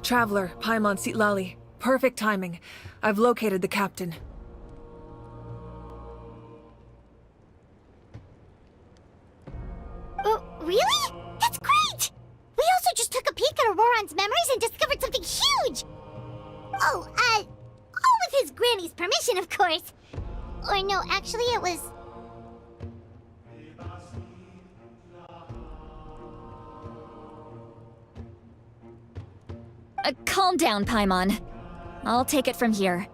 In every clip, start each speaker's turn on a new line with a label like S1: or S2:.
S1: Traveler, Paimon Sitlali. Perfect timing. I've located the captain.
S2: Oh, really? That's great! We also just took a peek at Auroron's memories and discovered something huge! All with his granny's permission, of course. Or no, actually it was...
S3: Calm down, Paimon. I'll take it from here.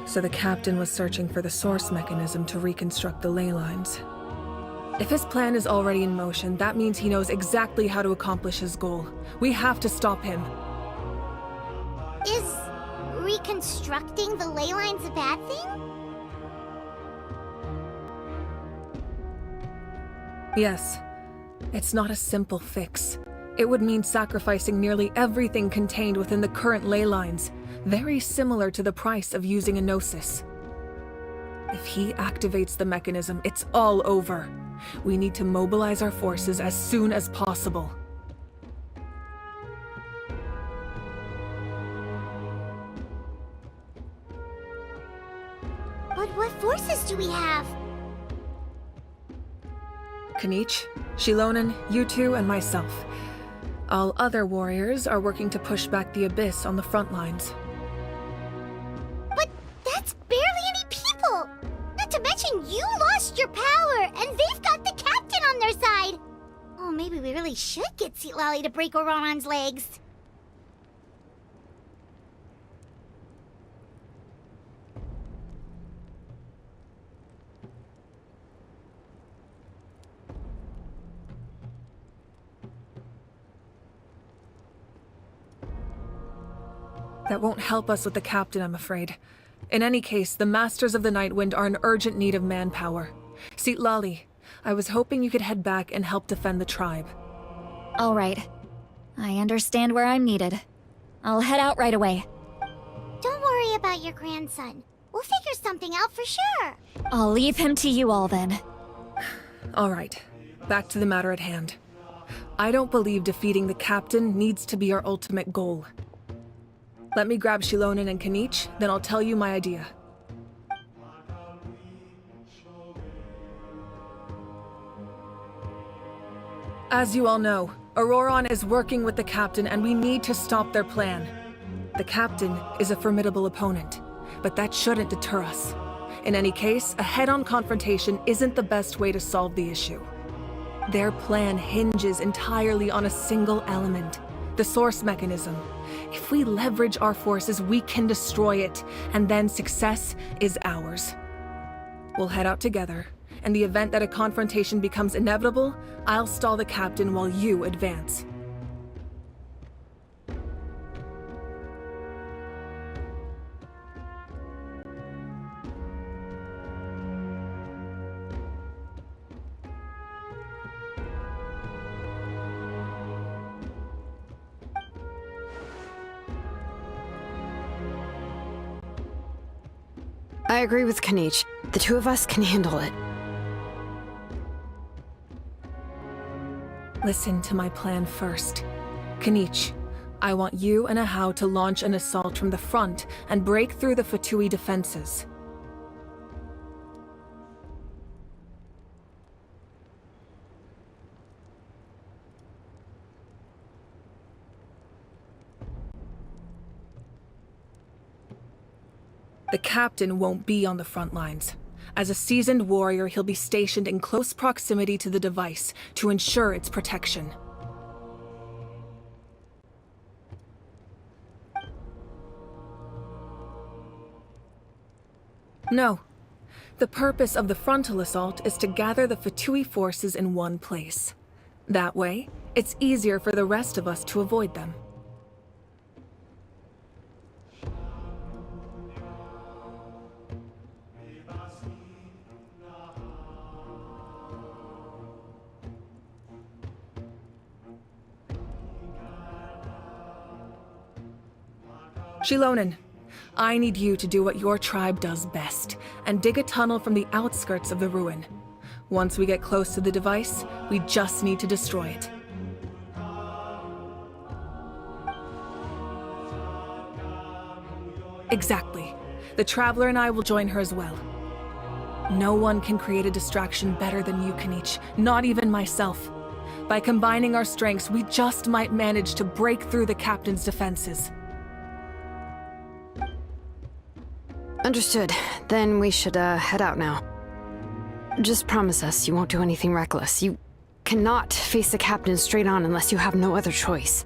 S1: So the captain was searching for the source mechanism to reconstruct the ley lines. If his plan is already in motion, that means he knows exactly how to accomplish his goal. We have to stop him.
S2: Is reconstructing the ley lines a bad thing?
S1: Yes. It's not a simple fix. It would mean sacrificing nearly everything contained within the current ley lines, very similar to the price of using a gnosis. If he activates the mechanism, it's all over. We need to mobilize our forces as soon as possible.
S2: But what forces do we have?
S1: Kanich, Shilonen, you two, and myself. All other warriors are working to push back the Abyss on the front lines.
S2: But that's barely any people! Not to mention you lost your power, and they've got the captain on their side! Oh, maybe we really should get Sitlali to break Auroron's legs.
S1: That won't help us with the captain, I'm afraid. In any case, the Masters of the Nightwind are in urgent need of manpower. Sitlali, I was hoping you could head back and help defend the tribe.
S3: All right. I understand where I'm needed. I'll head out right away.
S2: Don't worry about your grandson. We'll figure something out for sure.
S3: I'll leave him to you all then.
S1: All right, back to the matter at hand. I don't believe defeating the captain needs to be our ultimate goal. Let me grab Shilonen and Kanich, then I'll tell you my idea. As you all know, Auroron is working with the captain and we need to stop their plan. The captain is a formidable opponent, but that shouldn't deter us. In any case, a head-on confrontation isn't the best way to solve the issue. Their plan hinges entirely on a single element, the source mechanism. If we leverage our forces, we can destroy it, and then success is ours. We'll head out together. In the event that a confrontation becomes inevitable, I'll stall the captain while you advance.
S4: I agree with Kanich. The two of us can handle it.
S1: Listen to my plan first. Kanich, I want you and Ahau to launch an assault from the front and break through the Fatui defenses. The captain won't be on the front lines. As a seasoned warrior, he'll be stationed in close proximity to the device to ensure its protection. No. The purpose of the frontal assault is to gather the Fatui forces in one place. That way, it's easier for the rest of us to avoid them. Shilonen, I need you to do what your tribe does best, and dig a tunnel from the outskirts of the ruin. Once we get close to the device, we just need to destroy it. Exactly. The Traveler and I will join her as well. No one can create a distraction better than you, Kanich, not even myself. By combining our strengths, we just might manage to break through the Captain's defenses.
S4: Understood. Then we should, head out now. Just promise us you won't do anything reckless. You cannot face the Captain straight on unless you have no other choice.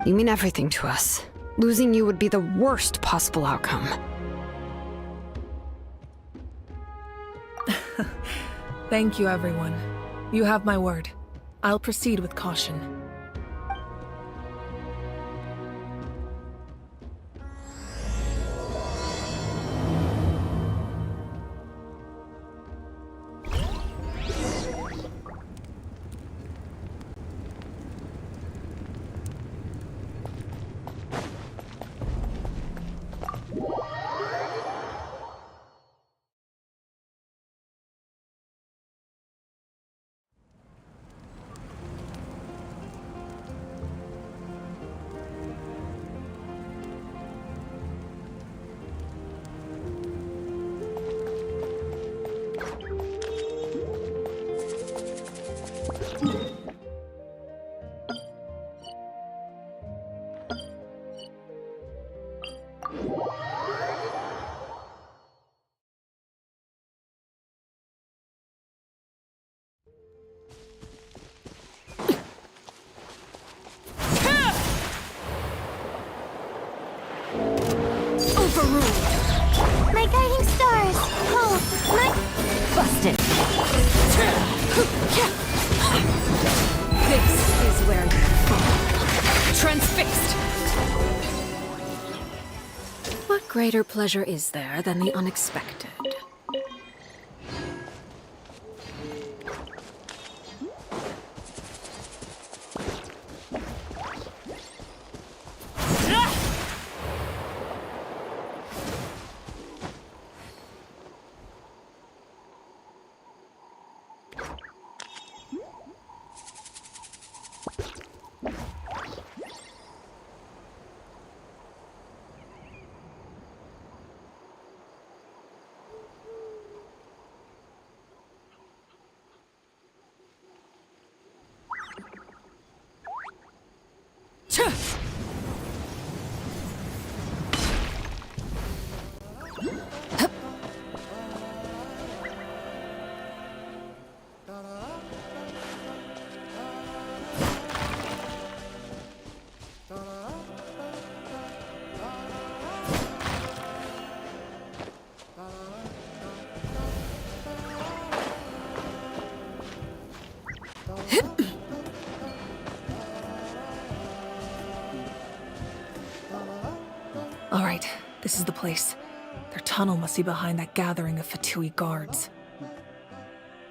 S4: You mean everything to us. Losing you would be the worst possible outcome.
S1: Thank you, everyone. You have my word. I'll proceed with caution.
S2: My guiding stars! Oh, my...
S3: Busted. This is where you fall. Transfixed! What greater pleasure is there than the unexpected?
S1: All right, this is the place. Their tunnel must be behind that gathering of Fatui guards.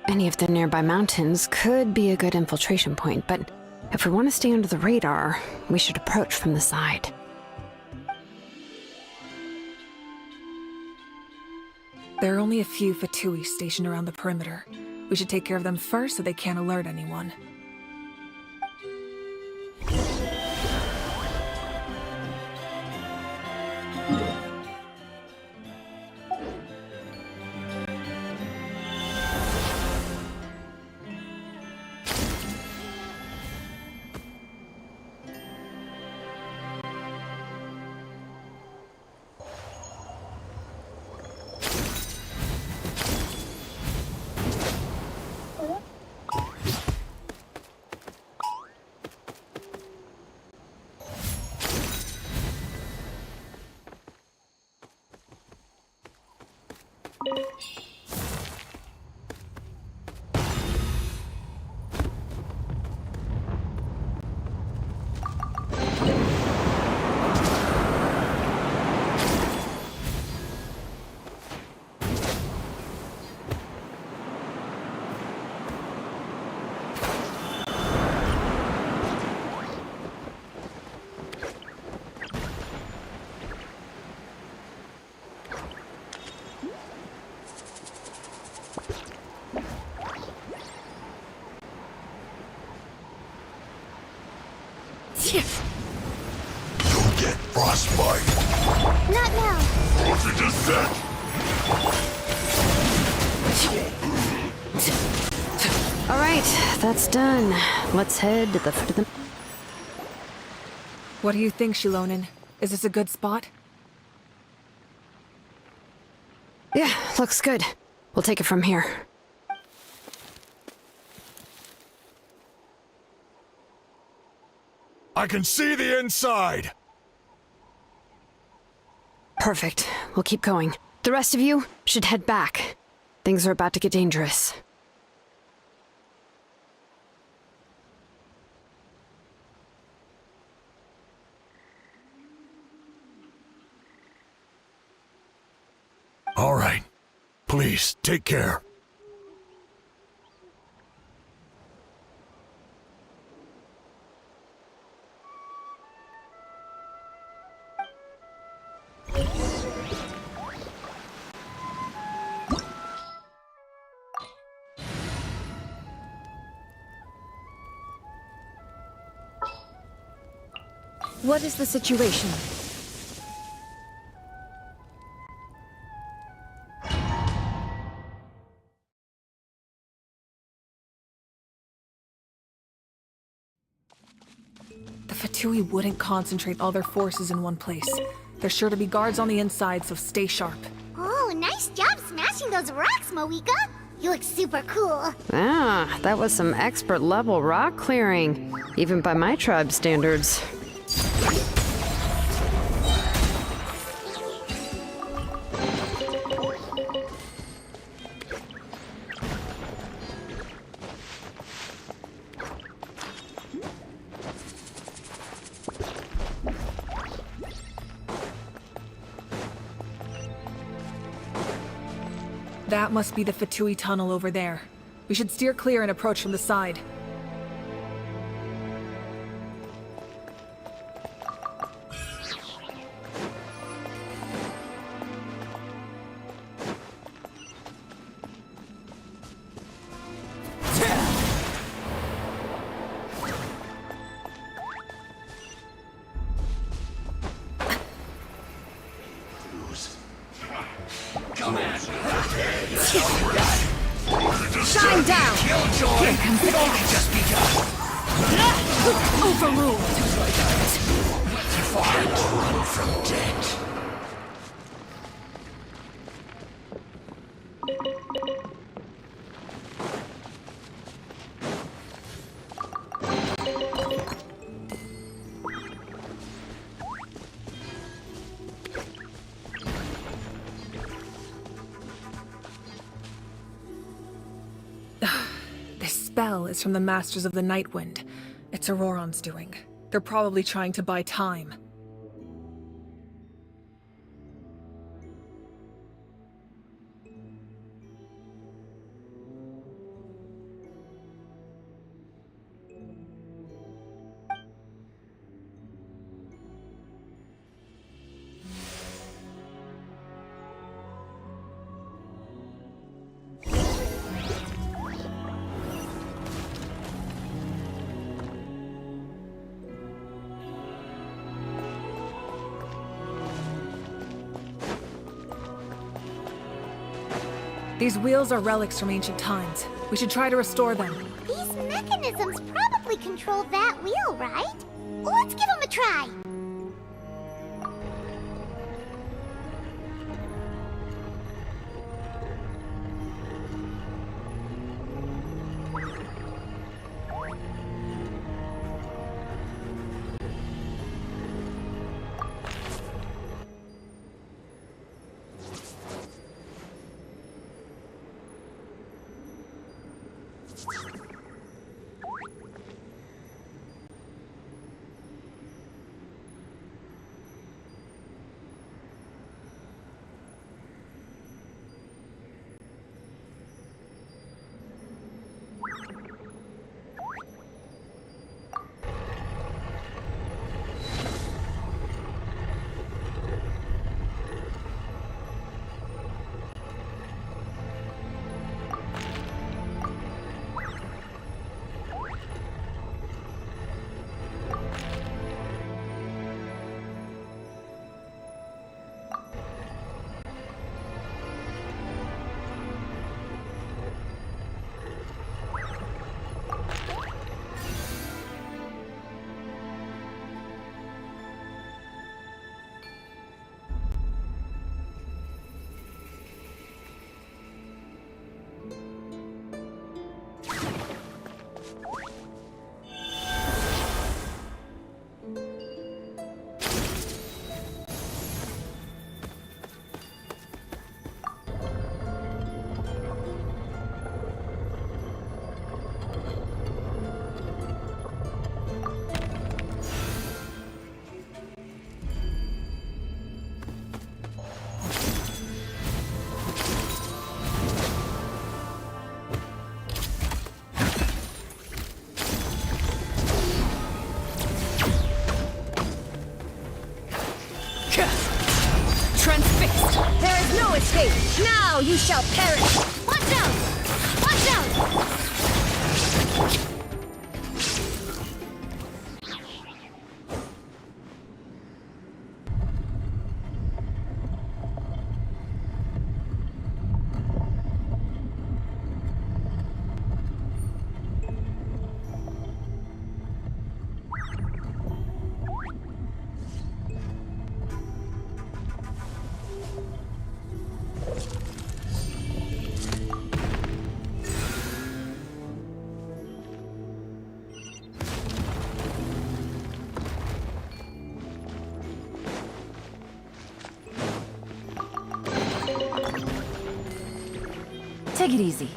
S4: Any of the nearby mountains could be a good infiltration point, but if we want to stay under the radar, we should approach from the side.
S1: There are only a few Fatui stationed around the perimeter. We should take care of them first so they can't alert anyone.
S5: You'll get frostbite.
S2: Not now.
S5: Roger just set.
S4: All right, that's done. Let's head to the foot of the...
S1: What do you think, Shilonen? Is this a good spot?
S4: Yeah, looks good. We'll take it from here.
S5: I can see the inside.
S4: Perfect. We'll keep going. The rest of you should head back. Things are about to get dangerous.
S5: All right. Please, take care.
S3: What is the situation?
S1: The Fatui wouldn't concentrate all their forces in one place. There's sure to be guards on the inside, so stay sharp.
S2: Oh, nice job smashing those rocks, Moika. You look super cool.
S4: Ah, that was some expert level rock clearing, even by my tribe standards.
S1: That must be the Fatui tunnel over there. We should steer clear and approach from the side.
S3: Shine down! Here comes the catch!
S1: Overruled!
S5: Far to run from death.
S1: This spell is from the Masters of the Nightwind. It's Auroron's doing. They're probably trying to buy time. These wheels are relics from ancient times. We should try to restore them.
S2: These mechanisms probably control that wheel, right? Let's give them a try.
S3: escape! Now you shall perish!
S2: Watch out! Watch out!
S3: Take it easy.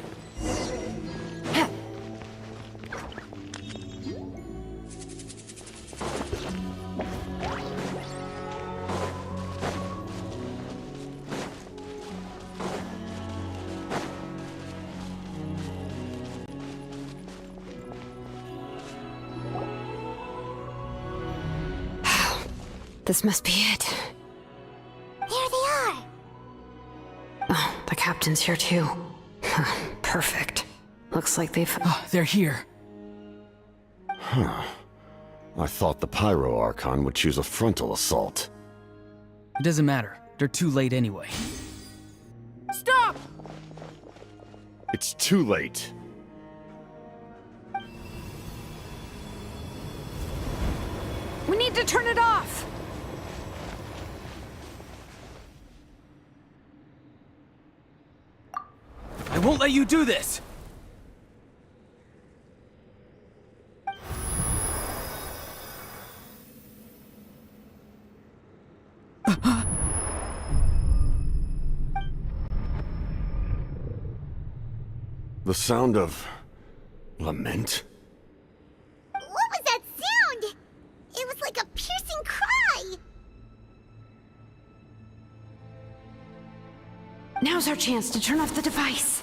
S4: This must be it.
S2: There they are!
S4: Oh, the captain's here too. Perfect. Looks like they've...
S6: They're here.
S5: I thought the Pyro Archon would choose a frontal assault.
S6: It doesn't matter. They're too late anyway.
S1: Stop!
S5: It's too late.
S4: We need to turn it off!
S6: I won't let you do this!
S5: The sound of... lament?
S2: What was that sound? It was like a piercing cry!
S4: Now's our chance to turn off the device.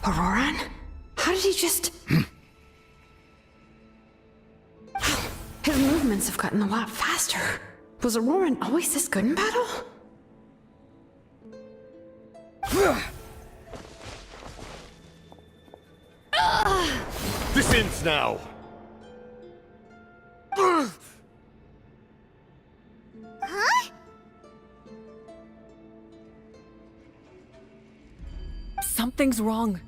S4: Auroran? How did he just... His movements have gotten a lot faster. Was Auroran always this good in battle?
S5: This ends now!
S2: Huh?
S1: Something's wrong.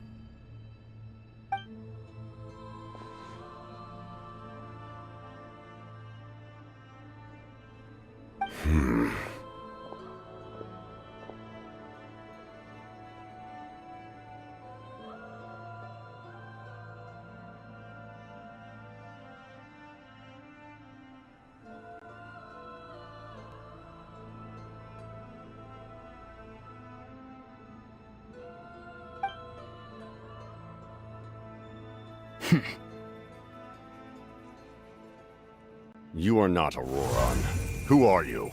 S5: You are not Auroran. Who are you?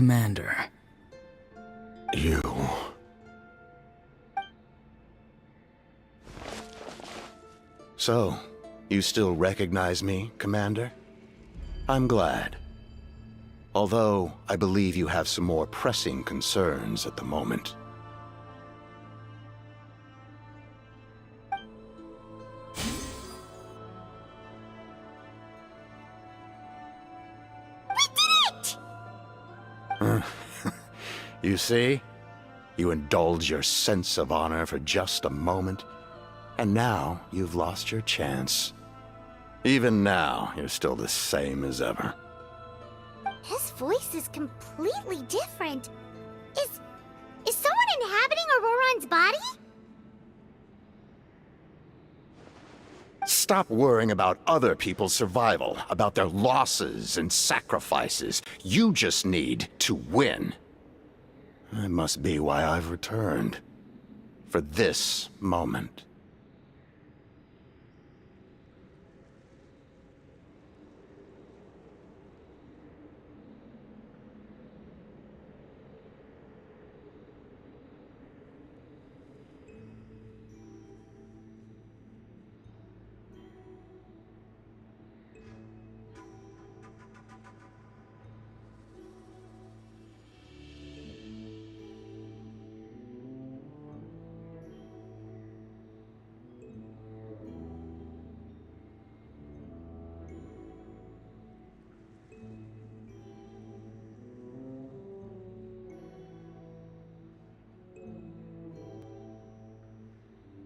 S6: Commander.
S5: You...
S7: So, you still recognize me, Commander? I'm glad. Although, I believe you have some more pressing concerns at the moment.
S2: We did it!
S7: You see? You indulge your sense of honor for just a moment, and now you've lost your chance. Even now, you're still the same as ever.
S2: His voice is completely different. Is someone inhabiting Auroron's body?
S7: Stop worrying about other people's survival, about their losses and sacrifices. You just need to win. That must be why I've returned. For this moment.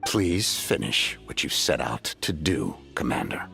S7: Please finish what you set out to do, Commander.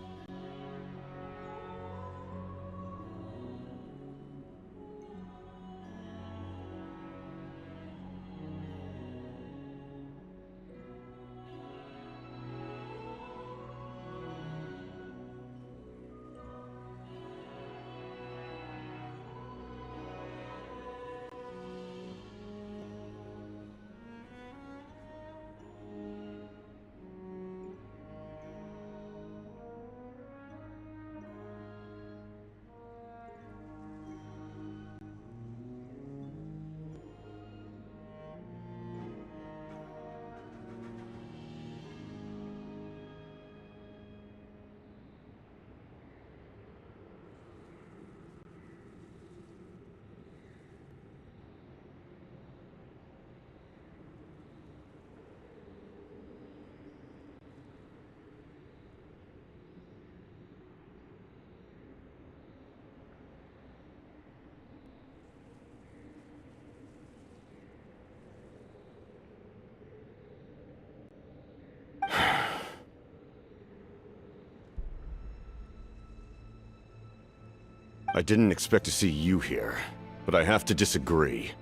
S5: I didn't expect to see you here, but I have to disagree.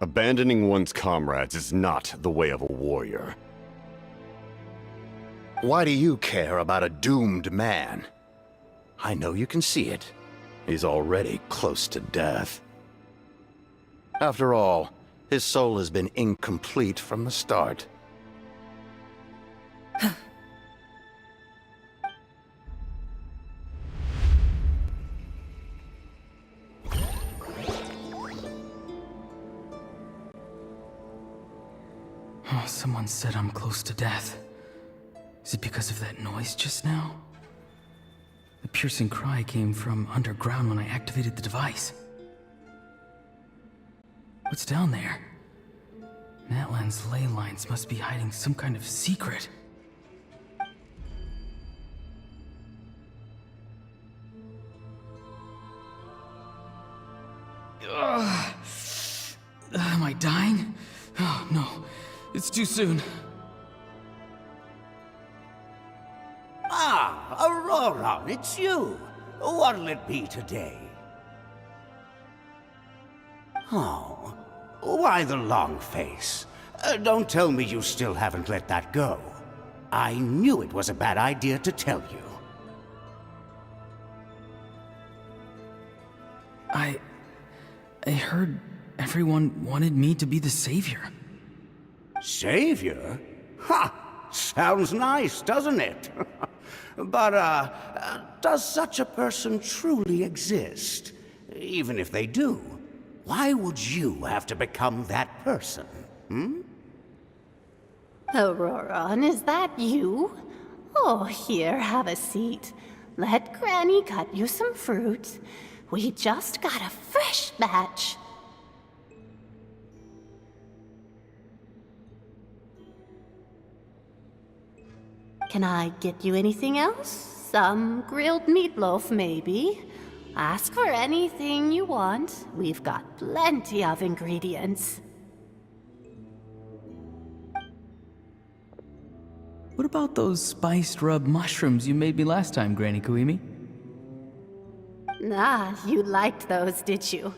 S5: Abandoning one's comrades is not the way of a warrior.
S7: Why do you care about a doomed man? I know you can see it. He's already close to death. After all, his soul has been incomplete from the start.
S6: Oh, someone said I'm close to death. Is it because of that noise just now? The piercing cry came from underground when I activated the device. What's down there? Natlan's ley lines must be hiding some kind of secret. Ugh. Am I dying? Oh, no. It's too soon.
S8: Ah, Aurora, it's you. What'll it be today? Oh, why the long face? Don't tell me you still haven't let that go. I knew it was a bad idea to tell you.
S6: I heard everyone wanted me to be the savior.
S8: Savior? Ha! Sounds nice, doesn't it? But, does such a person truly exist? Even if they do, Why would you have to become that person?
S9: Auroron, is that you? Oh, here, have a seat. Let Granny cut you some fruit. We just got a fresh batch. Can I get you anything else? Some grilled meatloaf, maybe? Ask for anything you want. We've got plenty of ingredients.
S6: What about those spiced rub mushrooms you made me last time, Granny Kuimi?
S9: Ah, you liked those, did you?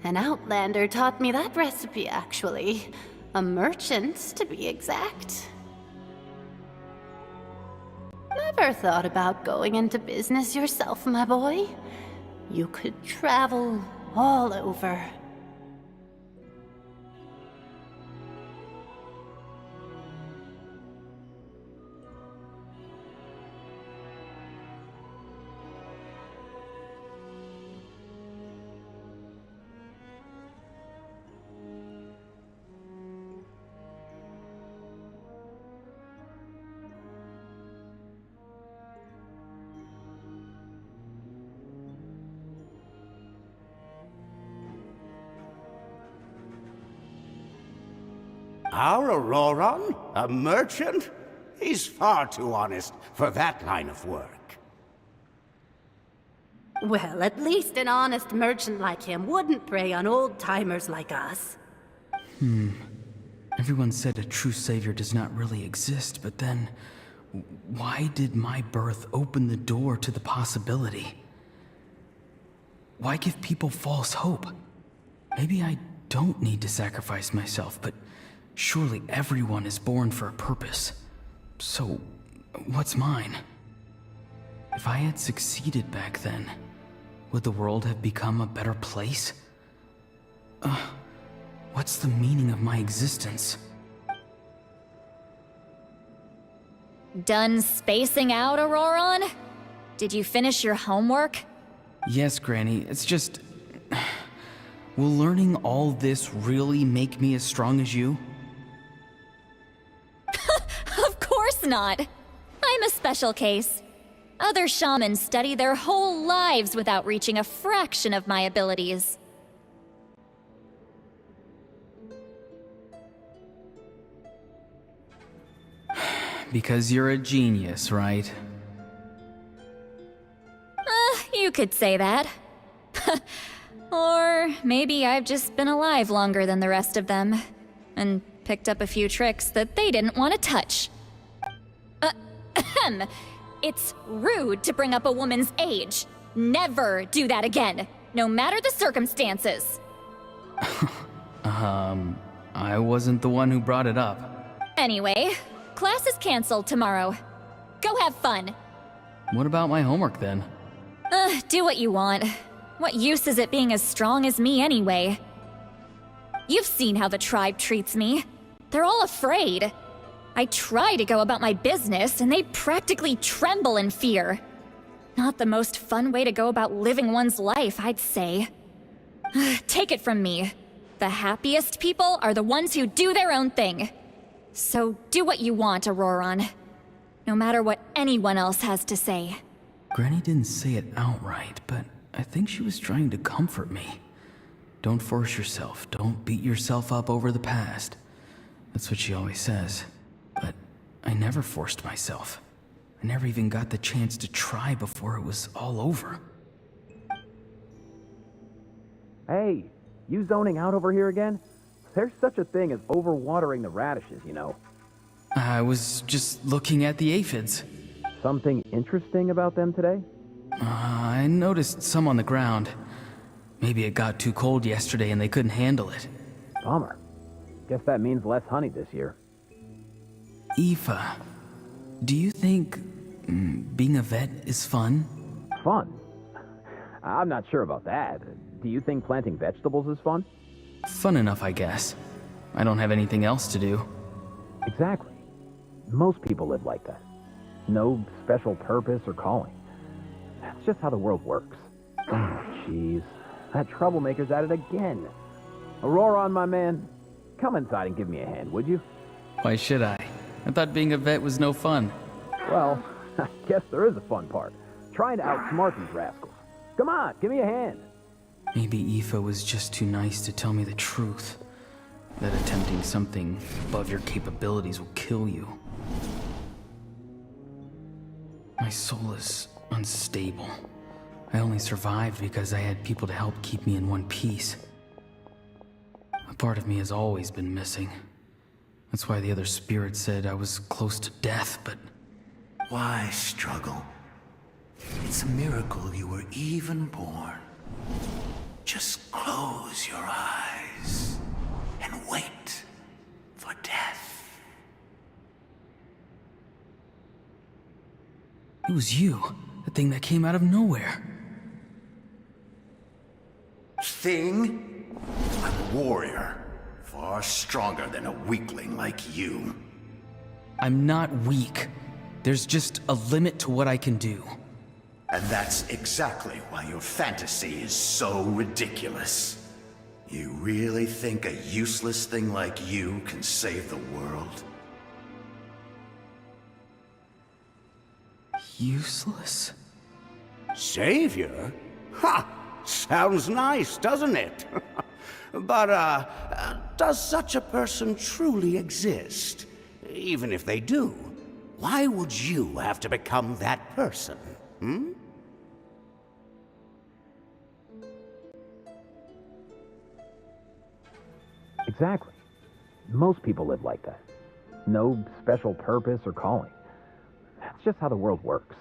S9: An outlander taught me that recipe, actually. A merchant, to be exact. Never thought about going into business yourself, my boy? You could travel all over.
S8: Our Auroron? A merchant? He's far too honest for that line of work.
S9: Well, at least an honest merchant like him wouldn't prey on old-timers like us.
S6: Everyone said a true savior does not really exist, but then why did my birth open the door to the possibility? Why give people false hope? Maybe I don't need to sacrifice myself, but surely everyone is born for a purpose. So, what's mine? If I had succeeded back then, would the world have become a better place? What's the meaning of my existence?
S3: Done spacing out, Auroron? Did you finish your homework?
S6: Yes, Granny, it's just... Will learning all this really make me as strong as you?
S3: Of course not! I'm a special case. Other shamans study their whole lives without reaching a fraction of my abilities.
S6: Because you're a genius, right?
S3: You could say that. Or maybe I've just been alive longer than the rest of them, and picked up a few tricks that they didn't want to touch. It's rude to bring up a woman's age. Never do that again, no matter the circumstances.
S6: I wasn't the one who brought it up.
S3: Anyway, class is canceled tomorrow. Go have fun.
S6: What about my homework then?
S3: Do what you want. What use is it being as strong as me anyway? You've seen how the tribe treats me. They're all afraid. I try to go about my business, and they practically tremble in fear. Not the most fun way to go about living one's life, I'd say. Take it from me. The happiest people are the ones who do their own thing. So do what you want, Auroron. No matter what anyone else has to say.
S6: Granny didn't say it outright, but I think she was trying to comfort me. Don't force yourself. Don't beat yourself up over the past. That's what she always says. But I never forced myself. I never even got the chance to try before it was all over.
S10: Hey, you zoning out over here again? There's such a thing as overwatering the radishes, you know.
S6: I was just looking at the aphids.
S10: Something interesting about them today?
S6: I noticed some on the ground. Maybe it got too cold yesterday and they couldn't handle it.
S10: Bummer. Guess that means less honey this year.
S6: Aoife, do you think being a vet is fun?
S10: Fun? I'm not sure about that. Do you think planting vegetables is fun?
S6: Fun enough, I guess. I don't have anything else to do.
S10: Exactly. Most people live like that. No special purpose or calling. That's just how the world works. Oh, jeez. That troublemaker's at it again. Auroron, my man, come inside and give me a hand, would you?
S6: Why should I? I thought being a vet was no fun.
S10: Well, I guess there is a fun part. Trying to outsmart these rascals. Come on, give me a hand.
S6: Maybe Aoife was just too nice to tell me the truth. That attempting something above your capabilities will kill you. My soul is unstable. I only survived because I had people to help keep me in one piece. A part of me has always been missing. That's why the other spirits said I was close to death, but...
S11: Why struggle? It's a miracle you were even born. Just close your eyes and wait for death.
S6: It was you, the thing that came out of nowhere.
S11: Thing? I'm a warrior, far stronger than a weakling like you.
S6: I'm not weak. There's just a limit to what I can do.
S11: And that's exactly why your fantasy is so ridiculous. You really think a useless thing like you can save the world?
S6: Useless?
S8: Savior? Ha! Sounds nice, doesn't it? But, does such a person truly exist? Even if they do, why would you have to become that person? Hmm?
S10: Exactly. Most people live like that. No special purpose or calling. That's just how the world works.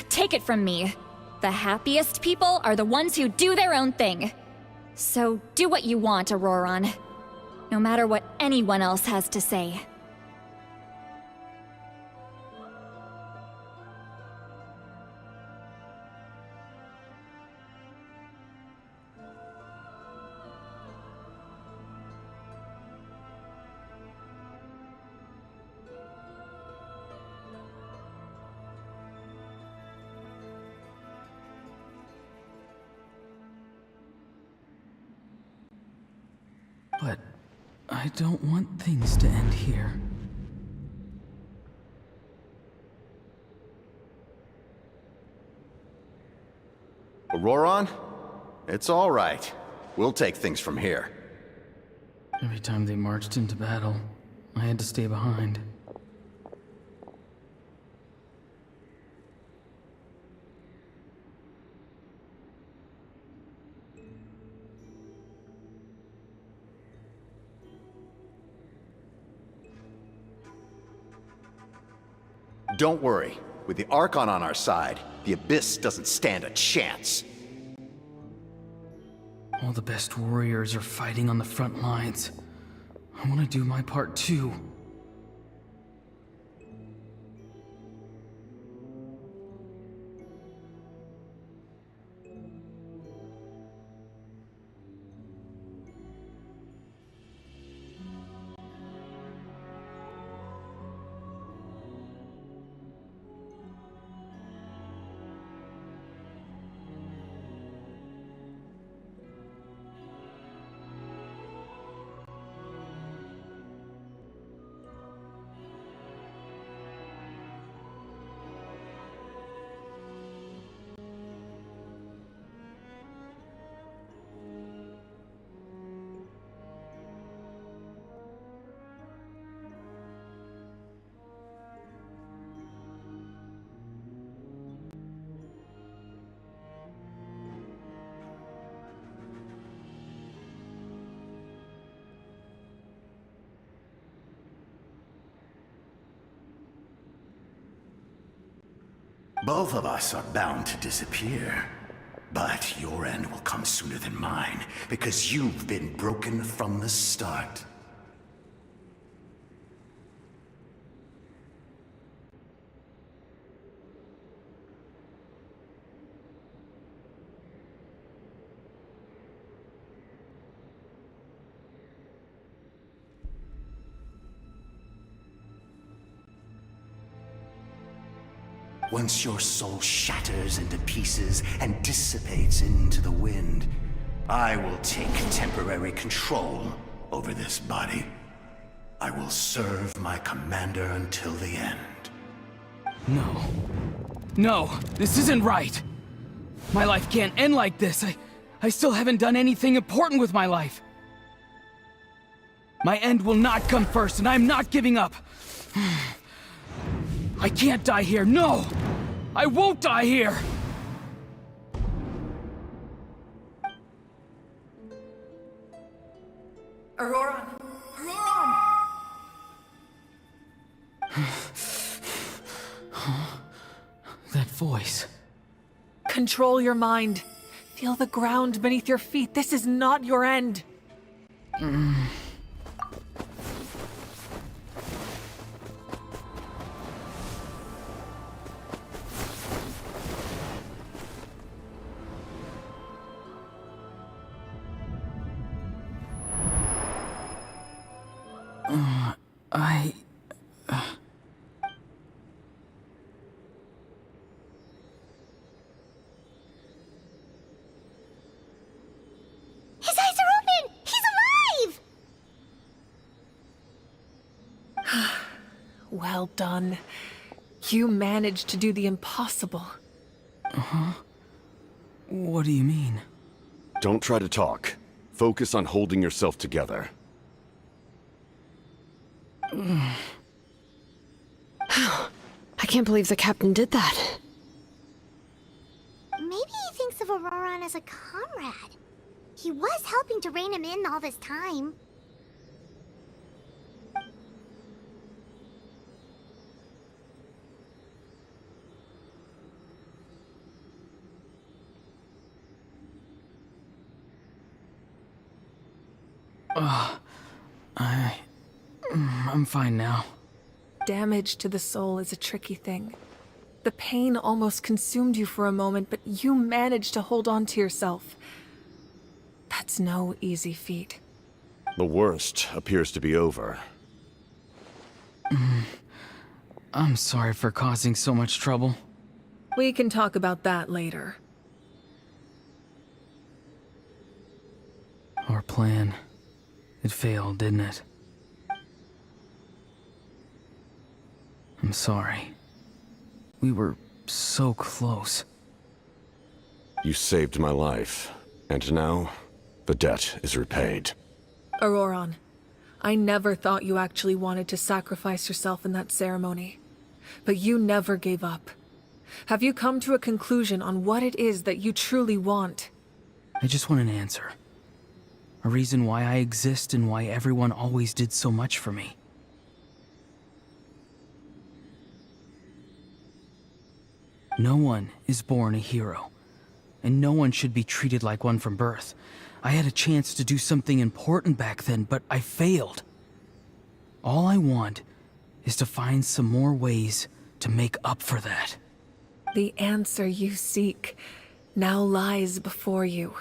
S3: Take it from me. The happiest people are the ones who do their own thing. So do what you want, Auroron. No matter what anyone else has to say.
S6: But I don't want things to end here.
S7: Auroron? It's all right. We'll take things from here.
S6: Every time they marched into battle, I had to stay behind.
S7: Don't worry. With the Archon on our side, the Abyss doesn't stand a chance.
S6: All the best warriors are fighting on the front lines. I want to do my part too.
S11: Both of us are bound to disappear. But your end will come sooner than mine, because you've been broken from the start. Once your soul shatters into pieces and dissipates into the wind, I will take temporary control over this body. I will serve my commander until the end.
S6: No. No, this isn't right. My life can't end like this. I still haven't done anything important with my life. My end will not come first, and I'm not giving up. I can't die here. No! I won't die here!
S1: Auroran! Auroran!
S6: That voice.
S1: Control your mind. Feel the ground beneath your feet. This is not your end.
S2: His eyes are open! He's alive!
S1: Well done. You managed to do the impossible.
S6: What do you mean?
S5: Don't try to talk. Focus on holding yourself together.
S4: I can't believe the captain did that.
S2: Maybe he thinks of Auroran as a comrade. He was helping to rein him in all this time.
S6: I'm fine now.
S1: Damage to the soul is a tricky thing. The pain almost consumed you for a moment, but you managed to hold on to yourself. That's no easy feat.
S5: The worst appears to be over.
S6: I'm sorry for causing so much trouble.
S1: We can talk about that later.
S6: Our plan. It failed, didn't it? I'm sorry. We were so close.
S5: You saved my life, and now the debt is repaid.
S1: Auroran, I never thought you actually wanted to sacrifice yourself in that ceremony. But you never gave up. Have you come to a conclusion on what it is that you truly want?
S6: I just want an answer. A reason why I exist and why everyone always did so much for me. No one is born a hero, and no one should be treated like one from birth. I had a chance to do something important back then, but I failed. All I want is to find some more ways to make up for that.
S1: The answer you seek now lies before you.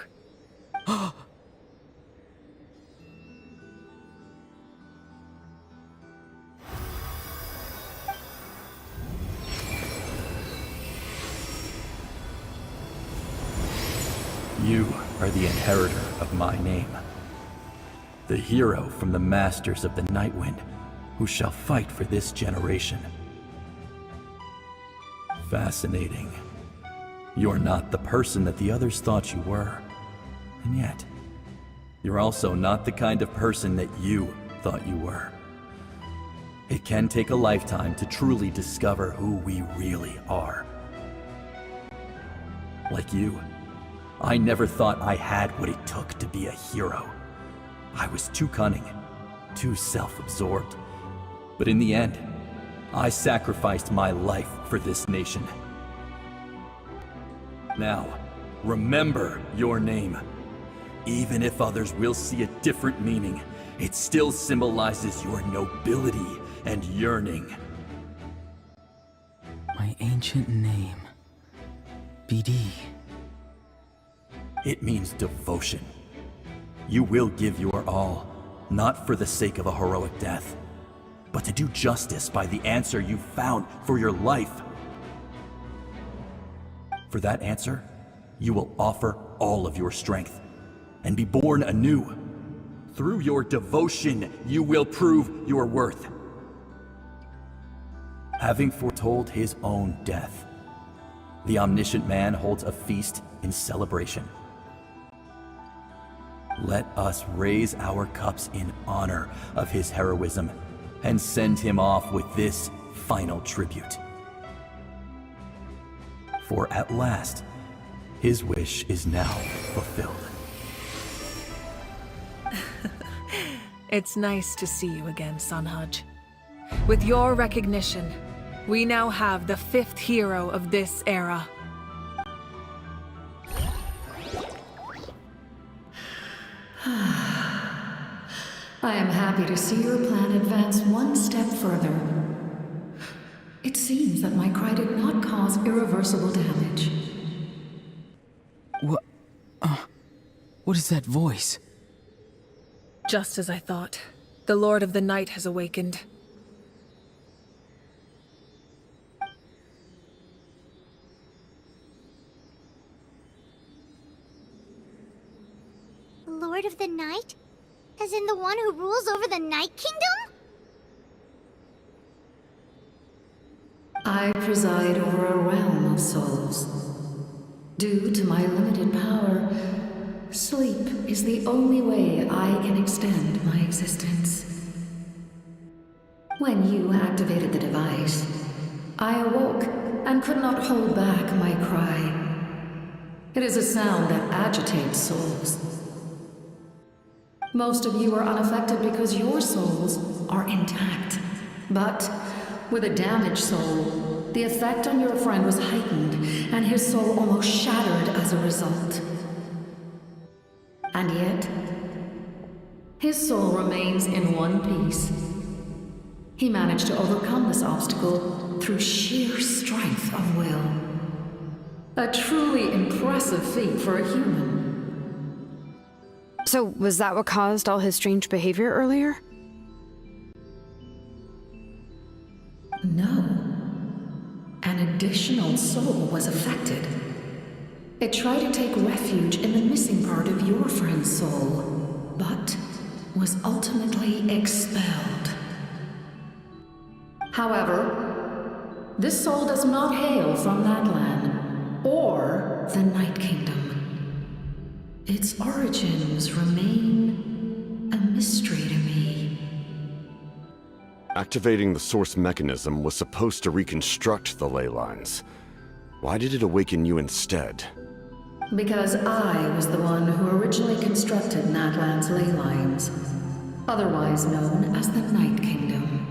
S12: You are the inheritor of my name. The hero from the masters of the Nightwind, who shall fight for this generation. Fascinating. You're not the person that the others thought you were. And yet, you're also not the kind of person that you thought you were. It can take a lifetime to truly discover who we really are. Like you, I never thought I had what it took to be a hero. I was too cunning, too self-absorbed. But in the end, I sacrificed my life for this nation. Now, remember your name. Even if others will see a different meaning, it still symbolizes your nobility and yearning.
S6: My ancient name. BD.
S12: It means devotion. You will give your all, not for the sake of a heroic death, but to do justice by the answer you found for your life. For that answer, you will offer all of your strength and be born anew. Through your devotion, you will prove your worth. Having foretold his own death, the omniscient man holds a feast in celebration. Let us raise our cups in honor of his heroism and send him off with this final tribute. For at last, his wish is now fulfilled.
S1: It's nice to see you again, Sunhudge. With your recognition, we now have the 5th hero of this era.
S13: I am happy to see your plan advance one step further. It seems that my cry did not cause irreversible damage.
S6: What is that voice?
S1: Just as I thought. The Lord of the Night has awakened.
S2: Lord of the Night? As in the one who rules over the Night Kingdom?
S13: I preside over a realm of souls. Due to my limited power, sleep is the only way I can extend my existence. When you activated the device, I awoke and could not hold back my cry. It is a sound that agitates souls. Most of you are unaffected because your souls are intact. But with a damaged soul, the effect on your friend was heightened, and his soul almost shattered as a result. And yet, his soul remains in one piece. He managed to overcome this obstacle through sheer strength of will. A truly impressive feat for a human.
S4: So, was that what caused all his strange behavior earlier?
S13: No. An additional soul was affected. It tried to take refuge in the missing part of your friend's soul, but was ultimately expelled. However, this soul does not hail from Natlan or the Night Kingdom. Its origins remain a mystery to me.
S5: Activating the source mechanism was supposed to reconstruct the ley lines. Why did it awaken you instead?
S13: Because I was the one who originally constructed Natlan's ley lines, otherwise known as the Night Kingdom.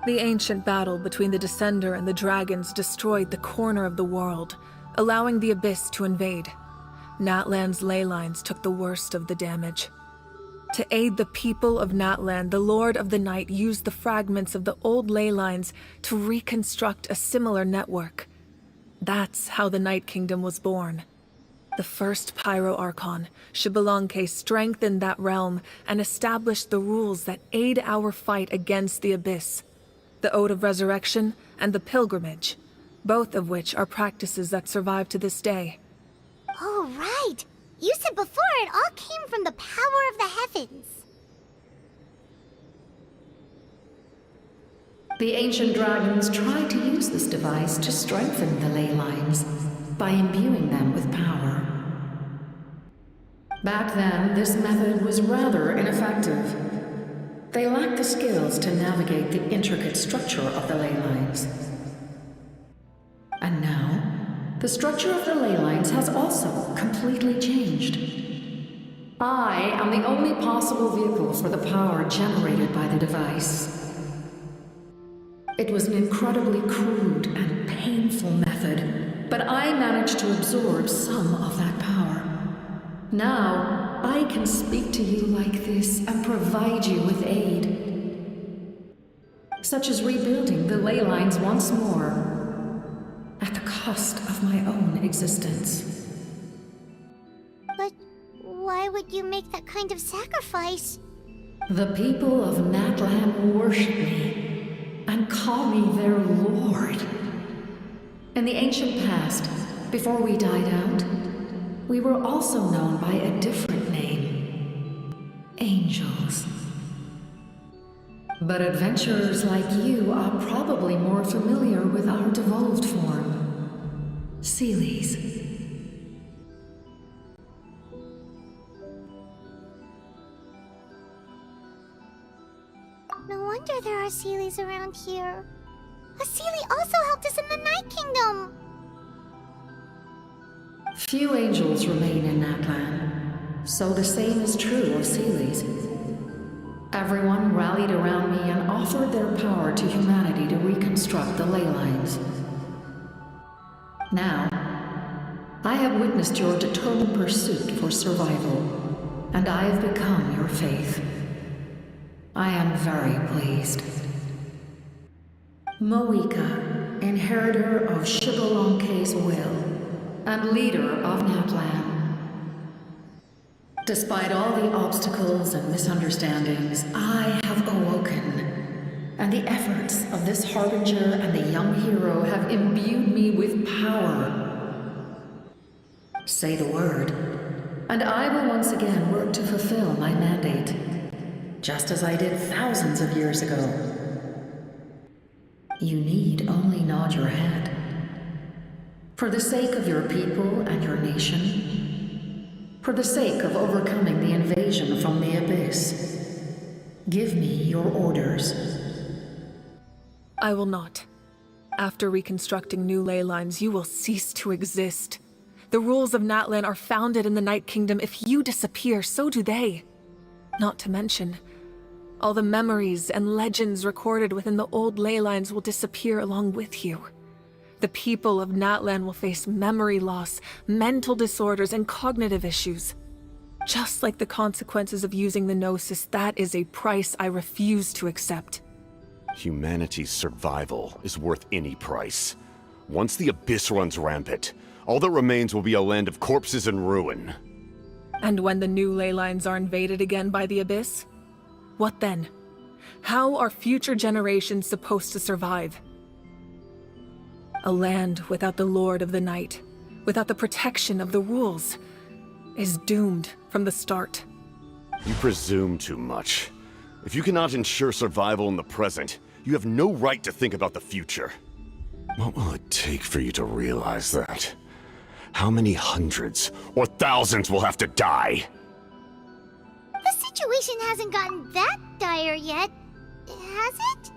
S1: The ancient battle between the Descender and the dragons destroyed the corner of the world, allowing the Abyss to invade. Natlan's ley lines took the worst of the damage. To aid the people of Natlan, the Lord of the Night used the fragments of the old ley lines to reconstruct a similar network. That's how the Night Kingdom was born. The first Pyro Archon, Xbalanque, strengthened that realm and established the rules that aid our fight against the Abyss. The Ode of Resurrection and the Pilgrimage, both of which are practices that survive to this day.
S2: Oh, right! You said before it all came from the power of the heavens.
S13: The ancient dragons tried to use this device to strengthen the ley lines by imbuing them with power. Back then, this method was rather ineffective. They lacked the skills to navigate the intricate structure of the ley lines. And now, the structure of the ley lines has also completely changed. I am the only possible vehicle for the power generated by the device. It was an incredibly crude and painful method, but I managed to absorb some of that power. Now, I can speak to you like this and provide you with aid, such as rebuilding the ley lines once more, at the cost of my own existence.
S2: But why would you make that kind of sacrifice?
S13: The people of Natlan worship me and call me their lord. In the ancient past, before we died out, we were also known by a different name. Angels. But adventurers like you are probably more familiar with our devolved form. Seelies.
S2: No wonder there are Seelies around here. A Seelie also helped us in the Night Kingdom!
S13: Few angels remain in Natlan, so the same is true of Seelies. Everyone rallied around me and offered their power to humanity to reconstruct the ley lines. Now, I have witnessed your determined pursuit for survival, and I have become your faith. I am very pleased. Moika, inheritor of Shibalonke's will, and leader of Natlan. Despite all the obstacles and misunderstandings, I have awoken, and the efforts of this Harbinger and the young hero have imbued me with power. Say the word, and I will once again work to fulfill my mandate, just as I did thousands of years ago. You need only nod your head. For the sake of your people and your nation, for the sake of overcoming the invasion from the Abyss, give me your orders.
S1: I will not. After reconstructing new ley lines, you will cease to exist. The rules of Natlan are founded in the Night Kingdom. If you disappear, so do they. Not to mention, all the memories and legends recorded within the old ley lines will disappear along with you. The people of Natlan will face memory loss, mental disorders, and cognitive issues. Just like the consequences of using the Gnosis, that is a price I refuse to accept.
S5: Humanity's survival is worth any price. Once the Abyss runs rampant, all that remains will be a land of corpses and ruin.
S1: And when the new ley lines are invaded again by the Abyss? What then? How are future generations supposed to survive? A land without the Lord of the Night, without the protection of the rules, is doomed from the start.
S5: You presume too much. If you cannot ensure survival in the present, you have no right to think about the future. What will it take for you to realize that? How many hundreds or thousands will have to die?
S2: The situation hasn't gotten that dire yet, has it?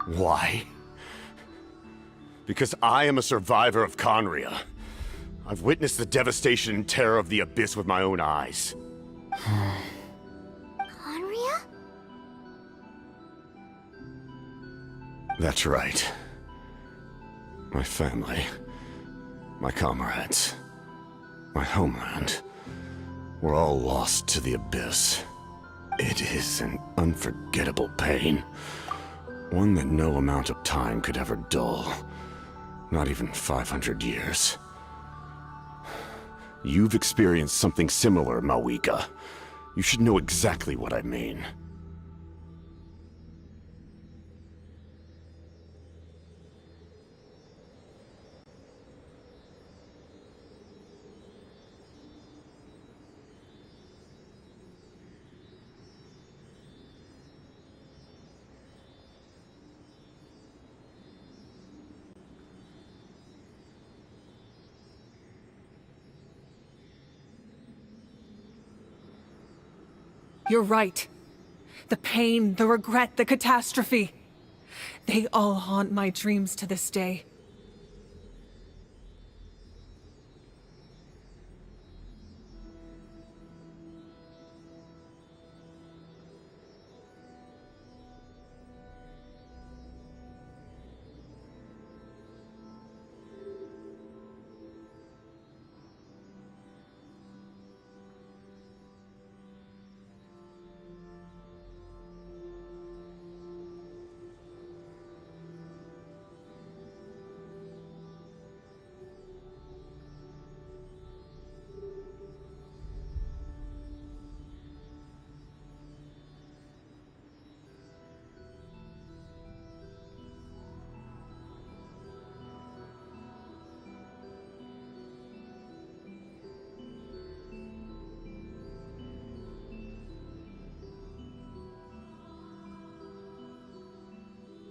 S5: Why? Because I am a survivor of Conria. I've witnessed the devastation and terror of the Abyss with my own eyes.
S2: Conria?
S5: That's right. My family, my comrades, my homeland, were all lost to the Abyss. It is an unforgettable pain. One that no amount of time could ever dull. Not even 500 years. You've experienced something similar, Mawika. You should know exactly what I mean.
S1: You're right. The pain, the regret, the catastrophe. They all haunt my dreams to this day.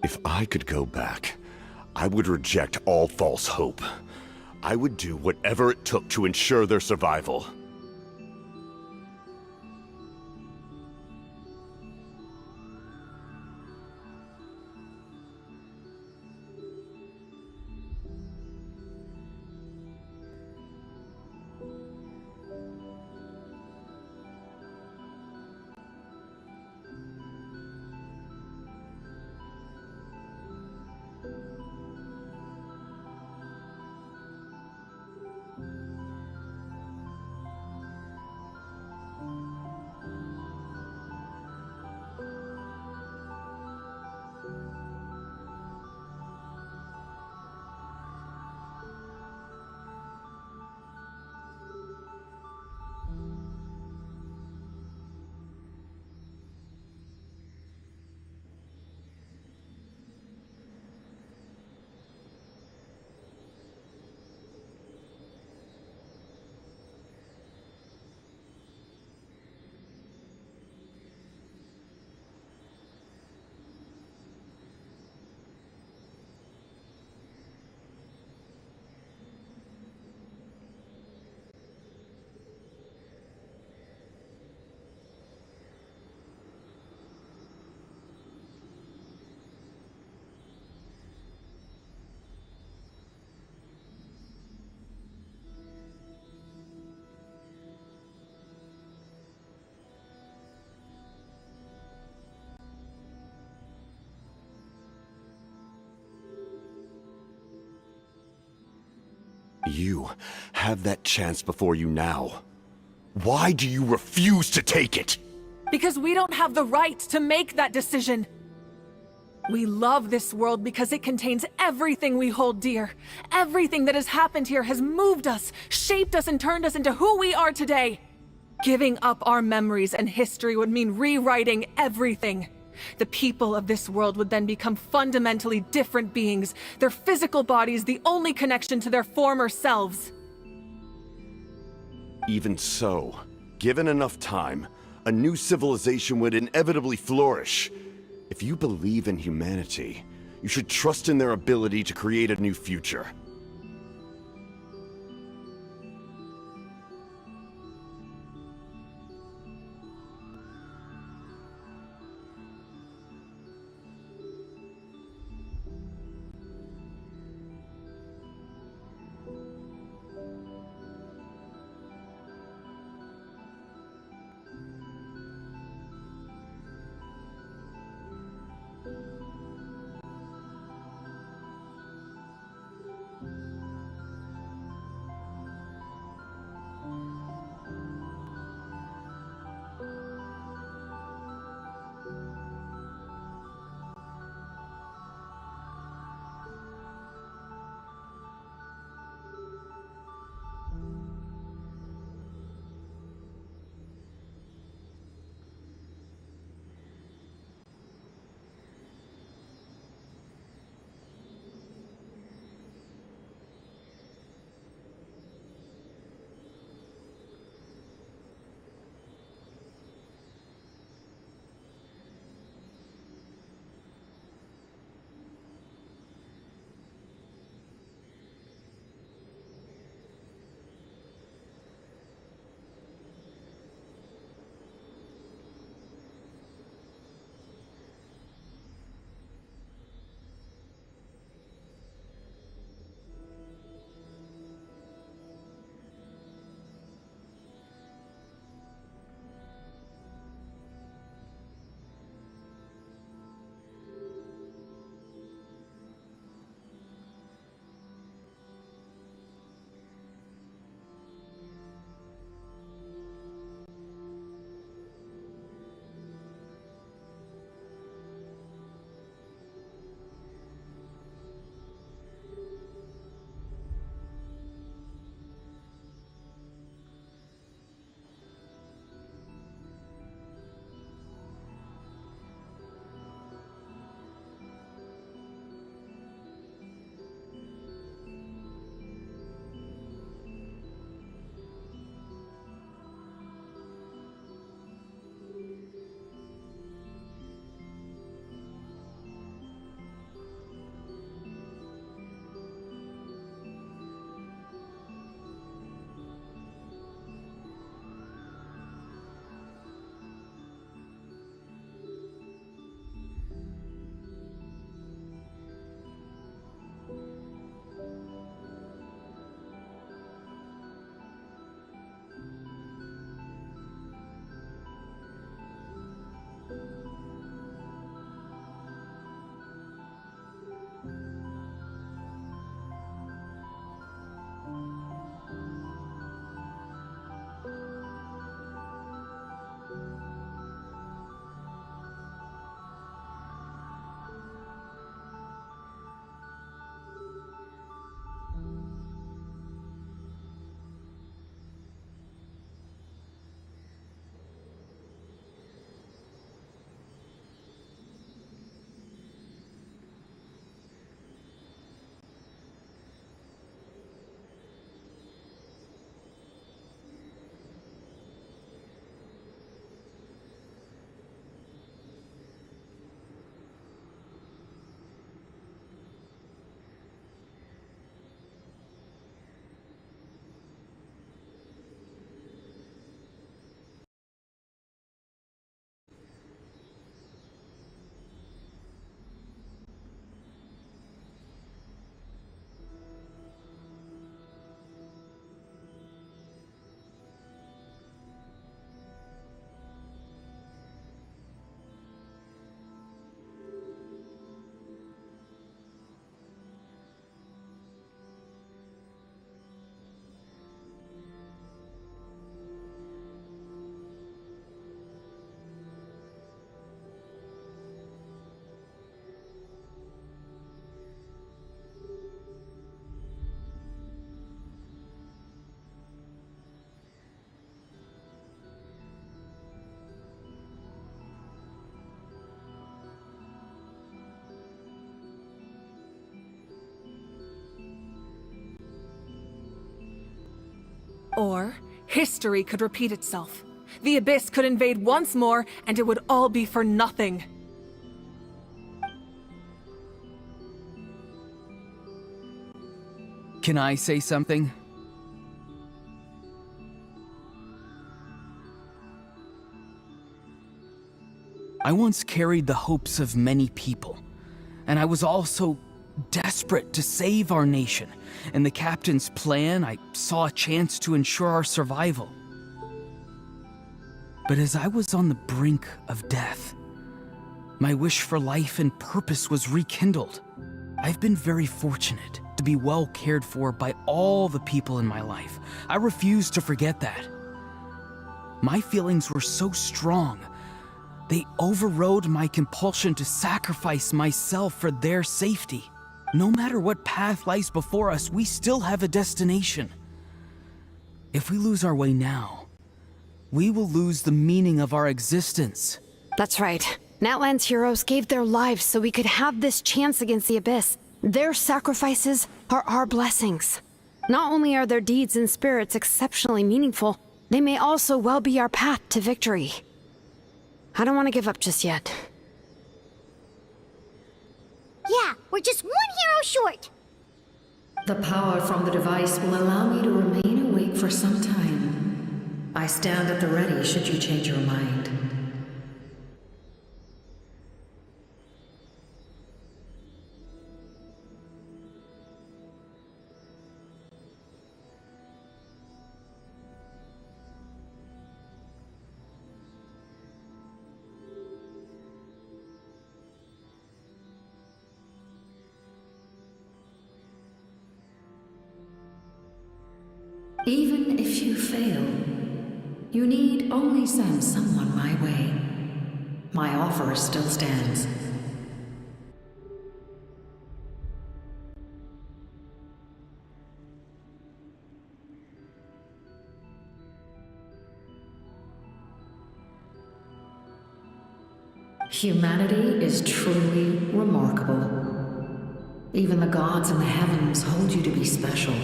S5: If I could go back, I would reject all false hope. I would do whatever it took to ensure their survival. You have that chance before you now. Why do you refuse to take it?
S1: Because we don't have the right to make that decision. We love this world because it contains everything we hold dear. Everything that has happened here has moved us, shaped us, and turned us into who we are today. Giving up our memories and history would mean rewriting everything. The people of this world would then become fundamentally different beings, their physical bodies the only connection to their former selves.
S5: Even so, given enough time, a new civilization would inevitably flourish. If you believe in humanity, you should trust in their ability to create a new future.
S1: Or, history could repeat itself. The Abyss could invade once more, and it would all be for nothing.
S6: Can I say something? I once carried the hopes of many people, and I was also desperate to save our nation. In the Captain's plan, I saw a chance to ensure our survival. But as I was on the brink of death, my wish for life and purpose was rekindled. I've been very fortunate to be well cared for by all the people in my life. I refuse to forget that. My feelings were so strong, they overrode my compulsion to sacrifice myself for their safety. No matter what path lies before us, we still have a destination. If we lose our way now, we will lose the meaning of our existence.
S4: That's right. Natlan's heroes gave their lives so we could have this chance against the Abyss. Their sacrifices are our blessings. Not only are their deeds and spirits exceptionally meaningful, they may also well be our path to victory. I don't want to give up just yet.
S2: Yeah, we're just one hero short.
S13: The power from the device will allow me to remain awake for some time. I stand at the ready should you change your mind. Even if you fail, you need only send someone my way. My offer still stands. Humanity is truly remarkable. Even the gods in the heavens hold you to be special.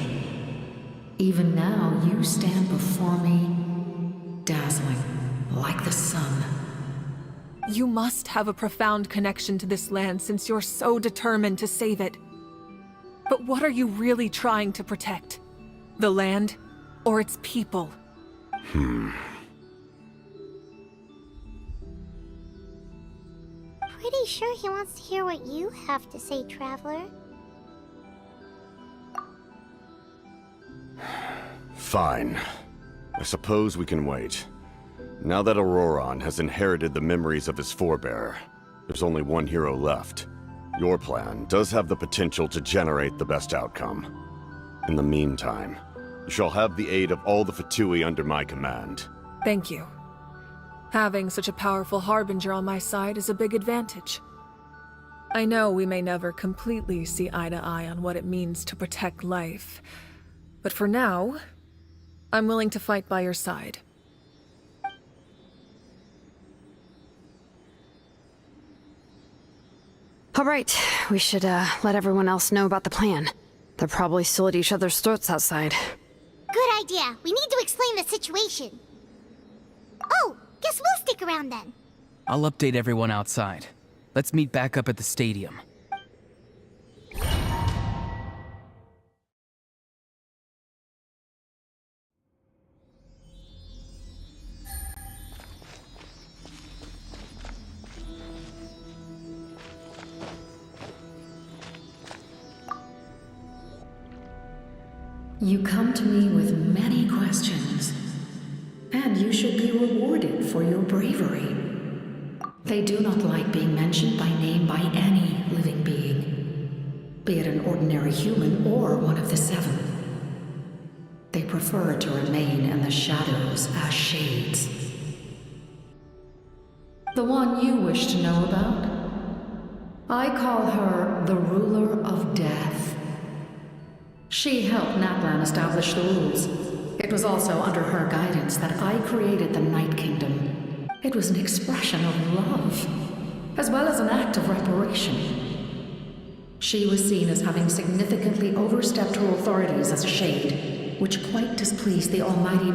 S13: Even now, you stand before me, dazzling, like the sun.
S1: You must have a profound connection to this land since you're so determined to save it. But what are you really trying to protect? The land, or its people?
S2: Pretty sure he wants to hear what you have to say, Traveler.
S5: Fine. I suppose we can wait. Now that Auroron has inherited the memories of his forebear, there's only one hero left. Your plan does have the potential to generate the best outcome. In the meantime, you shall have the aid of all the Fatui under my command.
S1: Thank you. Having such a powerful harbinger on my side is a big advantage. I know we may never completely see eye to eye on what it means to protect life, but for now, I'm willing to fight by your side.
S4: All right, we should let everyone else know about the plan. They're probably still at each other's throats outside.
S2: Good idea. We need to explain the situation. Oh, guess we'll stick around then.
S6: I'll update everyone outside. Let's meet back up at the stadium.
S13: You come to me with many questions, and you should be rewarded for your bravery. They do not like being mentioned by name by any living being, be it an ordinary human or one of the seven. They prefer to remain in the shadows as shades. The one you wish to know about? I call her the Ruler of Death. She helped Natlan establish the rules. It was also under her guidance that I created the Night Kingdom. It was an expression of love, as well as an act of reparation. She was seen as having significantly overstepped her authorities as a shade. which quite displeased the almighty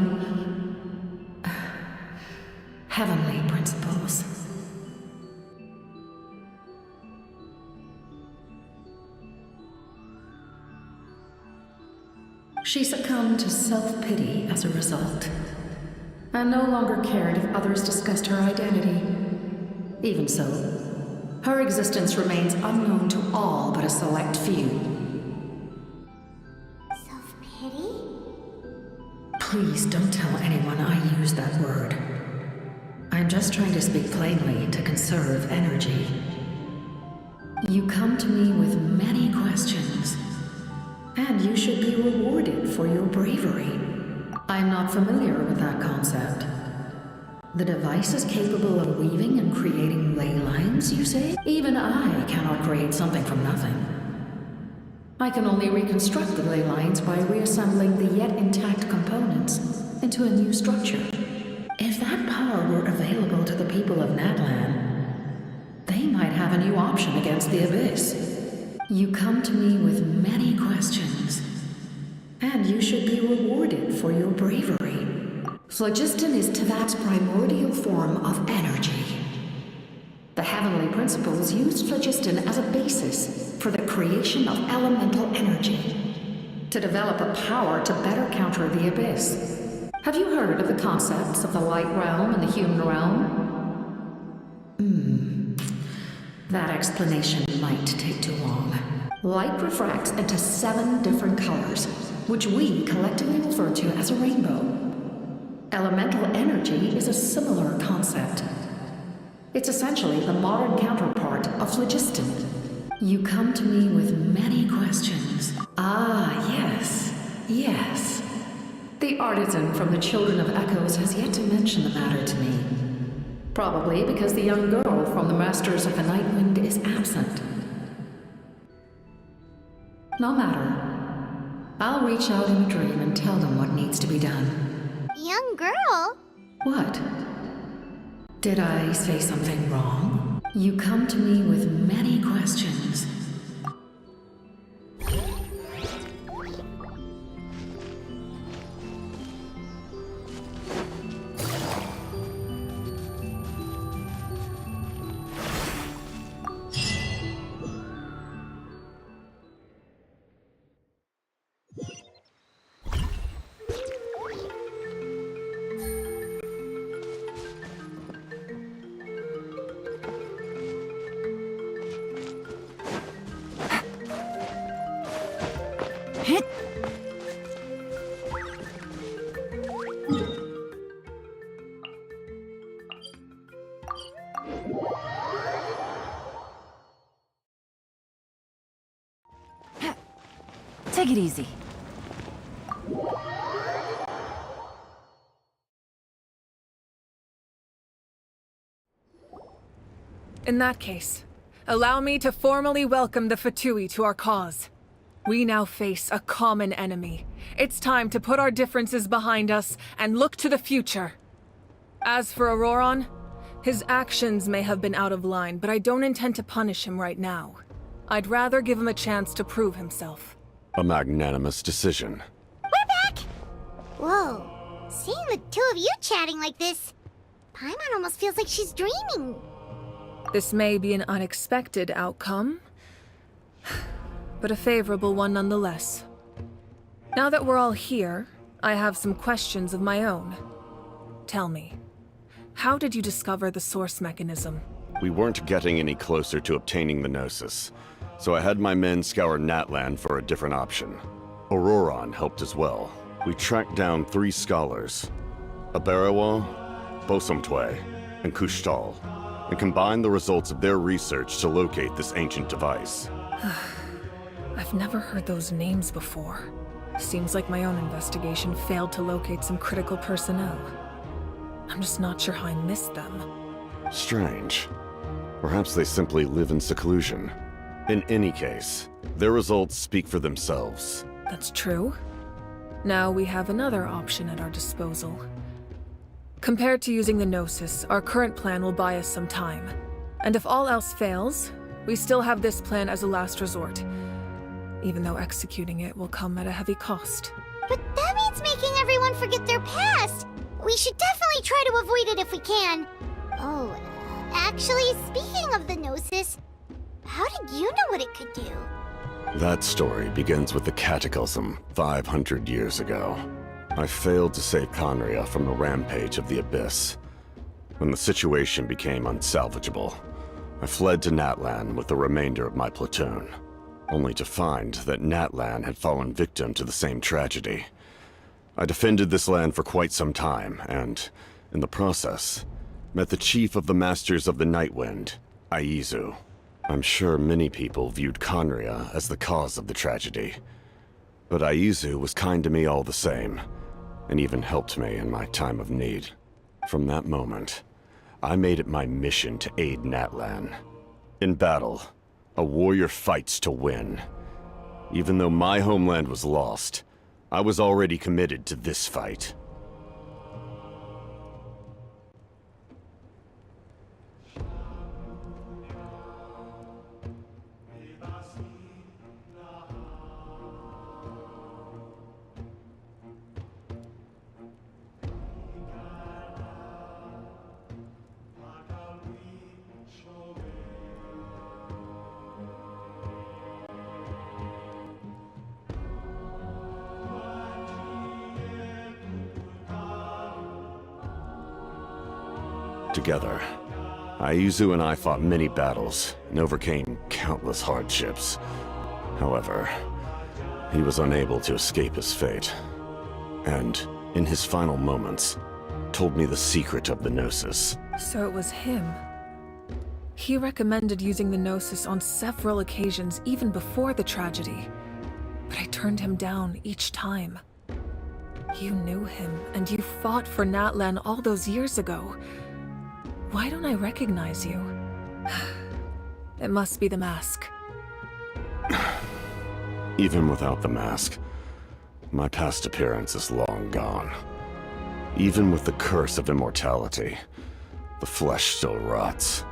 S13: heavenly principles. She succumbed to self-pity as a result, and no longer cared if others discussed her identity. Even so, her existence remains unknown to all but a select few.
S2: Self-pity?
S13: Please don't tell anyone I used that word. I'm just trying to speak plainly to conserve energy. You come to me with many questions, and you should be rewarded for your bravery. I'm not familiar with that concept. The device is capable of weaving and creating ley lines, you say? Even I cannot create something from nothing. I can only reconstruct the ley lines by reassembling the yet intact components into a new structure. If that power were available to the people of Natlan, they might have a new option against the Abyss. You come to me with many questions, and you should be rewarded for your bravery. Phlogiston is Teyvat's primordial form of energy. The heavenly principles used phlogiston as a basis for the creation of elemental energy, to develop a power to better counter the Abyss. Have you heard of the concepts of the light realm and the human realm? That explanation might take too long. Light refracts into 7 different colors, which we collectively refer to as a rainbow. Elemental energy is a similar concept. It's essentially the modern counterpart of phlogiston. You come to me with many questions. Ah, yes. The artisan from the Children of Echoes has yet to mention the matter to me. Probably because the young girl from the Masters of the Nightwind is absent. No matter. I'll reach out in a dream and tell them what needs to be done.
S2: Young girl?
S13: What? Did I say something wrong? You come to me with many questions.
S14: Take it easy.
S1: In that case, allow me to formally welcome the Fatui to our cause. We now face a common enemy. It's time to put our differences behind us and look to the future. As for Auroron, his actions may have been out of line, but I don't intend to punish him right now. I'd rather give him a chance to prove himself.
S5: A magnanimous decision.
S2: We're back! Whoa. Seeing the two of you chatting like this, Paimon almost feels like she's dreaming.
S1: This may be an unexpected outcome, but a favorable one nonetheless. Now that we're all here, I have some questions of my own. Tell me, how did you discover the source mechanism?
S5: We weren't getting any closer to obtaining the Gnosis, so I had my men scour Natlan for a different option. Auroron helped as well. We tracked down 3 scholars, Abarawa, Bosomtwe, and Kushtal, and combined the results of their research to locate this ancient device.
S1: I've never heard those names before. Seems like my own investigation failed to locate some critical personnel. I'm just not sure how I missed them.
S5: Strange. Perhaps they simply live in seclusion. In any case, their results speak for themselves.
S1: That's true. Now we have another option at our disposal. Compared to using the Gnosis, our current plan will buy us some time. And if all else fails, we still have this plan as a last resort, even though executing it will come at a heavy cost.
S2: But that means making everyone forget their past. We should definitely try to avoid it if we can. Oh, actually, speaking of the Gnosis, how did you know what it could do?
S5: That story begins with the Cataclysm 500 years ago. I failed to save Conria from the rampage of the Abyss. When the situation became unsalvageable, I fled to Natlan with the remainder of my platoon, only to find that Natlan had fallen victim to the same tragedy. I defended this land for quite some time, and, in the process, met the chief of the Masters of the Nightwind, Aizu. I'm sure many people viewed Conria as the cause of the tragedy, but Aizu was kind to me all the same, and even helped me in my time of need. From that moment, I made it my mission to aid Natlan. In battle, a warrior fights to win. Even though my homeland was lost, I was already committed to this fight. Together, Aizu and I fought many battles and overcame countless hardships. However, he was unable to escape his fate, and, in his final moments, told me the secret of the Gnosis.
S1: So it was him. He recommended using the Gnosis on several occasions even before the tragedy, but I turned him down each time. You knew him, and you fought for Natlan all those years ago. Why don't I recognize you? It must be the mask.
S5: Even without the mask, my past appearance is long gone. Even with the curse of immortality, the flesh still rots.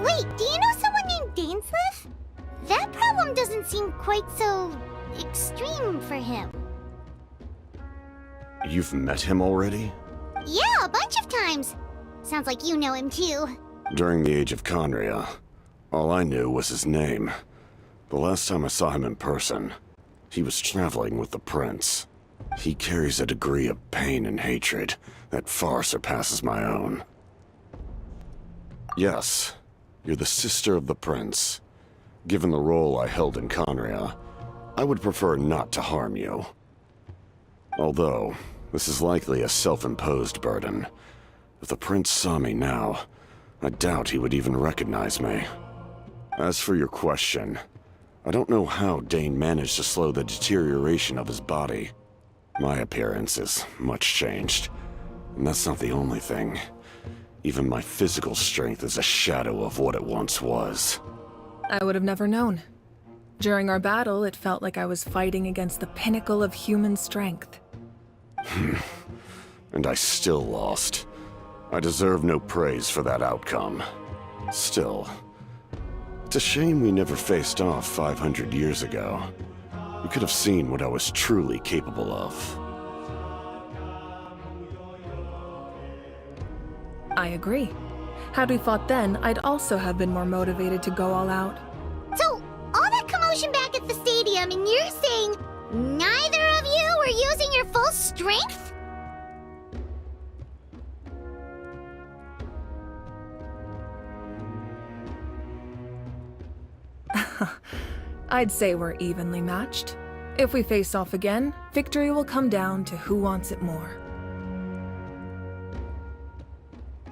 S2: Wait, do you know someone named Dainsleif? That problem doesn't seem quite so extreme for him.
S5: You've met him already?
S2: Yeah, a bunch of times. Sounds like you know him too.
S5: During the Age of Conria, all I knew was his name. The last time I saw him in person, he was traveling with the prince. He carries a degree of pain and hatred that far surpasses my own. Yes, you're the sister of the prince. Given the role I held in Conria, I would prefer not to harm you. Although, this is likely a self-imposed burden. If the prince saw me now, I doubt he would even recognize me. As for your question, I don't know how Dane managed to slow the deterioration of his body. My appearance is much changed, and that's not the only thing. Even my physical strength is a shadow of what it once was.
S1: I would have never known. During our battle, it felt like I was fighting against the pinnacle of human strength.
S5: And I still lost. I deserve no praise for that outcome. Still, it's a shame we never faced off 500 years ago. You could have seen what I was truly capable of.
S1: I agree. Had we fought then, I'd also have been more motivated to go all out.
S2: So, all that commotion back at the stadium, and you're saying neither of you were using your full strength?
S1: I'd say we're evenly matched. If we face off again, victory will come down to who wants it more.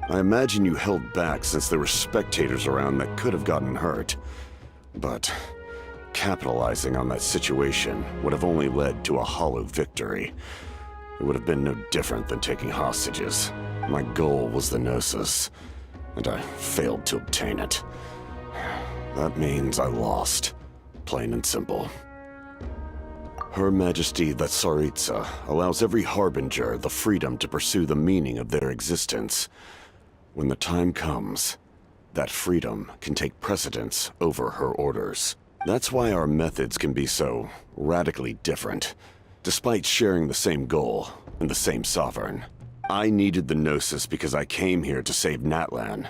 S5: I imagine you held back since there were spectators around that could have gotten hurt. But capitalizing on that situation would have only led to a hollow victory. It would have been no different than taking hostages. My goal was the Gnosis, and I failed to obtain it. That means I lost, plain and simple. Her Majesty the Tsaritsa allows every Harbinger the freedom to pursue the meaning of their existence. When the time comes, that freedom can take precedence over her orders. That's why our methods can be so radically different, Despite sharing the same goal and the same sovereign, I needed the Gnosis because I came here to save Natlan.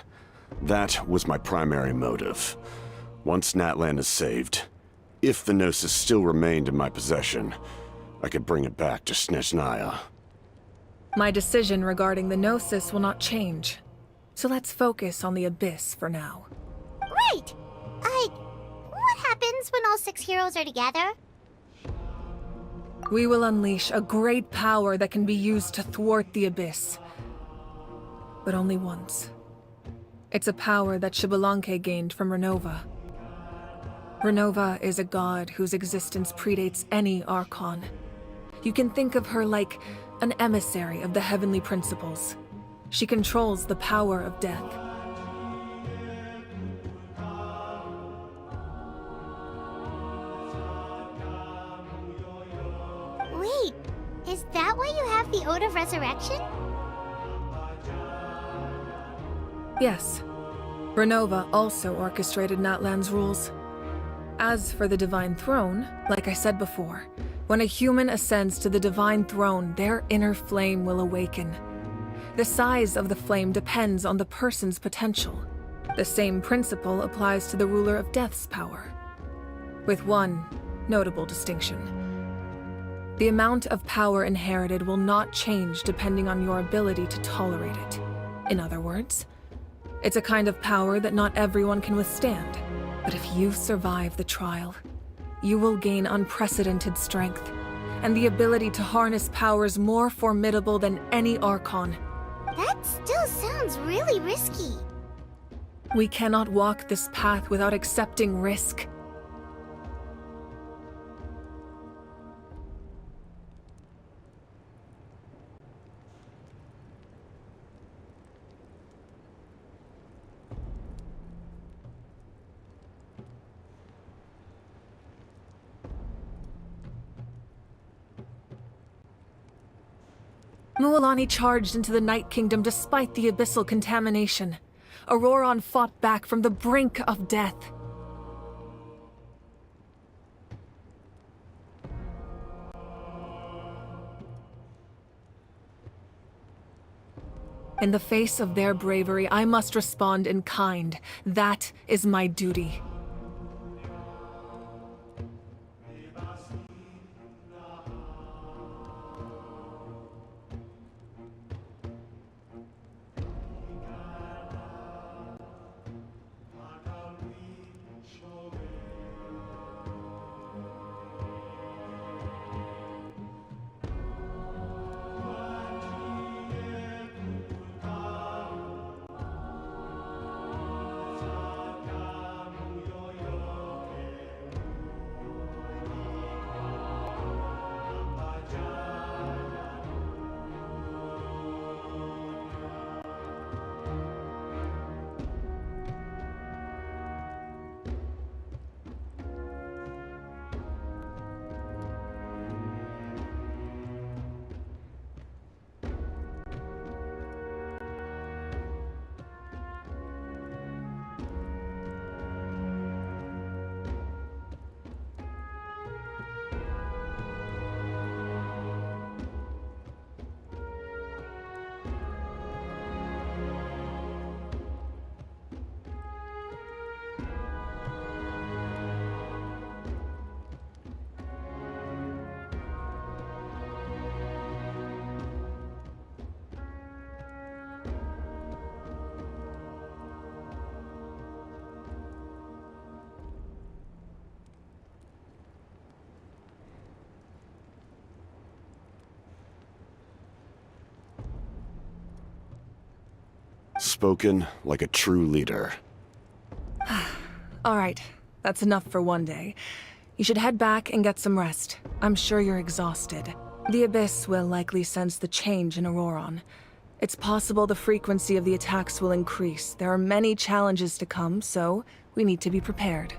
S5: That was my primary motive. Once Natlan is saved, if the Gnosis still remained in my possession, I could bring it back to Snezhnaya.
S1: My decision regarding the Gnosis will not change. So let's focus on the Abyss for now.
S2: Right! What happens when all 6 heroes are together?
S1: We will unleash a great power that can be used to thwart the Abyss. But only once. It's a power that Xbalanque gained from Renova. Renova is a god whose existence predates any archon. You can think of her like an emissary of the heavenly principles. She controls the power of death.
S2: Wait, is that why you have the Ode of Resurrection?
S1: Yes. Renova also orchestrated Natlan's rules. As for the Divine Throne, like I said before, when a human ascends to the Divine Throne, their inner flame will awaken. The size of the flame depends on the person's potential. The same principle applies to the ruler of Death's power, with one notable distinction. The amount of power inherited will not change depending on your ability to tolerate it. In other words, it's a kind of power that not everyone can withstand. But if you survive the trial, you will gain unprecedented strength, and the ability to harness powers more formidable than any archon.
S2: That still sounds really risky.
S1: We cannot walk this path without accepting risk. Mualani charged into the Night Kingdom despite the abyssal contamination. Auroron fought back from the brink of death. In the face of their bravery, I must respond in kind. That is my duty.
S5: Spoken like a true leader.
S1: All right, that's enough for one day. You should head back and get some rest. I'm sure you're exhausted. The Abyss will likely sense the change in Auroron. It's possible the frequency of the attacks will increase. There are many challenges to come, so we need to be prepared.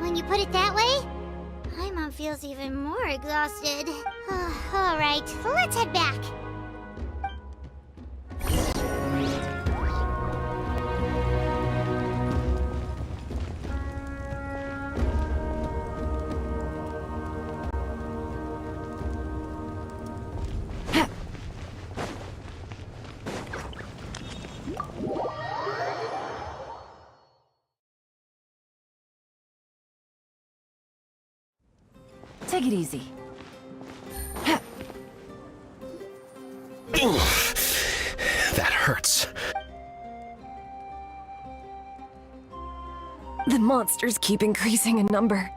S2: When you put it that way, Paimon feels even more exhausted. Alright, let's head back.
S14: Take it easy.
S11: That hurts.
S15: The monsters keep increasing in number.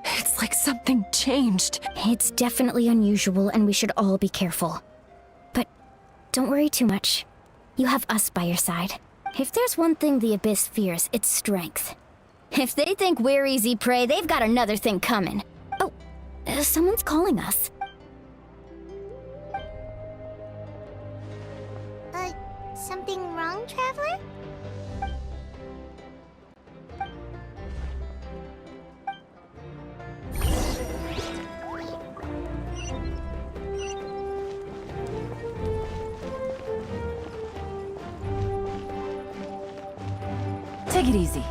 S15: It's like something changed.
S2: It's definitely unusual, and we should all be careful. But don't worry too much. You have us by your side. If there's one thing the Abyss fears, it's strength. If they think we're easy prey, they've got another thing coming. Oh, someone's calling us. Something wrong, Traveler?
S14: Take it easy.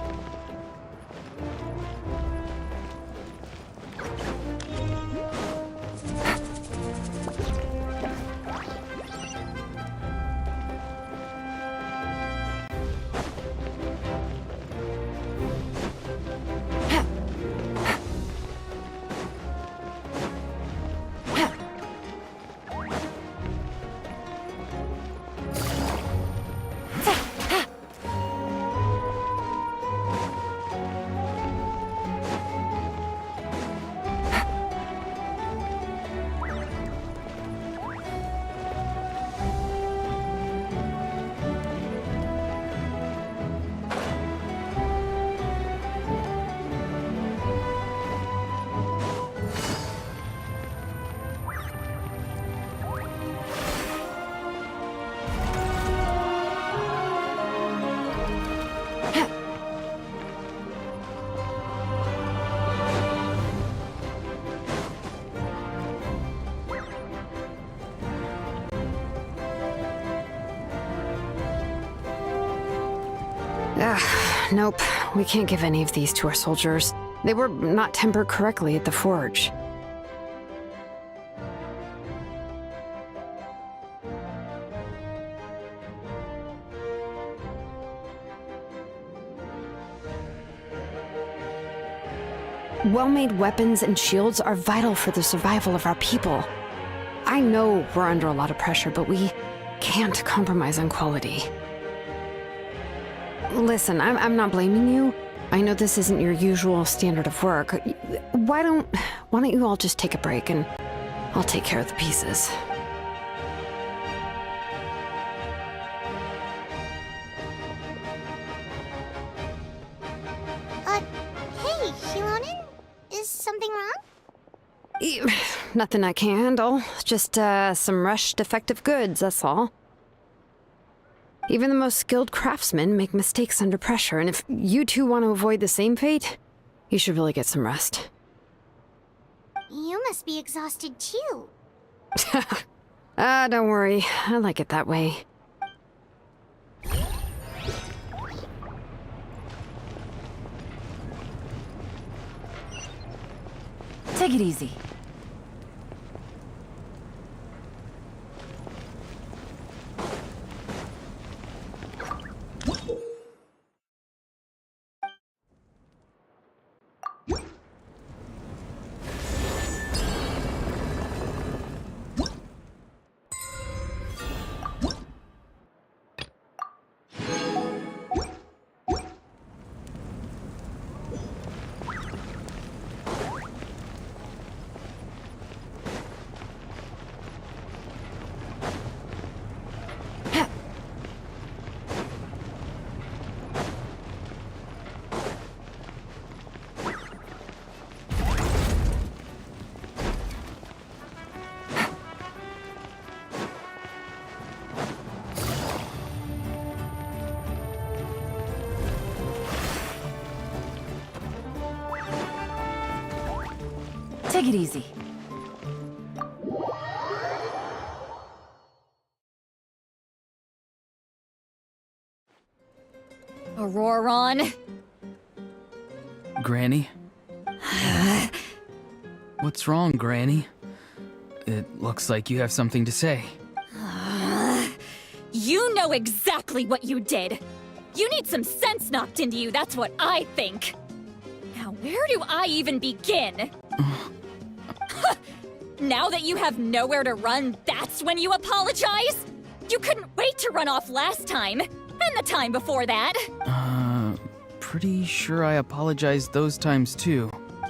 S4: Nope. We can't give any of these to our soldiers. They were not tempered correctly at the forge. Well-made weapons and shields are vital for the survival of our people. I know we're under a lot of pressure, but we can't compromise on quality. Listen, I'm not blaming you. I know this isn't your usual standard of work. Why don't you all just take a break and I'll take care of the pieces.
S2: Hey, Shilonin? Is something wrong?
S4: Nothing I can't handle. Just, some rushed defective goods, that's all. Even the most skilled craftsmen make mistakes under pressure, and if you two want to avoid the same fate, you should really get some rest.
S2: You must be exhausted too.
S4: Don't worry. I like it that way.
S14: Take it easy. Take it easy.
S3: Auroron.
S6: Granny? What's wrong, Granny? It looks like you have something to say.
S3: You know exactly what you did. You need some sense knocked into you, that's what I think. Now, where do I even begin? Now that you have nowhere to run, that's when you apologize? You couldn't wait to run off last time, and the time before that.
S6: Pretty sure I apologized those times too.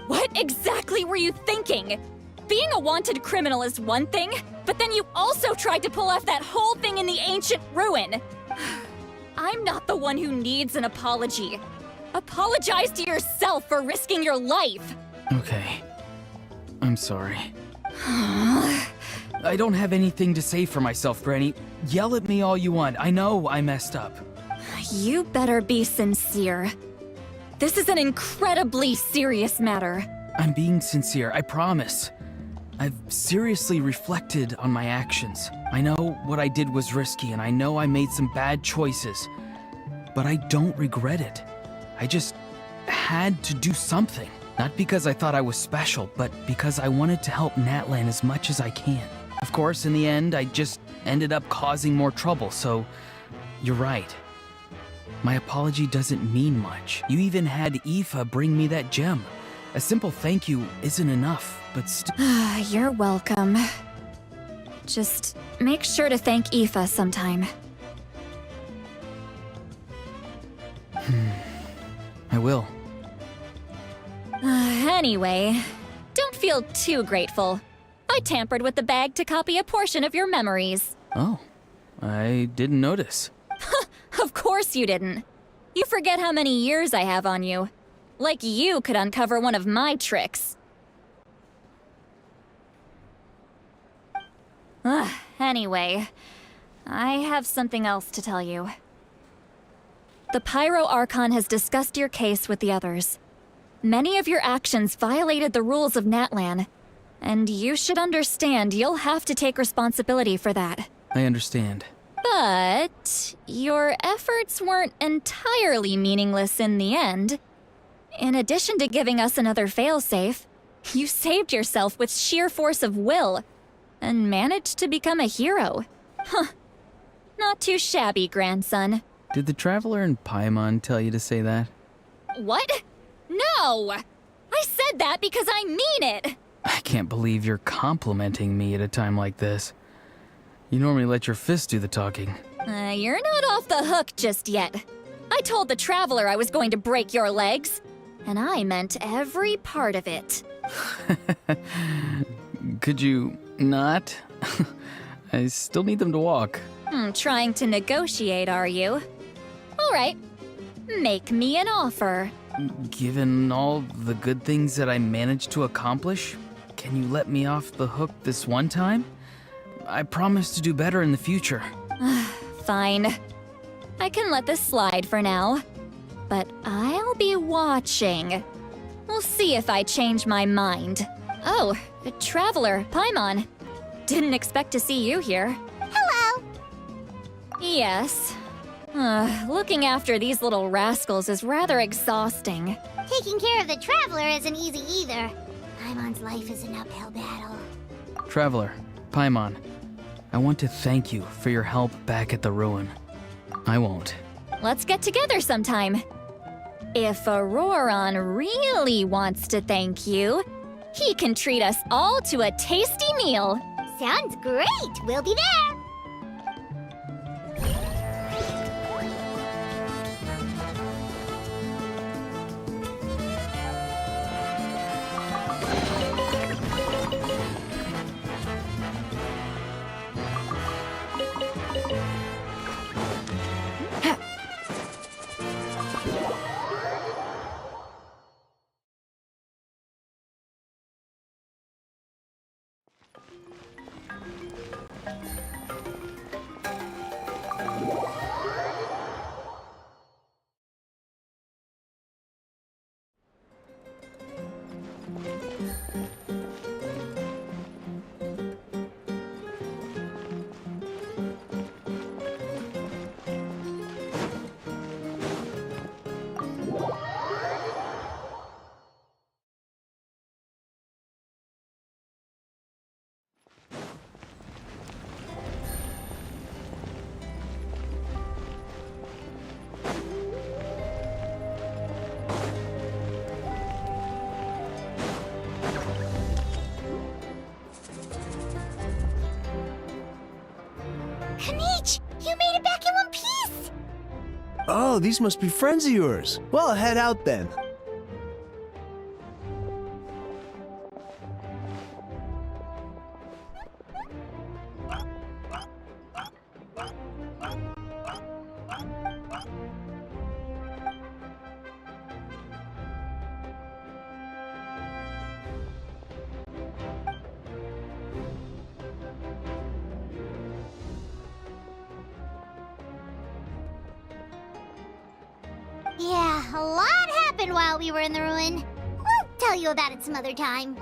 S3: What exactly were you thinking? Being a wanted criminal is one thing, but then you also tried to pull off that whole thing in the ancient ruin. I'm not the one who needs an apology. Apologize to yourself for risking your life.
S6: Okay. I'm sorry. I don't have anything to say for myself, Granny. Yell at me all you want. I know I messed up.
S3: You better be sincere. This is an incredibly serious matter.
S6: I'm being sincere, I promise. I've seriously reflected on my actions. I know what I did was risky, and I know I made some bad choices. But I don't regret it. I just had to do something. Not because I thought I was special, but because I wanted to help Natlan as much as I can. Of course, in the end, I just ended up causing more trouble, so you're right. My apology doesn't mean much. You even had Aoife bring me that gem. A simple thank you isn't enough, but still...
S3: You're welcome. Just make sure to thank Aoife sometime.
S6: I will.
S3: Anyway, don't feel too grateful. I tampered with the bag to copy a portion of your memories.
S6: Oh, I didn't notice.
S3: Of course you didn't. You forget how many years I have on you. Like you could uncover one of my tricks. Anyway, I have something else to tell you. The Pyro Archon has discussed your case with the others. Many of your actions violated the rules of Natlan, and you should understand you'll have to take responsibility for that.
S6: I understand.
S3: But your efforts weren't entirely meaningless in the end. In addition to giving us another failsafe, you saved yourself with sheer force of will and managed to become a hero. Huh. Not too shabby, grandson.
S6: Did the Traveler and Paimon tell you to say that?
S3: What? No! I said that because I mean it!
S6: I can't believe you're complimenting me at a time like this. You normally let your fist do the talking.
S3: You're not off the hook just yet. I told the Traveler I was going to break your legs, and I meant every part of it.
S6: Could you not? I still need them to walk.
S3: Trying to negotiate, are you? All right. Make me an offer.
S6: Given all the good things that I managed to accomplish, can you let me off the hook this one time? I promise to do better in the future.
S3: Fine. I can let this slide for now. But I'll be watching. We'll see if I change my mind. Oh, a Traveler, Paimon. Didn't expect to see you here.
S2: Hello!
S3: Yes. Looking after these little rascals is rather exhausting.
S2: Taking care of the Traveler isn't easy either. Paimon's life is an uphill battle.
S6: Traveler, Paimon, I want to thank you for your help back at the ruin. I won't.
S3: Let's get together sometime. If Auroron really wants to thank you, he can treat us all to a tasty meal.
S2: Sounds great! We'll be there!
S16: Oh, these must be friends of yours. Well, head out then.
S2: Yeah, a lot happened while we were in the ruin. We'll tell you about it some other time.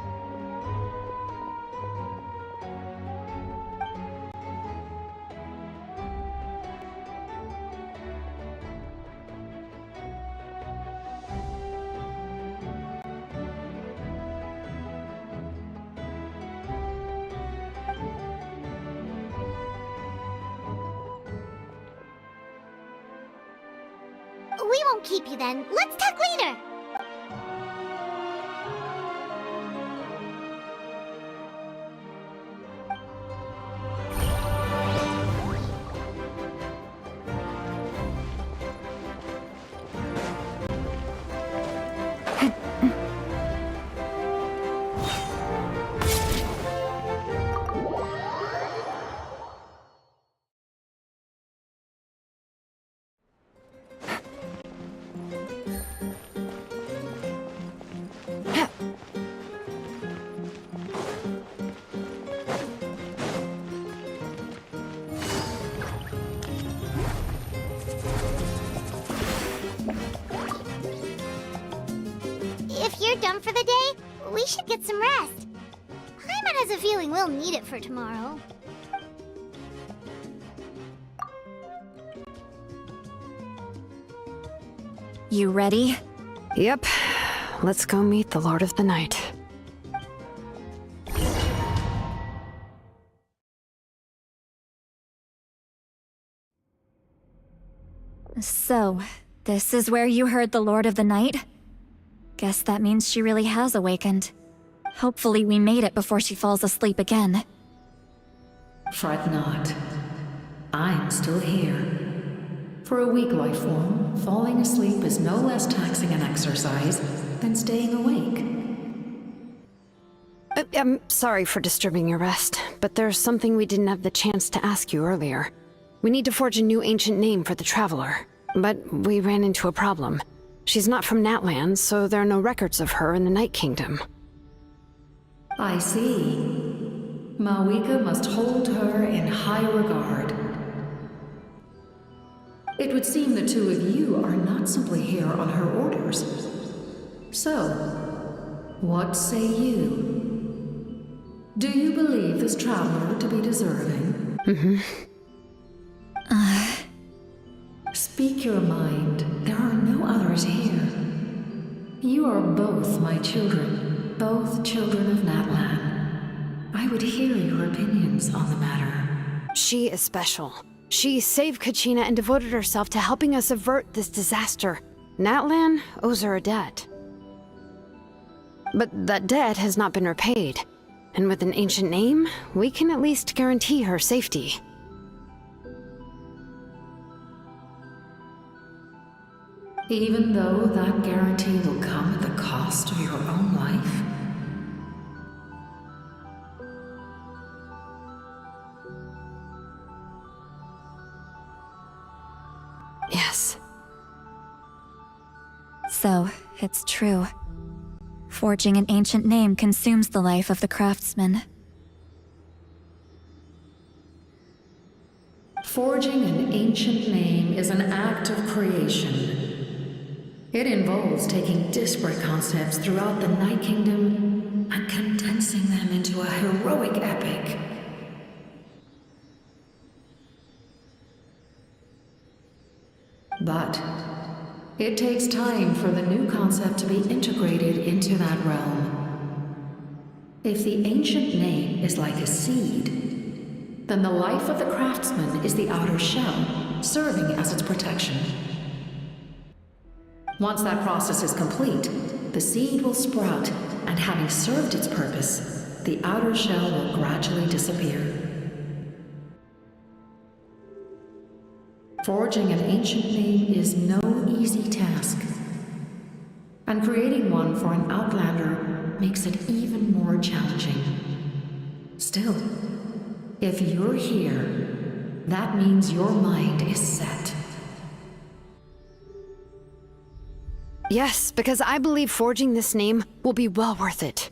S2: We won't keep you then. Let's talk later. If you're done for the day, we should get some rest. Paimon has a feeling we'll need it for tomorrow.
S3: You ready?
S4: Yep. Let's go meet the Lord of the Night.
S3: So, this is where you heard the Lord of the Night? Guess that means she really has awakened. Hopefully we made it before she falls asleep again.
S13: Fret not. I'm still here. For a weak life form, falling asleep is no less taxing an exercise than staying awake.
S4: I'm sorry for disturbing your rest, but there's something we didn't have the chance to ask you earlier. We need to forge a new ancient name for the Traveler, but we ran into a problem. She's not from Natlan, so there are no records of her in the Night Kingdom.
S13: I see. Mawika must hold her in high regard. It would seem the two of you are not simply here on her orders. So, what say you? Do you believe this traveler to be deserving? Speak your mind. There are no others here. You are both my children, both children of Natlan. I would hear your opinions on the matter.
S4: She is special. She saved Kachina and devoted herself to helping us avert this disaster. Natlan owes her a debt. But that debt has not been repaid. And with an ancient name, we can at least guarantee her safety.
S13: Even though that guarantee will come at the cost of your own life?
S4: Yes.
S3: So, it's true. Forging an ancient name consumes the life of the craftsman.
S13: Forging an ancient name is an act of creation. It involves taking disparate concepts throughout the Night Kingdom and condensing them into a heroic epic. But it takes time for the new concept to be integrated into that realm. If the ancient name is like a seed, then the life of the craftsman is the outer shell, serving as its protection. Once that process is complete, the seed will sprout, and having served its purpose, the outer shell will gradually disappear. Forging an ancient name is no easy task. And creating one for an outlander makes it even more challenging. Still, if you're here, that means your mind is set.
S4: Yes, because I believe forging this name will be well worth it.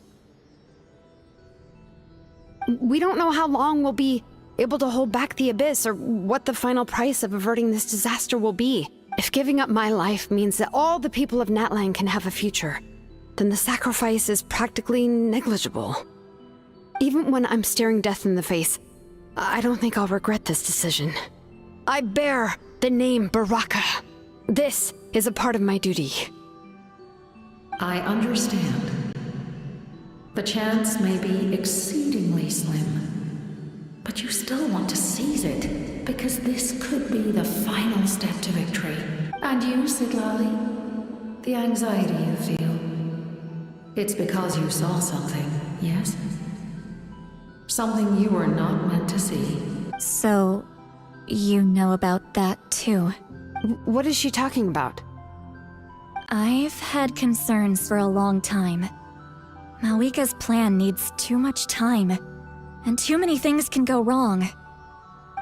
S4: We don't know how long we'll be able to hold back the Abyss or what the final price of averting this disaster will be. If giving up my life means that all the people of Natlan can have a future, then the sacrifice is practically negligible. Even when I'm staring death in the face, I don't think I'll regret this decision. I bear the name Baraka. This is a part of my duty.
S13: I understand. The chance may be exceedingly slim, but you still want to seize it, because this could be the final step to victory. And you, Siglali, the anxiety you feel, it's because you saw something, yes? Something you were not meant to see.
S3: So, you know about that too.
S4: What is she talking about?
S3: I've had concerns for a long time. Malika's plan needs too much time, and too many things can go wrong.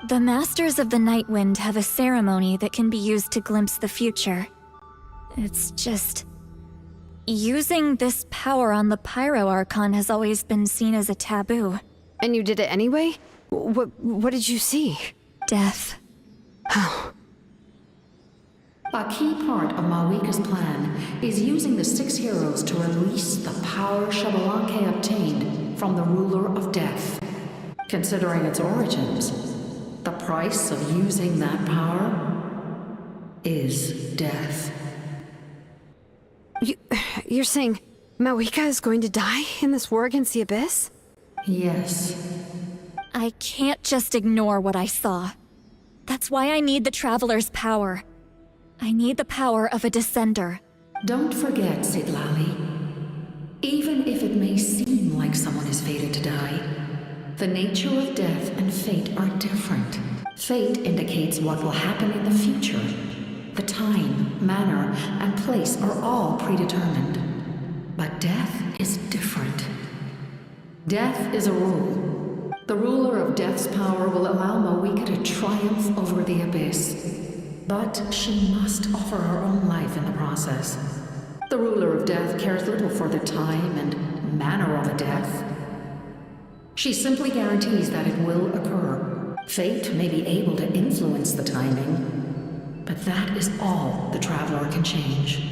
S3: The Masters of the Night Wind have a ceremony that can be used to glimpse the future. It's just... using this power on the Pyro Archon has always been seen as a taboo.
S4: And you did it anyway? What did you see?
S3: Death.
S4: Oh.
S13: A key part of Malika's plan is using the 6 heroes to release the power Xbalanque obtained from the Ruler of Death. Considering its origins, the price of using that power is death.
S4: You're saying Malika is going to die in this war against the Abyss?
S13: Yes.
S3: I can't just ignore what I saw. That's why I need the Traveler's power. I need the power of a Descender.
S13: Don't forget, Siglali. Even if it may seem like someone is fated to die, the nature of death and fate are different. Fate indicates what will happen in the future. The time, manner, and place are all predetermined. But death is different. Death is a rule. The ruler of Death's power will allow Malika to triumph over the Abyss. But she must offer her own life in the process. The ruler of Death cares little for the time and manner of a death. She simply guarantees that it will occur. Fate may be able to influence the timing, but that is all the Traveler can change.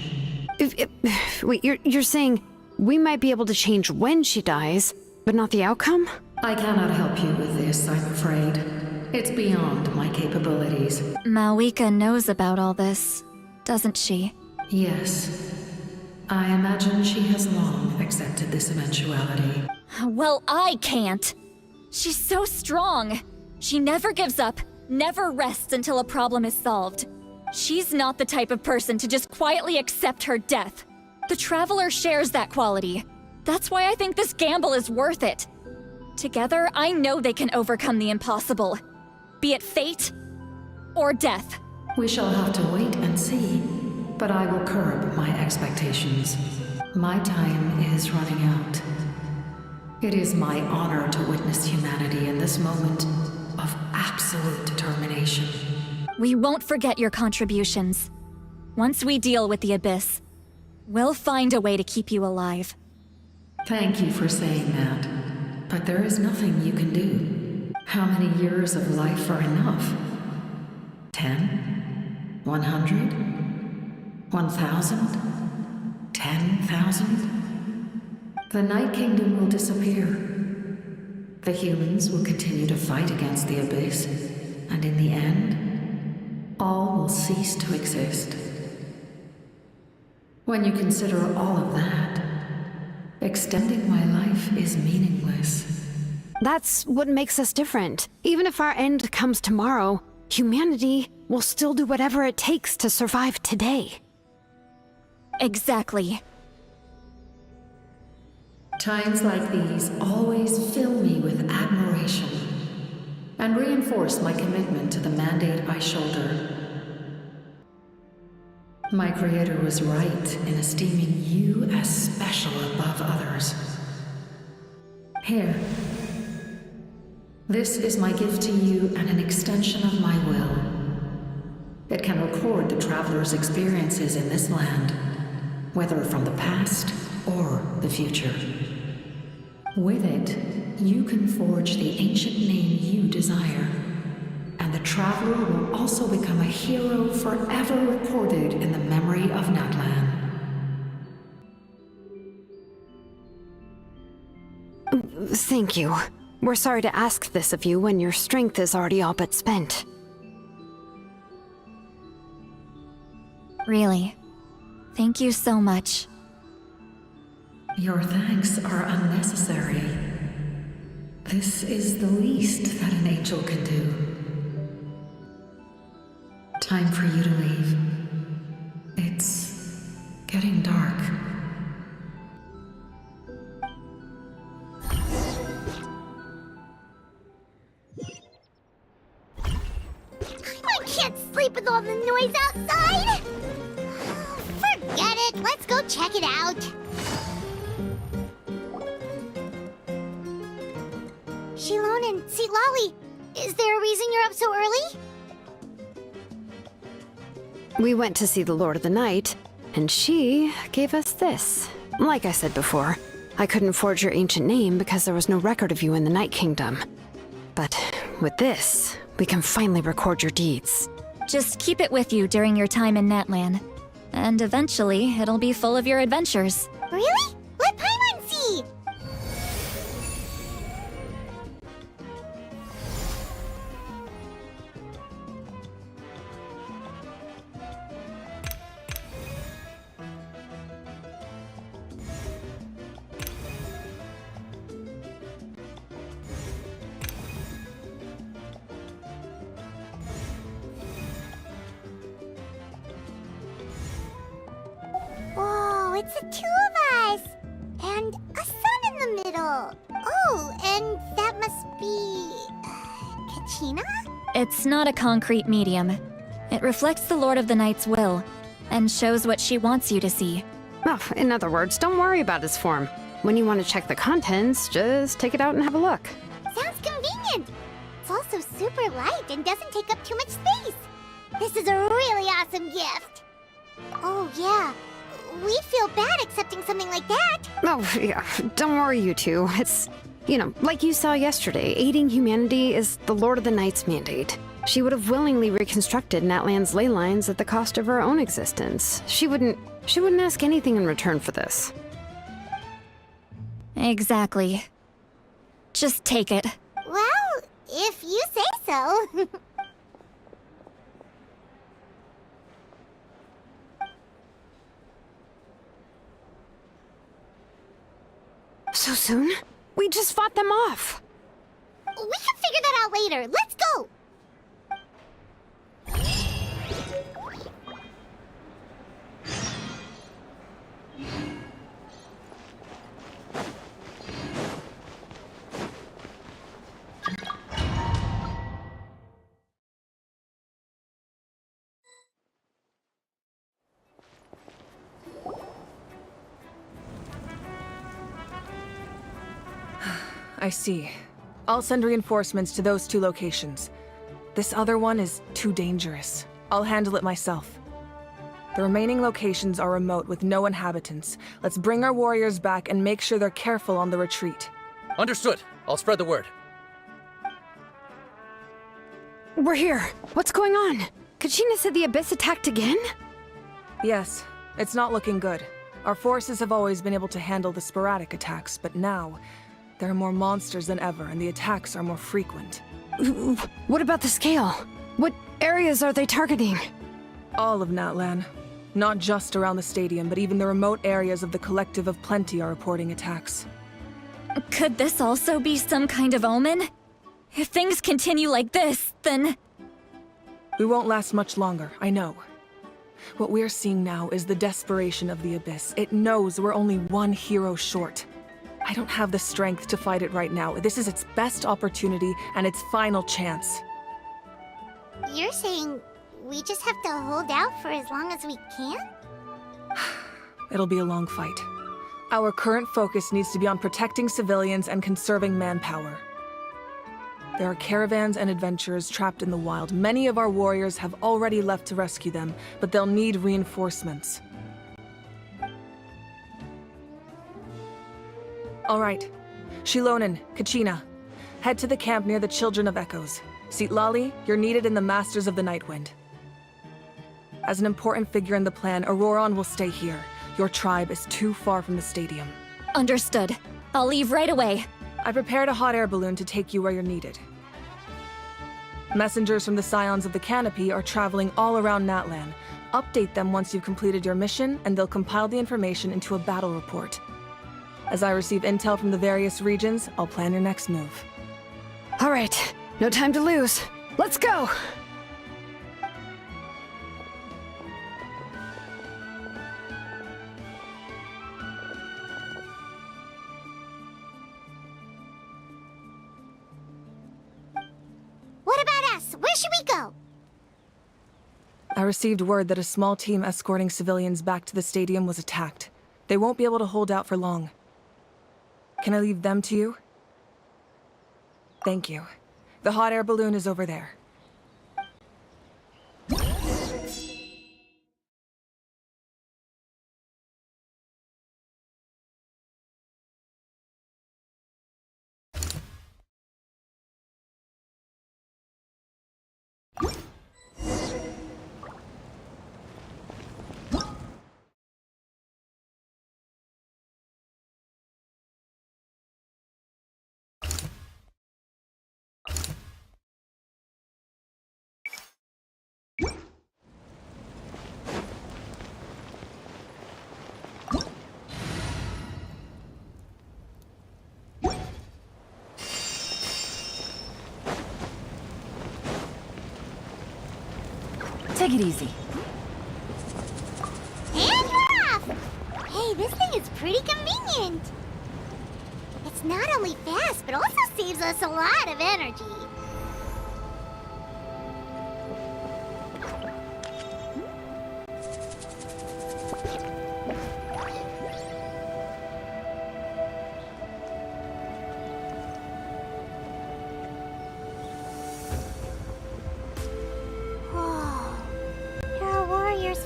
S4: Wait, you're saying we might be able to change when she dies, but not the outcome?
S13: I cannot help you with this, I'm afraid. It's beyond my capabilities.
S3: Malika knows about all this, doesn't she?
S13: Yes. I imagine she has long accepted this eventuality.
S3: Well, I can't. She's so strong. She never gives up, never rests until a problem is solved. She's not the type of person to just quietly accept her death. The Traveler shares that quality. That's why I think this gamble is worth it. Together, I know they can overcome the impossible. Be it fate or death.
S13: We shall have to wait and see, but I will curb my expectations. My time is running out. It is my honor to witness humanity in this moment of absolute determination.
S3: We won't forget your contributions. Once we deal with the Abyss, we'll find a way to keep you alive.
S13: Thank you for saying that, but there is nothing you can do. How many years of life are enough? 10? 100? 1,000? 10,000? The Night Kingdom will disappear. The humans will continue to fight against the Abyss, and in the end, all will cease to exist. When you consider all of that, extending my life is meaningless.
S4: That's what makes us different. Even if our end comes tomorrow, humanity will still do whatever it takes to survive today.
S3: Exactly.
S13: Times like these always fill me with admiration and reinforce my commitment to the mandate I shoulder. My creator was right in esteeming you as special above others. Here. This is my gift to you and an extension of my will. It can record the traveler's experiences in this land, whether from the past or the future. With it, you can forge the ancient name you desire, and the traveler will also become a hero forever recorded in the memory of Natlan.
S4: Thank you. We're sorry to ask this of you when your strength is already all but spent.
S3: Really. Thank you so much.
S13: Your thanks are unnecessary. This is the least that an angel can do. Time for you to leave. It's getting dark.
S2: I can't sleep with all the noise outside! Forget it, let's go check it out. Shilon and Lolly, is there a reason you're up so early?
S4: We went to see the Lord of the Night, and she gave us this. Like I said before, I couldn't forge your ancient name because there was no record of you in the Night Kingdom. But with this, we can finally record your deeds.
S3: Just keep it with you during your time in Natlan. And eventually, it'll be full of your adventures.
S2: Really? Let Paimon see! Whoa, it's the two of us! And a sun in the middle! Oh, and that must be... Kachina?
S3: It's not a concrete medium. It reflects the Lord of the Night's will, and shows what she wants you to see.
S4: Oh, in other words, don't worry about its form. When you want to check the contents, just take it out and have a look.
S2: Sounds convenient! It's also super light and doesn't take up too much space! This is a really awesome gift! Oh, yeah. We'd feel bad accepting something like that.
S4: Oh, yeah, don't worry, you two. It's, like you saw yesterday, aiding humanity is the Lord of the Night's mandate. She would have willingly reconstructed Natlan's ley lines at the cost of her own existence. She wouldn't ask anything in return for this.
S3: Exactly. Just take it.
S2: Well, if you say so.
S4: So soon? We just fought them off.
S2: We can figure that out later. Let's go!
S1: I see. I'll send reinforcements to those two locations. This other one is too dangerous. I'll handle it myself. The remaining locations are remote with no inhabitants. Let's bring our warriors back and make sure they're careful on the retreat.
S17: Understood. I'll spread the word.
S4: We're here. What's going on? Kachina said the Abyss attacked again?
S1: Yes, it's not looking good. Our forces have always been able to handle the sporadic attacks, but now there are more monsters than ever, and the attacks are more frequent.
S4: What about the scale? What areas are they targeting?
S1: All of Natlan. Not just around the stadium, but even the remote areas of the Collective of Plenty are reporting attacks.
S3: Could this also be some kind of omen? If things continue like this, then...
S1: We won't last much longer, I know. What we're seeing now is the desperation of the Abyss. It knows we're only one hero short. I don't have the strength to fight it right now. This is its best opportunity and its final chance.
S2: You're saying we just have to hold out for as long as we can?
S1: It'll be a long fight. Our current focus needs to be on protecting civilians and conserving manpower. There are caravans and adventurers trapped in the wild. Many of our warriors have already left to rescue them, but they'll need reinforcements. All right. Shilonen, Kachina, head to the camp near the Children of Echoes. Citlali, you're needed in the Masters of the Nightwind. As an important figure in the plan, Auroron will stay here. Your tribe is too far from the stadium.
S3: Understood. I'll leave right away.
S1: I prepared a hot air balloon to take you where you're needed. Messengers from the Scions of the Canopy are traveling all around Natlan. Update them once you've completed your mission, and they'll compile the information into a battle report. As I receive intel from the various regions, I'll plan your next move.
S4: All right, no time to lose. Let's go!
S2: What about us? Where should we go?
S1: I received word that a small team escorting civilians back to the stadium was attacked. They won't be able to hold out for long. Can I leave them to you? Thank you. The hot air balloon is over there.
S14: Take it easy.
S2: And we're off! Hey, this thing is pretty convenient. It's not only fast, but also saves us a lot of energy.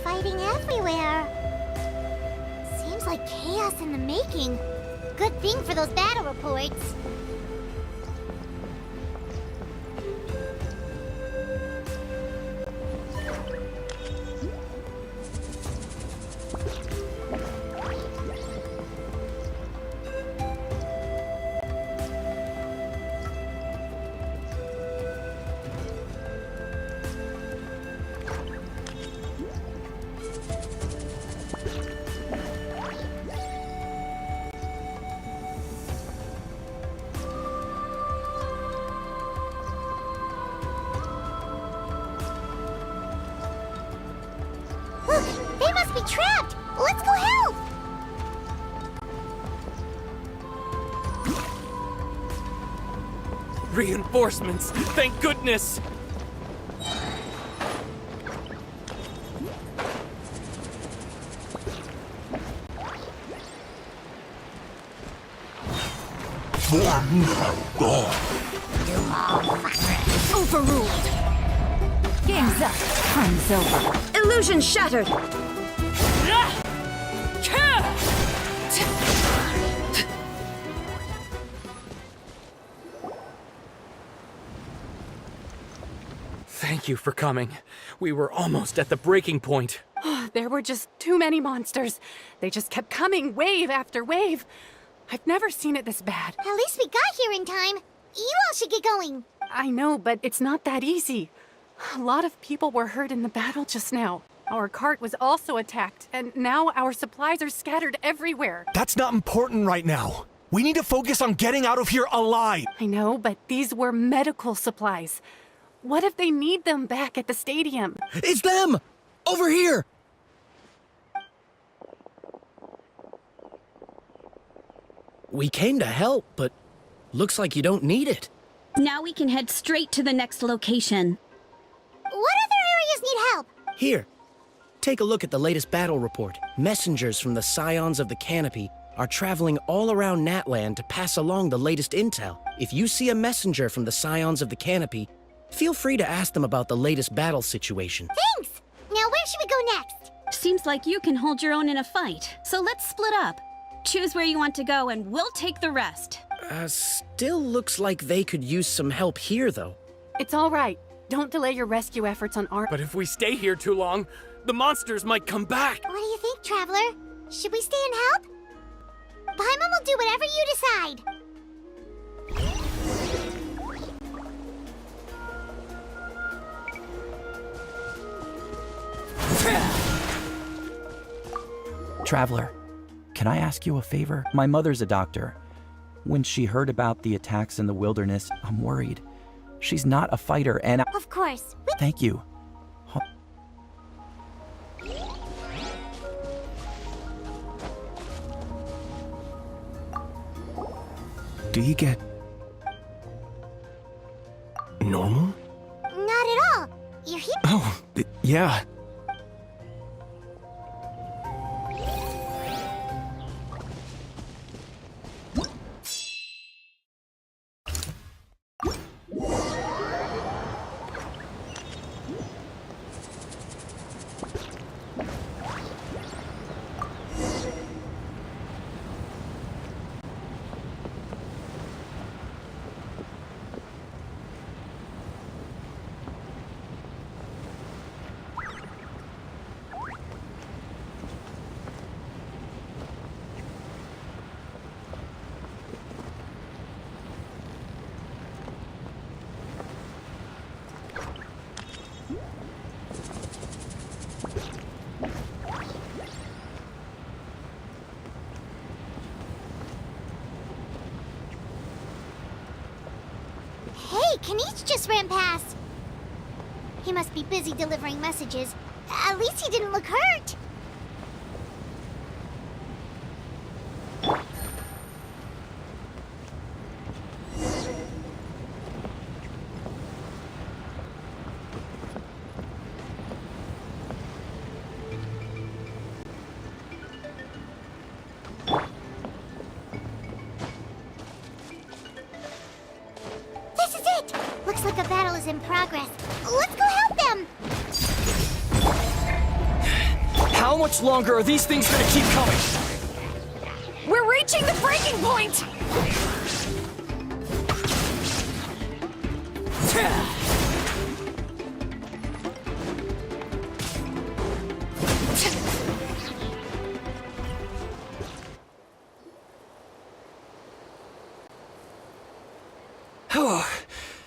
S2: Fighting everywhere. Seems like chaos in the making. Good thing for those battle reports. They must be trapped! Let's go help!
S18: Reinforcements! Thank goodness!
S14: Overruled! Game's up. Time's over.
S15: Illusion shattered!
S18: Thank you for coming. We were almost at the breaking point.
S19: There were just too many monsters. They just kept coming, wave after wave. I've never seen it this bad.
S2: At least we got here in time. You all should get going.
S19: I know, but it's not that easy. A lot of people were hurt in the battle just now. Our cart was also attacked, and now our supplies are scattered everywhere.
S20: That's not important right now. We need to focus on getting out of here alive.
S19: I know, but these were medical supplies. What if they need them back at the stadium?
S20: It's them! Over here!
S21: We came to help, but looks like you don't need it.
S22: Now we can head straight to the next location.
S2: What other areas need help?
S21: Here, take a look at the latest battle report. Messengers from the Scions of the Canopy are traveling all around Natlan to pass along the latest intel. If you see a messenger from the Scions of the Canopy, feel free to ask them about the latest battle situation.
S2: Thanks! Now where should we go next?
S9: Seems like you can hold your own in a fight, so let's split up. Choose where you want to go and we'll take the rest.
S21: Still looks like they could use some help here, though.
S19: It's all right. Don't delay your rescue efforts on our—
S18: But if we stay here too long, the monsters might come back.
S2: What do you think, Traveler? Should we stay and help? Paimon will do whatever you decide.
S12: Traveler, can I ask you a favor? My mother's a doctor. When she heard about the attacks in the wilderness, I'm worried. She's not a fighter, and
S2: Of course.
S12: Thank you.
S20: Do you get normal?
S2: Not at all. You're here.
S20: Oh, yeah.
S2: Hey, Kanish just ran past. He must be busy delivering messages. At least he didn't look hurt. This is it! Looks like a battle is in progress. Let's go help them!
S22: How much longer are these things gonna keep coming?
S15: We're reaching the breaking point!
S22: Oh,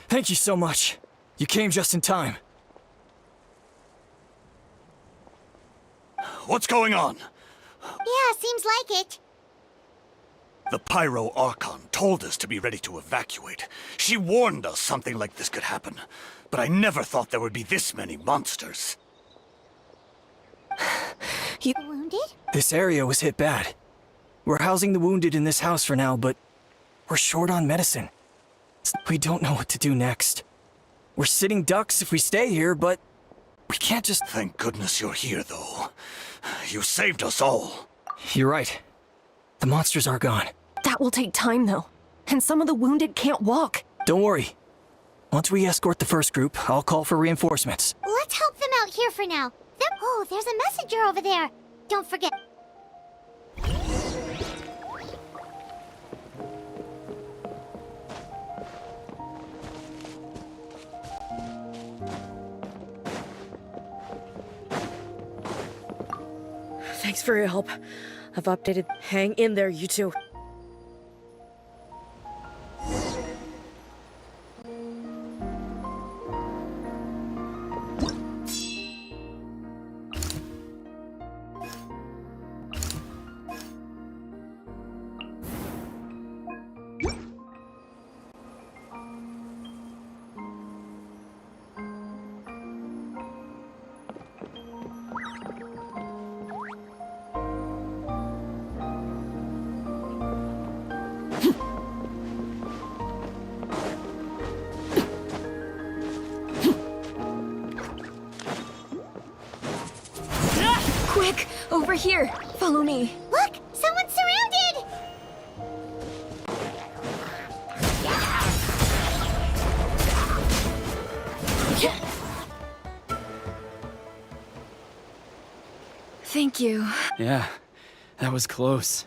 S22: thank you so much. You came just in time.
S11: What's going on?
S2: Yeah, seems like it.
S11: The Pyro Archon told us to be ready to evacuate. She warned us something like this could happen. But I never thought there would be this many monsters.
S2: Wounded?
S22: This area was hit bad. We're housing the wounded in this house for now, but we're short on medicine. We don't know what to do next. We're sitting ducks if we stay here, but we can't just—
S11: Thank goodness you're here, though. You saved us all.
S22: You're right. The monsters are gone.
S15: That will take time, though. And some of the wounded can't walk.
S22: Don't worry. Once we escort the first group, I'll call for reinforcements.
S2: Let's help them out here for now. Oh, there's a messenger over there. Don't forget.
S23: Thanks for your help. I've updated. Hang in there, you two.
S15: over here. Follow me.
S2: Look! Someone's surrounded!
S15: Thank you.
S22: Yeah, that was close.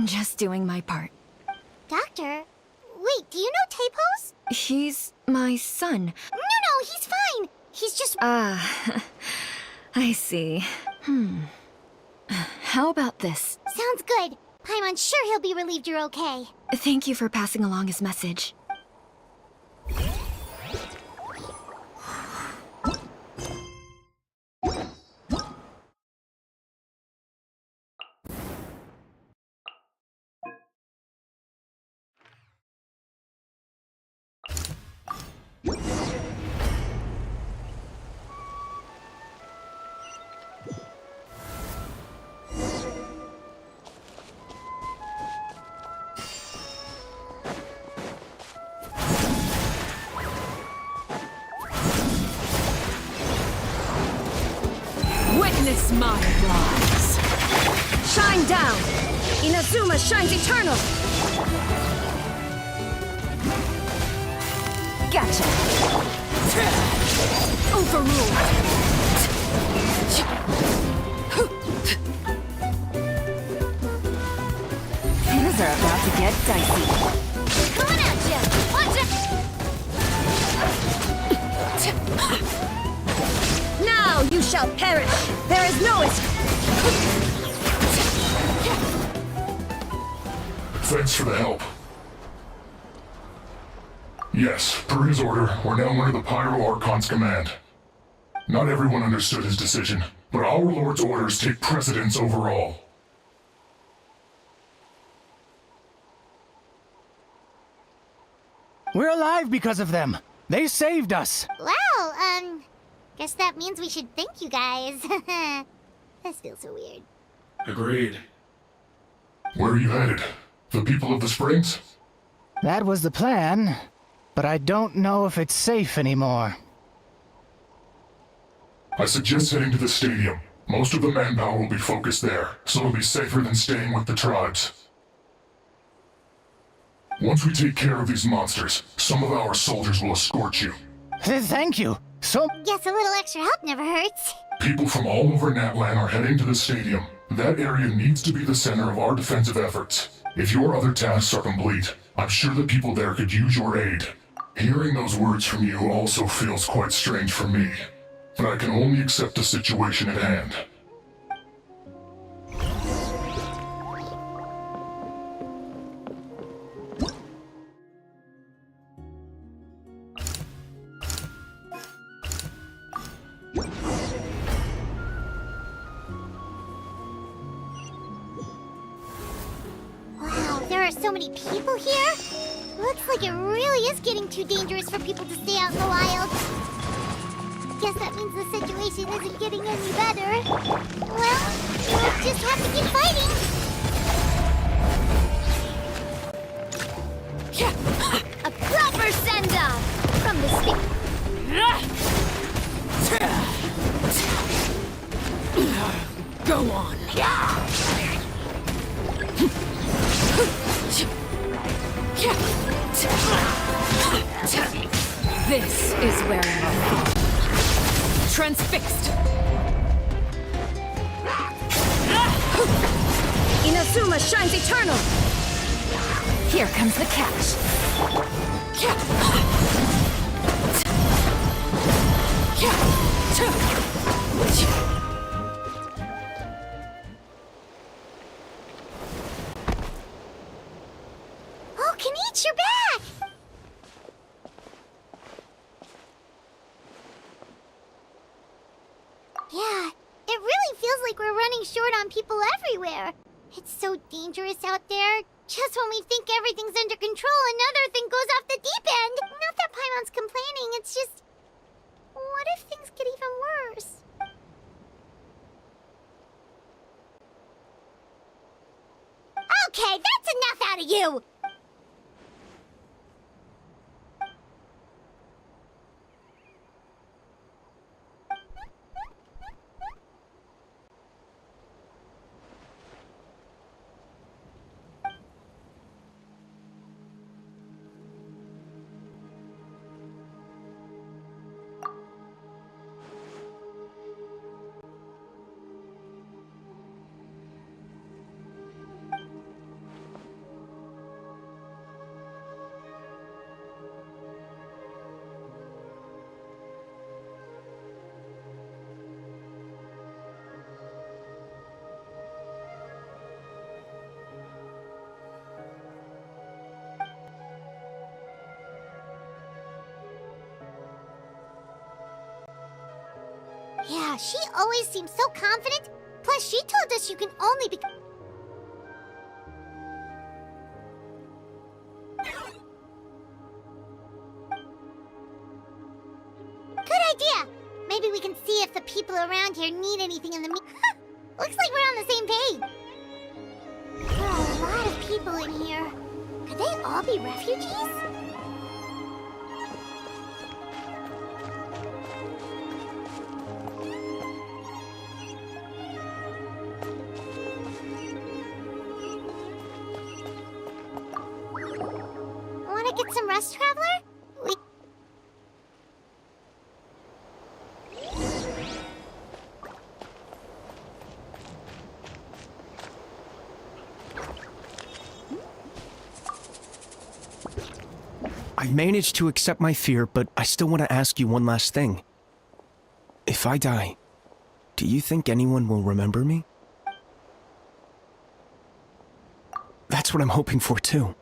S15: Just doing my part.
S2: Doctor? Wait, do you know Tapos?
S15: He's my son.
S2: No, he's fine. He's just...
S15: Ah, I see. How about this?
S2: Sounds good. Paimon's sure he'll be relieved you're okay.
S15: Thank you for passing along his message.
S14: Witness my rise. Shine down! Inazuma shines eternal! Gotcha! Overruled! Things are about to get dicey.
S2: Coming at ya! Watch it!
S14: Now you shall perish! There is no
S7: Thanks for the help. Yes, per his order, we're now under the Pyro Archon's command. Not everyone understood his decision, but our Lord's orders take precedence over all.
S16: We're alive because of them. They saved us.
S2: Well, guess that means we should thank you guys. This feels so weird.
S7: Agreed. Where are you headed? The people of the Springs?
S16: That was the plan, but I don't know if it's safe anymore.
S7: I suggest heading to the stadium. Most of the manpower will be focused there, so it'll be safer than staying with the tribes. Once we take care of these monsters, some of our soldiers will escort you.
S16: Thank you.
S2: Guess a little extra help never hurts.
S7: People from all over Natlan are heading to the stadium. That area needs to be the center of our defensive efforts. If your other tasks are complete, I'm sure the people there could use your aid. Hearing those words from you also feels quite strange for me, but I can only accept the situation at hand.
S2: Wow, there are so many people here. Looks like it really is getting too dangerous for people to stay out in the wild. Guess that means the situation isn't getting any better. Well, we'll just have to keep fighting.
S14: A proper send-off from the
S15: Go on. This is where you fall. Transfixed.
S14: Inazuma shines eternal!
S15: Here comes the catch.
S2: Oh, Kenichi, you're back! Yeah, it really feels like we're running short on people everywhere. It's so dangerous out there. Just when we think everything's under control, another thing goes off the deep end. Not that Paimon's complaining, it's just... What if things get even worse? Okay, that's enough out of you! Yeah, she always seems so confident. Plus, she told us you can only be... Good idea! Maybe we can see if the people around here need anything in the Looks like we're on the same page. There are a lot of people in here. Could they all be refugees? Wanna get some rest, Traveler?
S20: I managed to accept my fear, but I still want to ask you one last thing. If I die, do you think anyone will remember me? That's what I'm hoping for, too.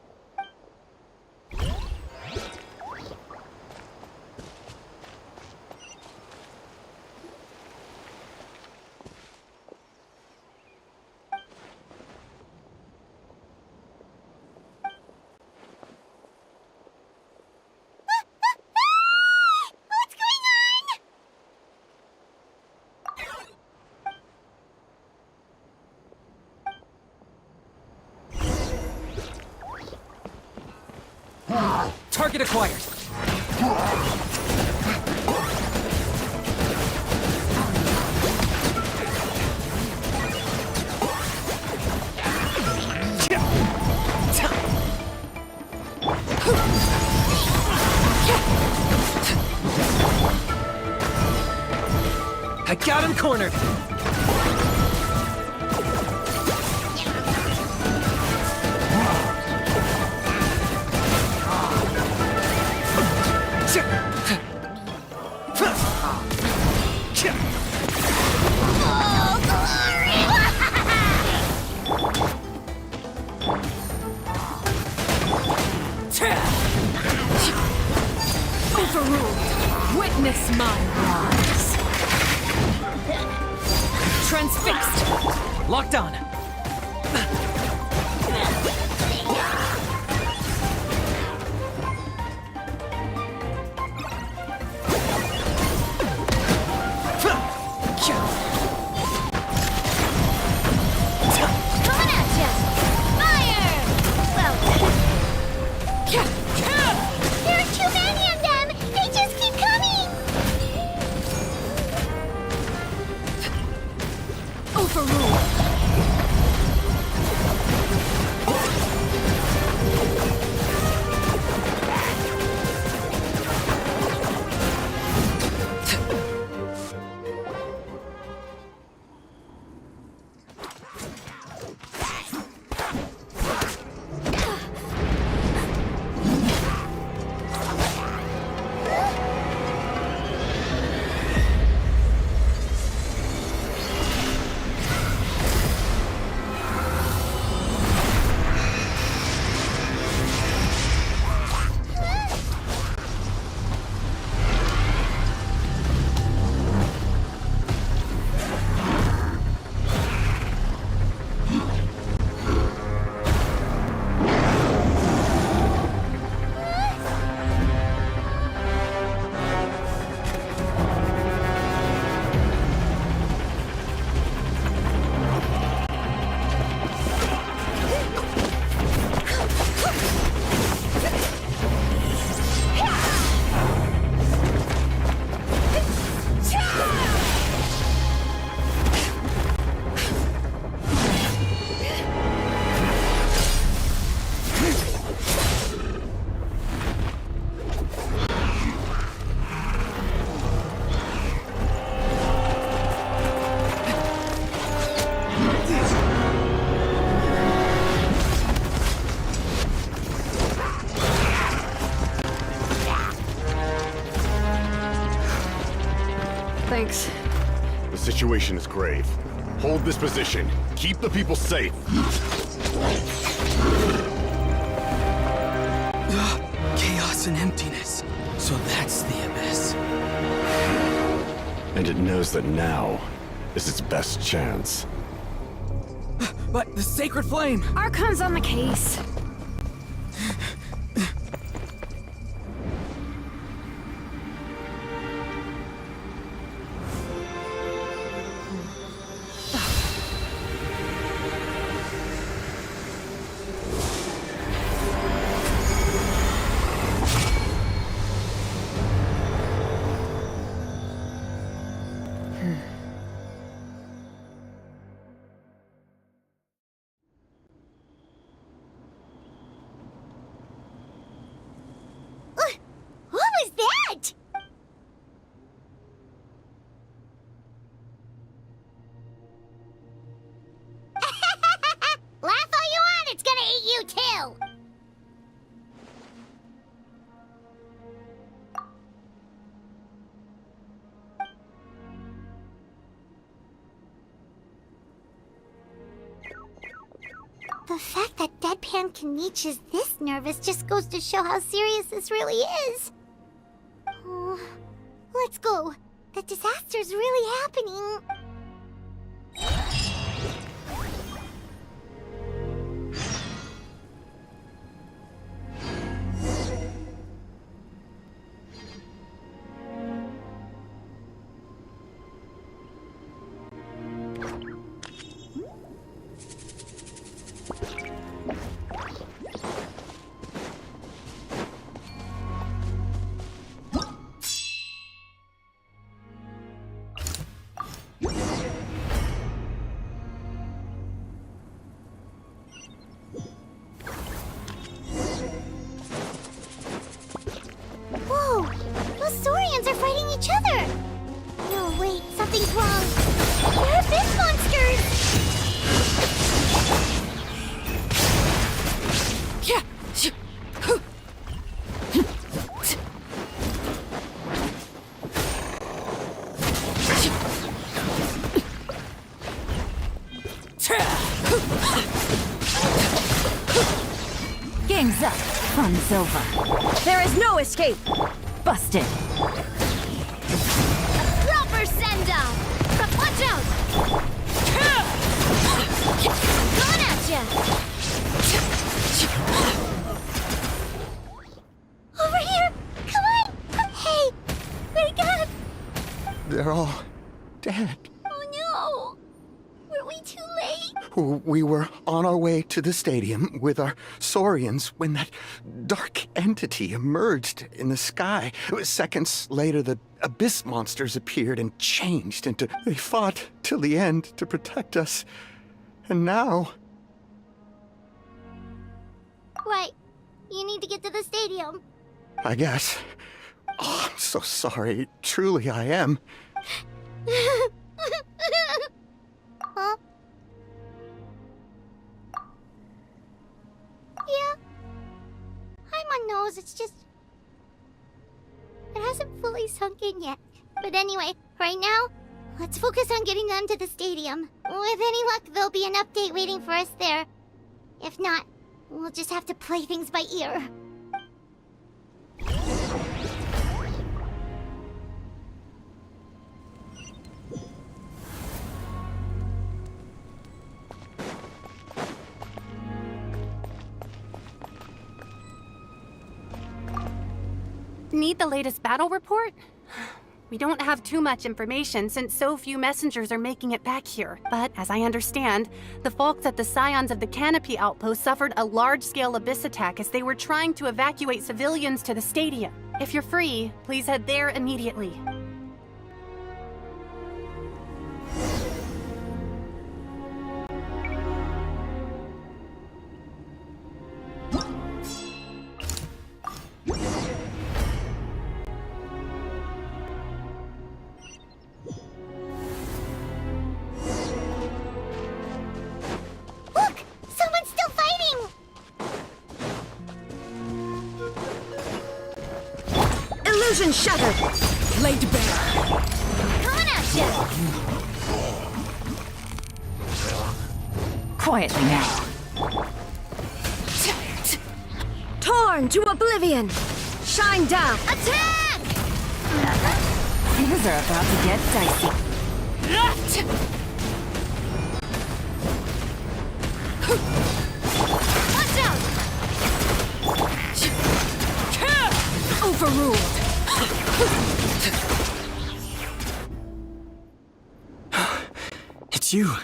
S18: Target acquired.
S22: I got him cornered.
S15: Overruled. Witness my rise. Transfixed.
S18: Locked on.
S4: Thanks.
S5: The situation is grave. Hold this position. Keep the people safe.
S6: Chaos and emptiness. So that's the Abyss.
S5: And it knows that now is its best chance.
S6: But the sacred flame!
S4: Archon's on the case.
S2: What was that? Laugh all you want, it's gonna eat you too! The fact that Deadpan can reach is this nervous just goes to show how serious this really is. Oh, let's go. The disaster's really happening. Whoa! Those Saurians are fighting each other! No, wait, something's wrong. They're abyss monsters!
S14: Game's up. Fun's over. There is no escape. Busted.
S2: Proper send-off! But watch out! Coming at ya! Over here! Come on! Hey! Wake up!
S11: They're all dead.
S2: Oh no! Were we too late?
S11: We were on our way to the stadium with our Saurians when that dark entity emerged in the sky. Seconds later, the abyss monsters appeared and changed into... They fought till the end to protect us. And now...
S2: Right. You need to get to the stadium.
S11: I guess. Oh, I'm so sorry. Truly, I am.
S2: Huh? Yeah. I'm on nose, it's just... It hasn't fully sunk in yet. But anyway, right now, let's focus on getting them to the stadium. With any luck, there'll be an update waiting for us there. If not, we'll just have to play things by ear.
S19: Need the latest battle report? We don't have too much information since so few messengers are making it back here. But as I understand, the folks at the Scions of the Canopy outpost suffered a large-scale abyss attack as they were trying to evacuate civilians to the stadium. If you're free, please head there immediately.
S14: Illusion shattered! Laid bare!
S2: Coming at ya!
S14: Quietly now. Torn to oblivion! Shine down!
S2: Attack!
S14: Things are about to get dicey.
S2: Watch out!
S1: Overruled.
S22: It's you.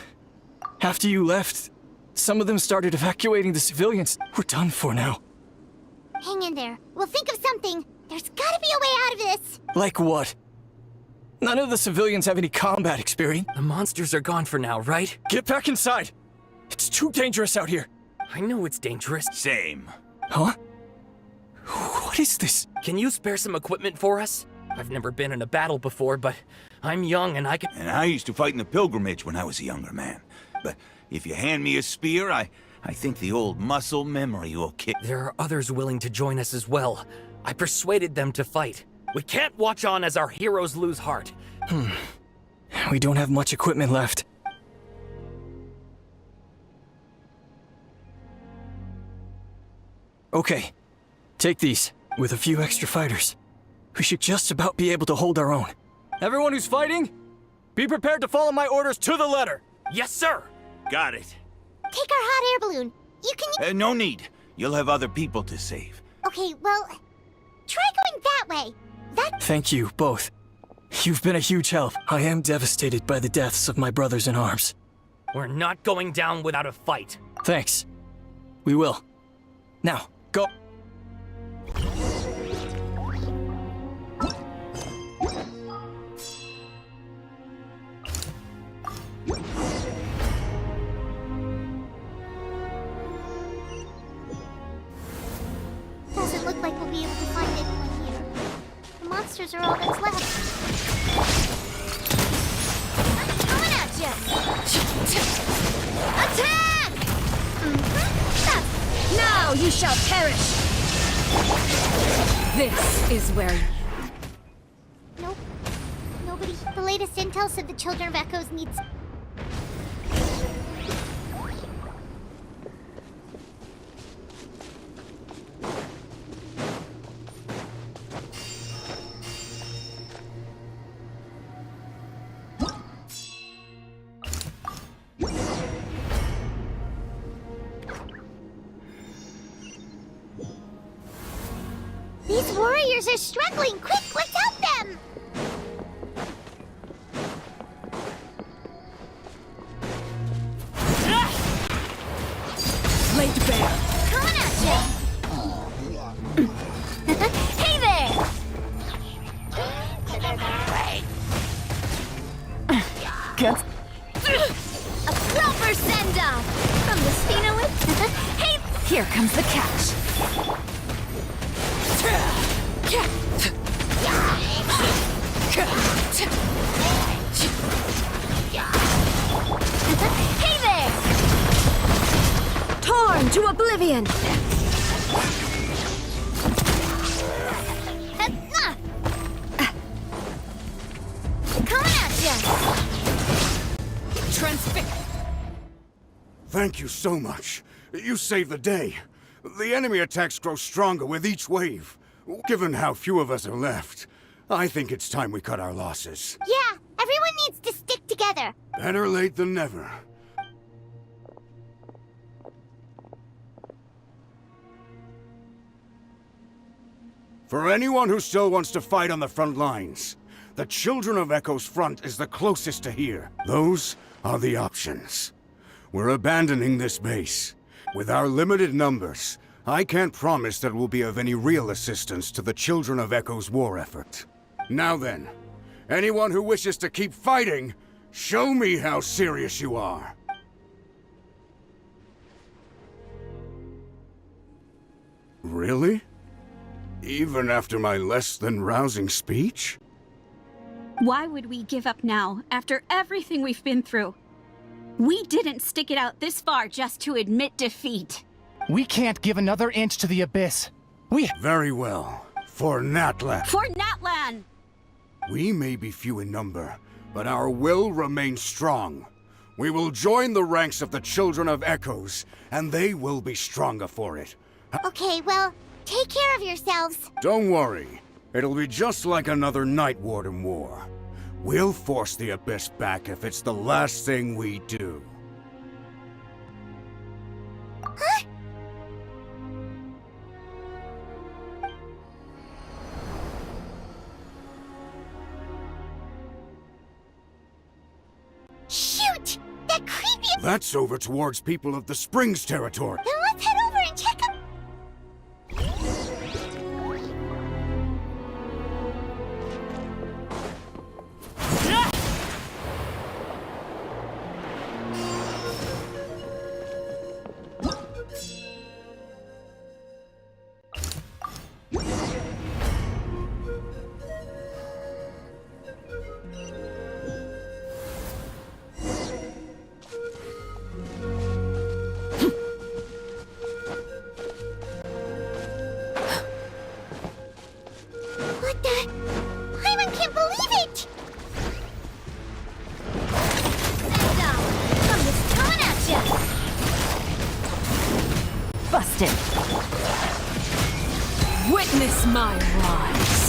S22: After you left, some of them started evacuating the civilians. We're done for now.
S2: Hang in there. We'll think of something. There's gotta be a way out of this.
S22: Like what? None of the civilians have any combat experience.
S18: The monsters are gone for now, right?
S22: Get back inside! It's too dangerous out here.
S18: I know it's dangerous.
S8: Same.
S22: Huh? What is this?
S18: Can you spare some equipment for us? I've never been in a battle before, but I'm young and I can...
S8: And I used to fight in the pilgrimage when I was a younger man. But if you hand me a spear, I think the old muscle memory will kick.
S18: There are others willing to join us as well. I persuaded them to fight. We can't watch on as our heroes lose heart.
S22: We don't have much equipment left. Okay, take these, with a few extra fighters. We should just about be able to hold our own. Everyone who's fighting, be prepared to follow my orders to the letter.
S18: Yes, sir!
S8: Got it.
S2: Take our hot air balloon. You can...
S8: No need. You'll have other people to save.
S2: Okay, well... Try going that way.
S22: Thank you, both. You've been a huge help. I am devastated by the deaths of my brothers in arms.
S18: We're not going down without a fight.
S22: Thanks. We will. Now, go.
S2: Doesn't look like we'll be able to find anyone here. The monsters are all that's left. I'm coming at you! Attack!
S14: Now you shall perish! This is where...
S2: Nope. Nobody. The latest intel said the Children of Echoes needs... These warriors are struggling! Quick, let's help them!
S14: Laid bare.
S2: Coming at you! Hey there!
S14: Good.
S2: A proper send-off! From the Spinowit? Hey!
S14: Here comes the catch.
S2: Hey there!
S14: Torn to oblivion!
S2: Coming at ya!
S5: Thank you so much. You saved the day. The enemy attacks grow stronger with each wave. Given how few of us are left, I think it's time we cut our losses.
S2: Yeah, everyone needs to stick together.
S5: Better late than never. For anyone who still wants to fight on the front lines, the Children of Echo's front is the closest to here. Those are the options. We're abandoning this base. With our limited numbers, I can't promise that we'll be of any real assistance to the Children of Echo's war effort. Now then, anyone who wishes to keep fighting, show me how serious you are. Really? Even after my less than rousing speech?
S9: Why would we give up now, after everything we've been through? We didn't stick it out this far just to admit defeat.
S16: We can't give another inch to the Abyss.
S5: Very well. For Natlan.
S9: For Natlan!
S5: We may be few in number, but our will remains strong. We will join the ranks of the Children of Echoes, and they will be stronger for it.
S2: Okay, well, take care of yourselves.
S5: Don't worry. It'll be just like another Night Warden war. We'll force the Abyss back if it's the last thing we do.
S2: Huh? Shoot! That creepy...
S5: That's over towards people of the Springs territory.
S2: Then let's head over and check them. What the? Hyman can't believe it! Stand down. I'm just coming at ya!
S14: Busted.
S15: Witness my rise.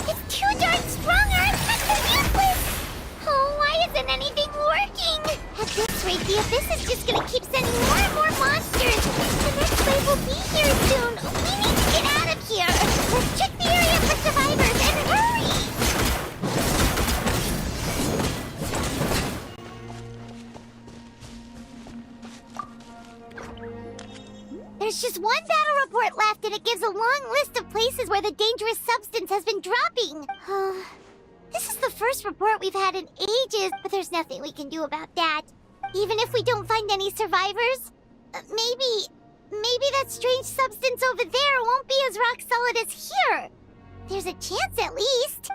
S2: It's too darn strong, Archon! They're useless! Oh, why isn't anything working? At this rate, the Abyss is just gonna keep sending more and more monsters. The next wave will be here soon. We need to get out of here. Let's check the area for survivors and hurry! There's just one battle report left, and it gives a long list of places where the dangerous substance has been dropping. This is the first report we've had in ages, but there's nothing we can do about that. Even if we don't find any survivors, maybe that strange substance over there won't be as rock solid as here. There's a chance at least.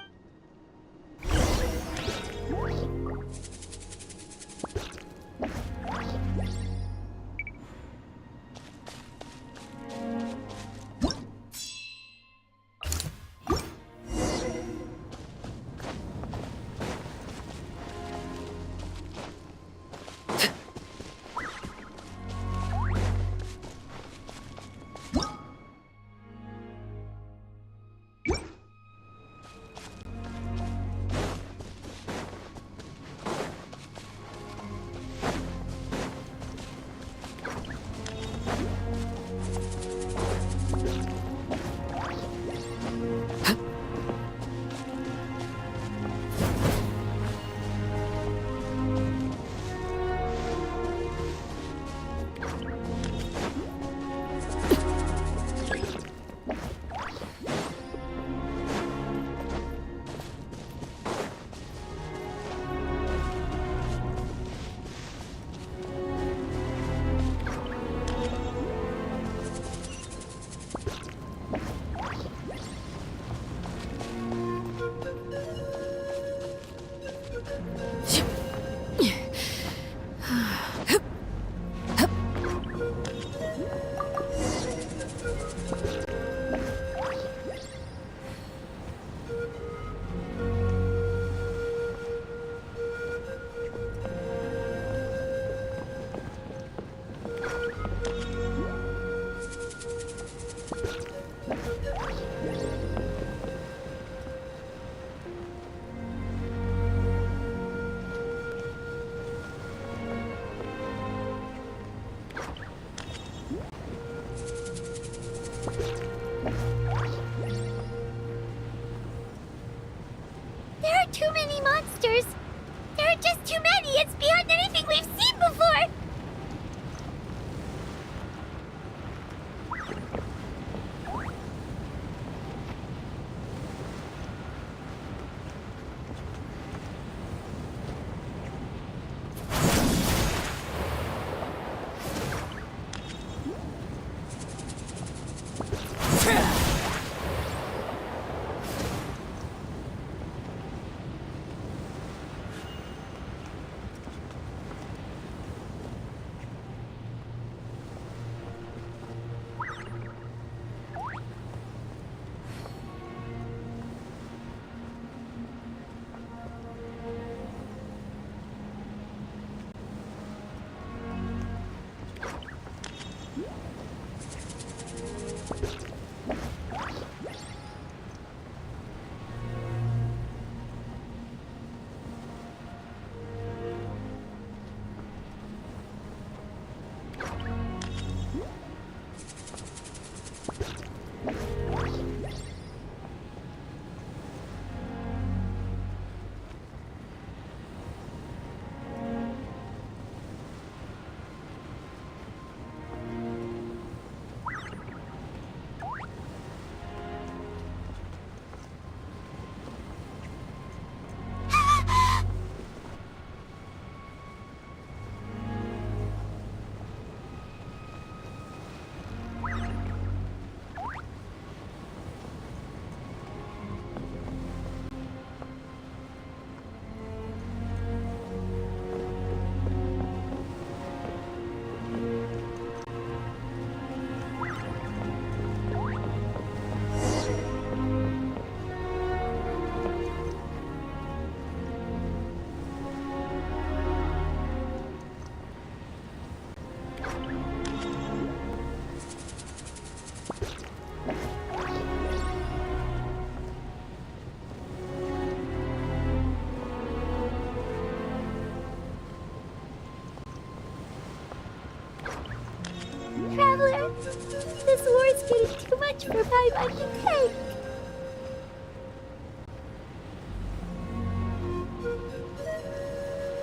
S2: This war is getting too much for my lucky pig.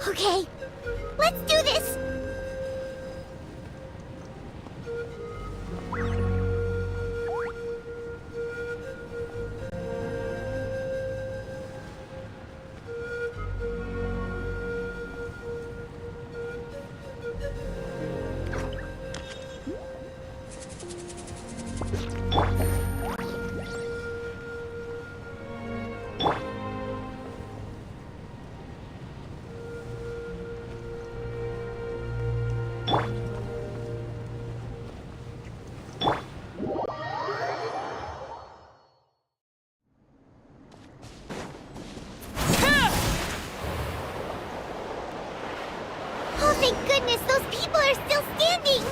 S2: Okay, let's do this! Oh, thank goodness, those people are still standing!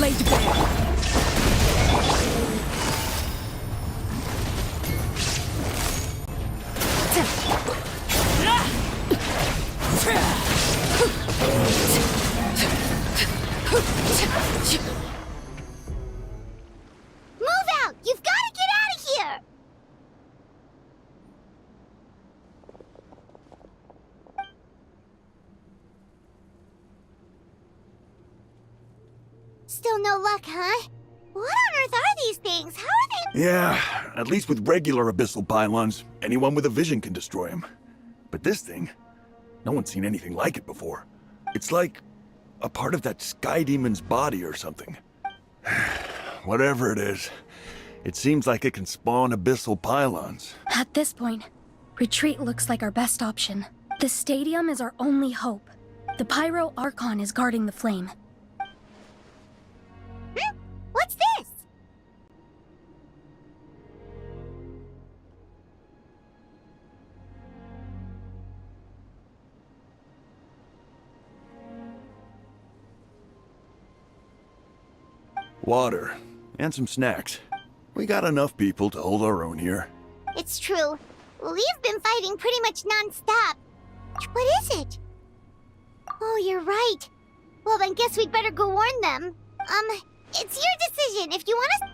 S1: Laid bare.
S2: Move out! You've got to get out of here! Still no luck, huh? What on earth are these things? How are they—
S10: Yeah, at least with regular abyssal pylons, anyone with a vision can destroy them. But this thing, no one's seen anything like it before. It's like a part of that sky demon's body or something. Whatever it is, it seems like it can spawn abyssal pylons.
S13: At this point, retreat looks like our best option. The stadium is our only hope. The Pyro Archon is guarding the flame.
S2: What's this?
S10: Water, and some snacks. We got enough people to hold our own here.
S2: It's true. We've been fighting pretty much non-stop. What is it? Oh, you're right. Well, then guess we'd better go warn them. It's your decision. If you want us—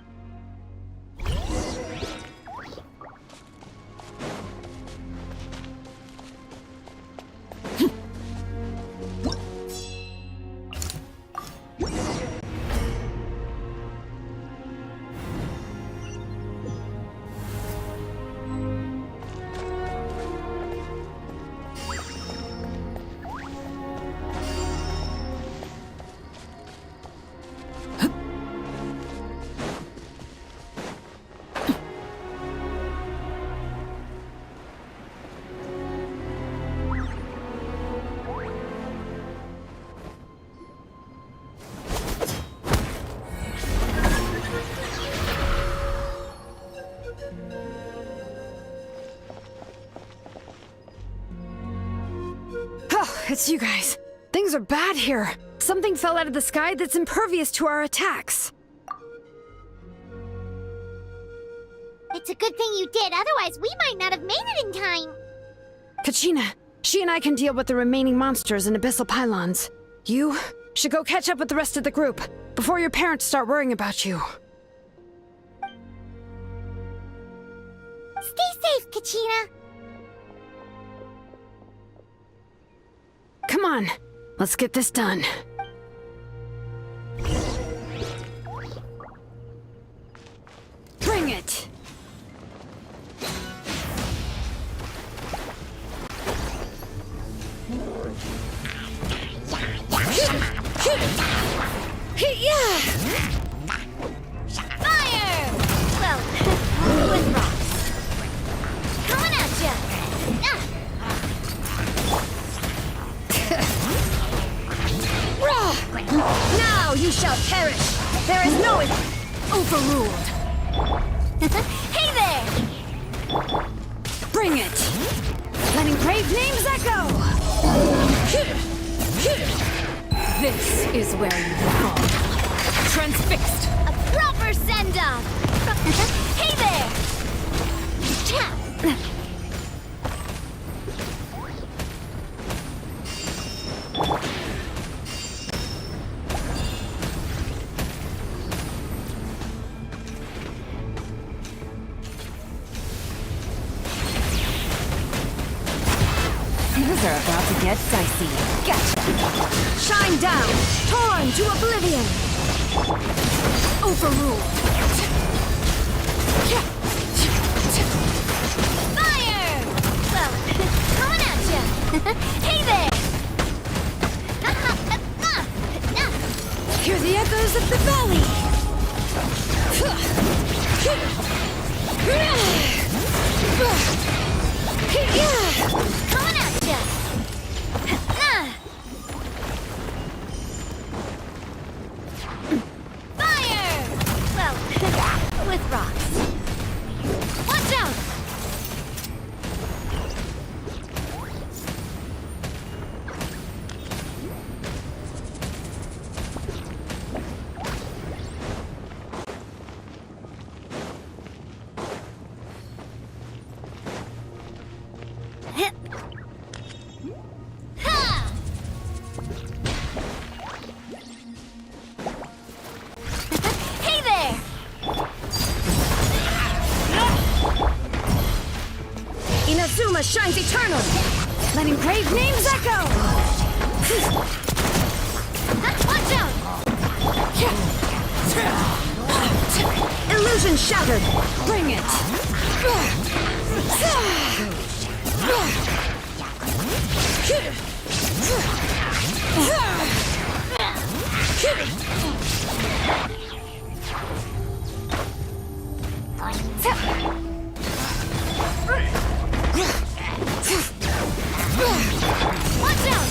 S4: It's you guys. Things are bad here. Something fell out of the sky that's impervious to our attacks.
S2: It's a good thing you did, otherwise we might not have made it in time.
S4: Kachina, she and I can deal with the remaining monsters and abyssal pylons. You should go catch up with the rest of the group before your parents start worrying about you.
S2: Stay safe, Kachina.
S4: Come on, let's get this done. Bring it!
S2: Fire! Well, with rocks. Coming at ya!
S14: Now you shall perish! There is no
S4: overruled!
S2: Hey there!
S4: Bring it! Letting brave names echo!
S14: This is where you belong. Transfixed!
S2: A proper send-off! Hey there!
S14: Things are about to get dicey. Gotcha!
S13: Shine down! Torn to oblivion! Overruled!
S2: Fire! Well, coming at ya! Hey there!
S13: Hear the echoes of the valley!
S2: Coming at ya! Fire! Well, with rocks. Watch out! Hey there!
S13: Inazuma shines eternal!
S4: Letting brave names echo!
S2: Watch out!
S13: Illusion shattered!
S4: Bring it!
S2: Watch out!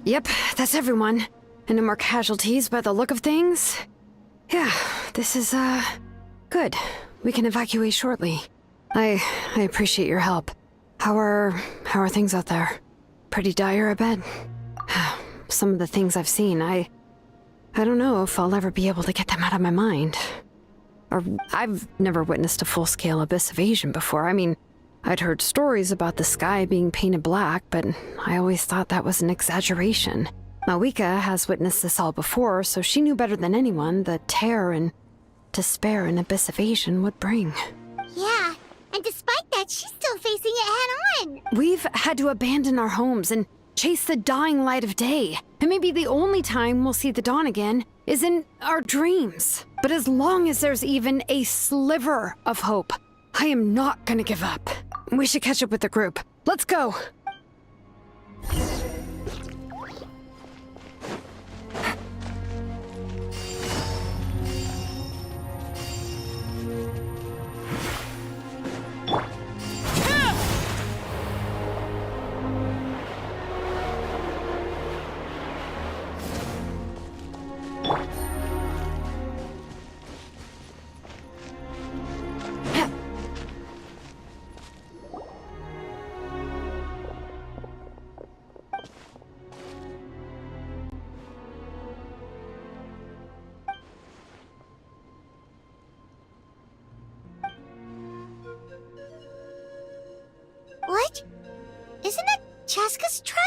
S4: Yep, that's everyone. And no more casualties by the look of things. Yeah, this is, good. We can evacuate shortly. I appreciate your help. How are things out there? Pretty dire, I bet. Some of the things I've seen, I don't know if I'll ever be able to get them out of my mind. Or I've never witnessed a full-scale abyss invasion before. I mean, I'd heard stories about the sky being painted black, but I always thought that was an exaggeration. Malika has witnessed this all before, so she knew better than anyone the terror and despair an abyss invasion would bring.
S2: Yeah, and despite that, she's still facing it head-on.
S4: We've had to abandon our homes and chase the dying light of day. And maybe the only time we'll see the dawn again is in our dreams. But as long as there's even a sliver of hope, I am not gonna give up. We should catch up with the group. Let's go!
S2: What? Isn't that Chaska's tribe?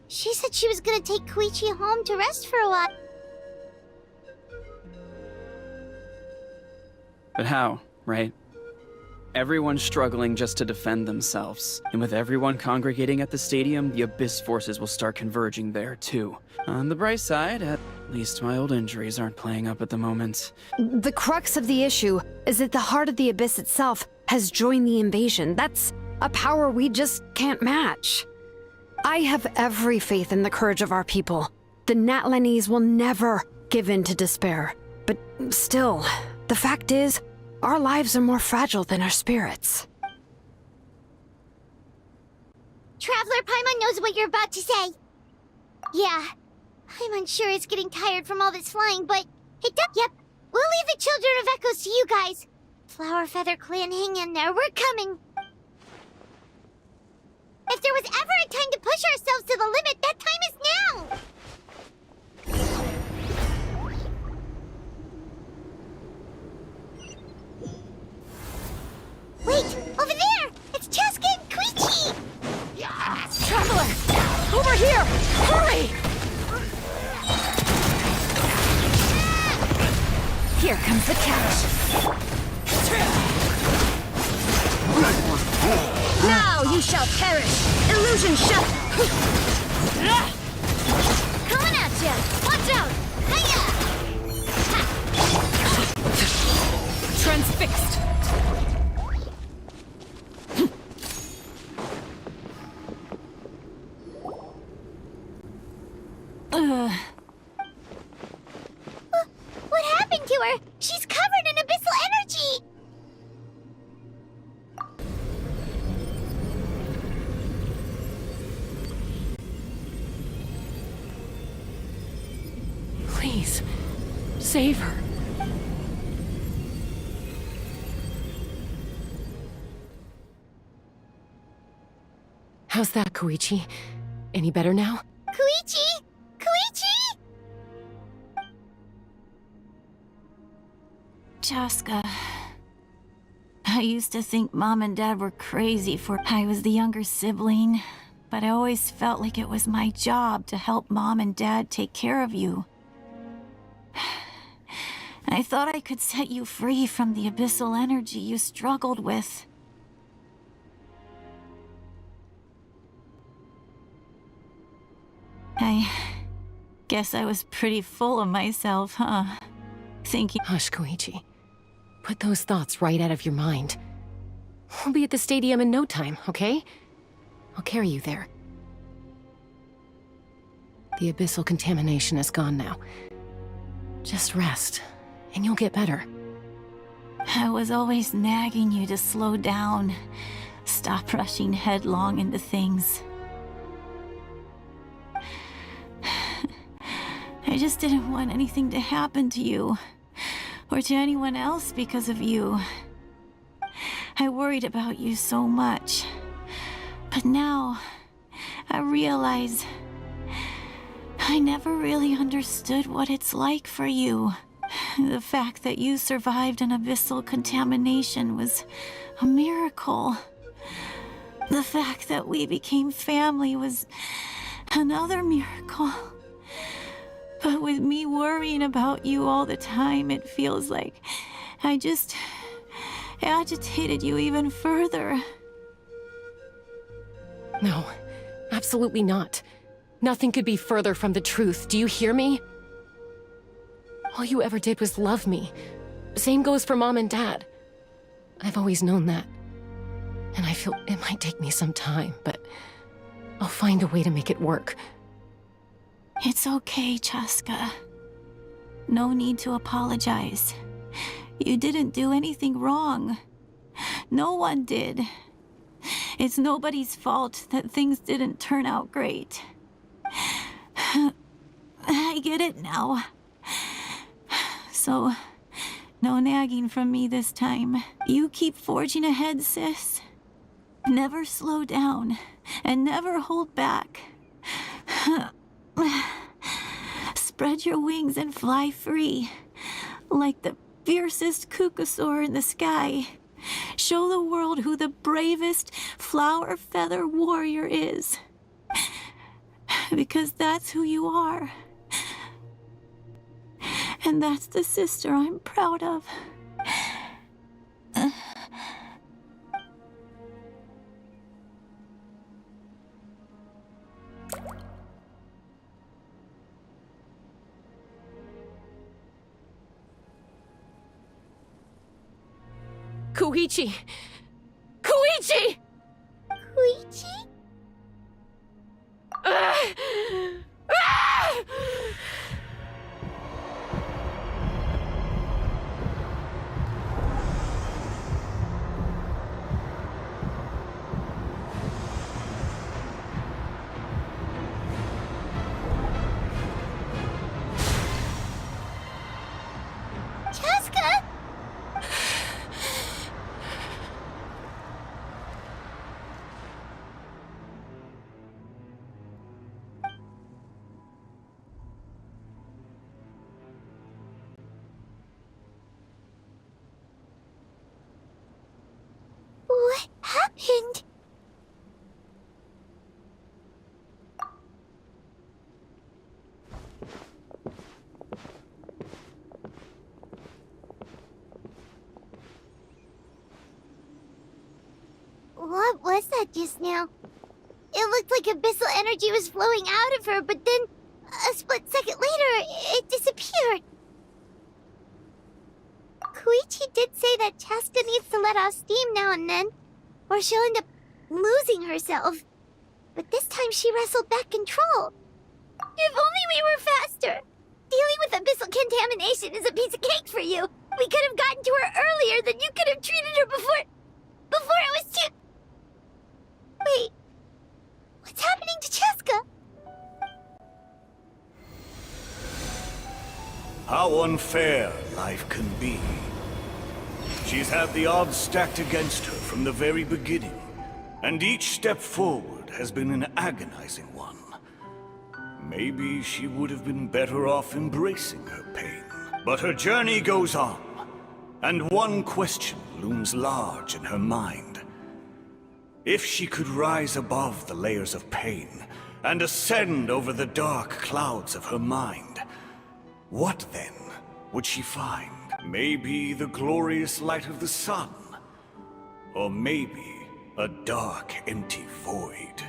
S2: She said she was gonna take Koichi home to rest for a while.
S3: But how, right? Everyone's struggling just to defend themselves. And with everyone congregating at the stadium, the Abyss forces will start converging there, too. On the bright side, at least my old injuries aren't playing up at the moment.
S4: The crux of the issue is that the heart of the Abyss itself has joined the invasion. That's a power we just can't match. I have every faith in the courage of our people. The Natlanese will never give in to despair. But still, the fact is, our lives are more fragile than our spirits.
S2: Traveler Paimon knows what you're about to say. Yeah, Paimon sure is getting tired from all this flying, but it does. Yep, we'll leave the Children of Echoes to you guys. Flower Feather Clan, hang in there, we're coming. If there was ever a time to push ourselves to the limit, that time is now!
S14: Here comes the catch.
S13: Now you shall perish! Illusion shut!
S2: Coming at ya! Watch out! Hiya!
S1: Transfixed!
S2: What happened to her? She's covered in abyssal energy!
S15: Please, save her. How's that, Koichi? Any better now?
S2: Koichi! Koichi!
S9: Chaska. I used to think Mom and Dad were crazy for I was the younger sibling, but I always felt like it was my job to help Mom and Dad take care of you. I thought I could set you free from the abyssal energy you struggled with. I guess I was pretty full of myself, huh? Thinking—
S15: Hush, Koichi. Put those thoughts right out of your mind. We'll be at the stadium in no time, okay? I'll carry you there. The abyssal contamination is gone now. Just rest, and you'll get better.
S9: I was always nagging you to slow down. Stop rushing headlong into things. I just didn't want anything to happen to you, or to anyone else because of you. I worried about you so much. But now, I realize I never really understood what it's like for you. The fact that you survived an abyssal contamination was a miracle. The fact that we became family was another miracle. But with me worrying about you all the time, it feels like I just agitated you even further.
S15: No, absolutely not. Nothing could be further from the truth. Do you hear me? All you ever did was love me. Same goes for Mom and Dad. I've always known that. And I feel it might take me some time, but I'll find a way to make it work.
S9: It's okay, Chaska. No need to apologize. You didn't do anything wrong. No one did. It's nobody's fault that things didn't turn out great. I get it now. So, no nagging from me this time. You keep forging ahead, sis. Never slow down, and never hold back. Spread your wings and fly free, like the fiercest kukasaur in the sky. Show the world who the bravest flower feather warrior is. Because that's who you are. And that's the sister I'm proud of.
S15: Koichi! Koichi!
S2: Koichi? Chaska? What happened? just now. It looked like abyssal energy was flowing out of her, but then, a split second later, it disappeared. Koichi did say that Chaska needs to let off steam now and then, or she'll end up losing herself. But this time she wrestled back control. If only we were faster! Dealing with abyssal contamination is a piece of cake for you. We could have gotten to her earlier, then you could have treated her before it was too... Wait. What's happening to Chaska?
S11: How unfair life can be. She's had the odds stacked against her from the very beginning, and each step forward has been an agonizing one. Maybe she would have been better off embracing her pain. But her journey goes on, and one question looms large in her mind. If she could rise above the layers of pain and ascend over the dark clouds of her mind, what then would she find? Maybe the glorious light of the sun, or maybe a dark, empty void.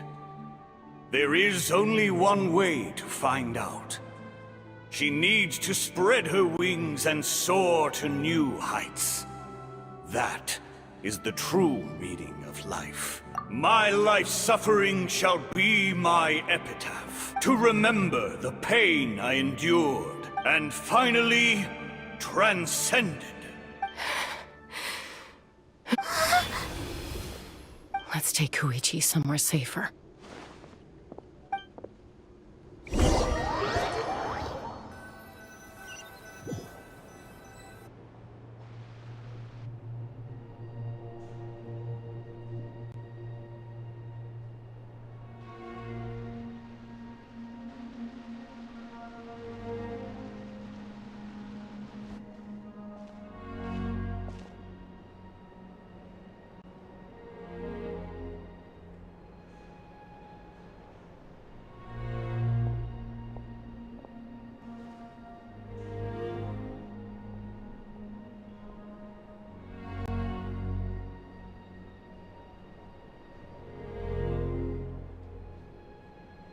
S11: There is only one way to find out. She needs to spread her wings and soar to new heights. That is the true meaning of life. My life's suffering shall be my epitaph, to remember the pain I endured, and finally transcended.
S15: Let's take Koichi somewhere safer.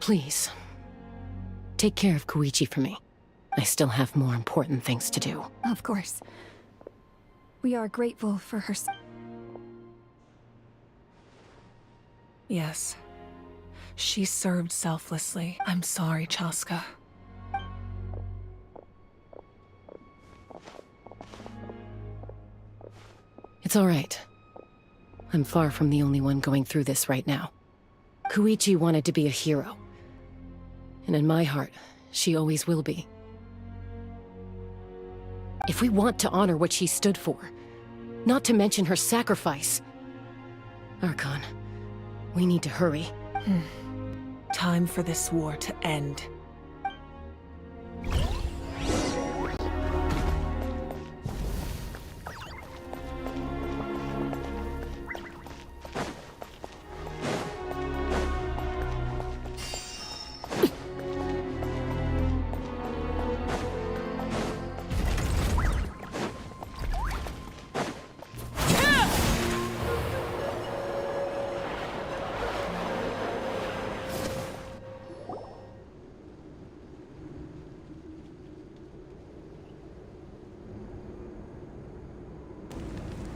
S15: Please, take care of Koichi for me. I still have more important things to do.
S13: Of course. We are grateful for her...
S1: Yes. She served selflessly. I'm sorry, Chaska.
S15: It's all right. I'm far from the only one going through this right now. Koichi wanted to be a hero. And in my heart, she always will be. If we want to honor what she stood for, not to mention her sacrifice... Archon, we need to hurry.
S1: Time for this war to end.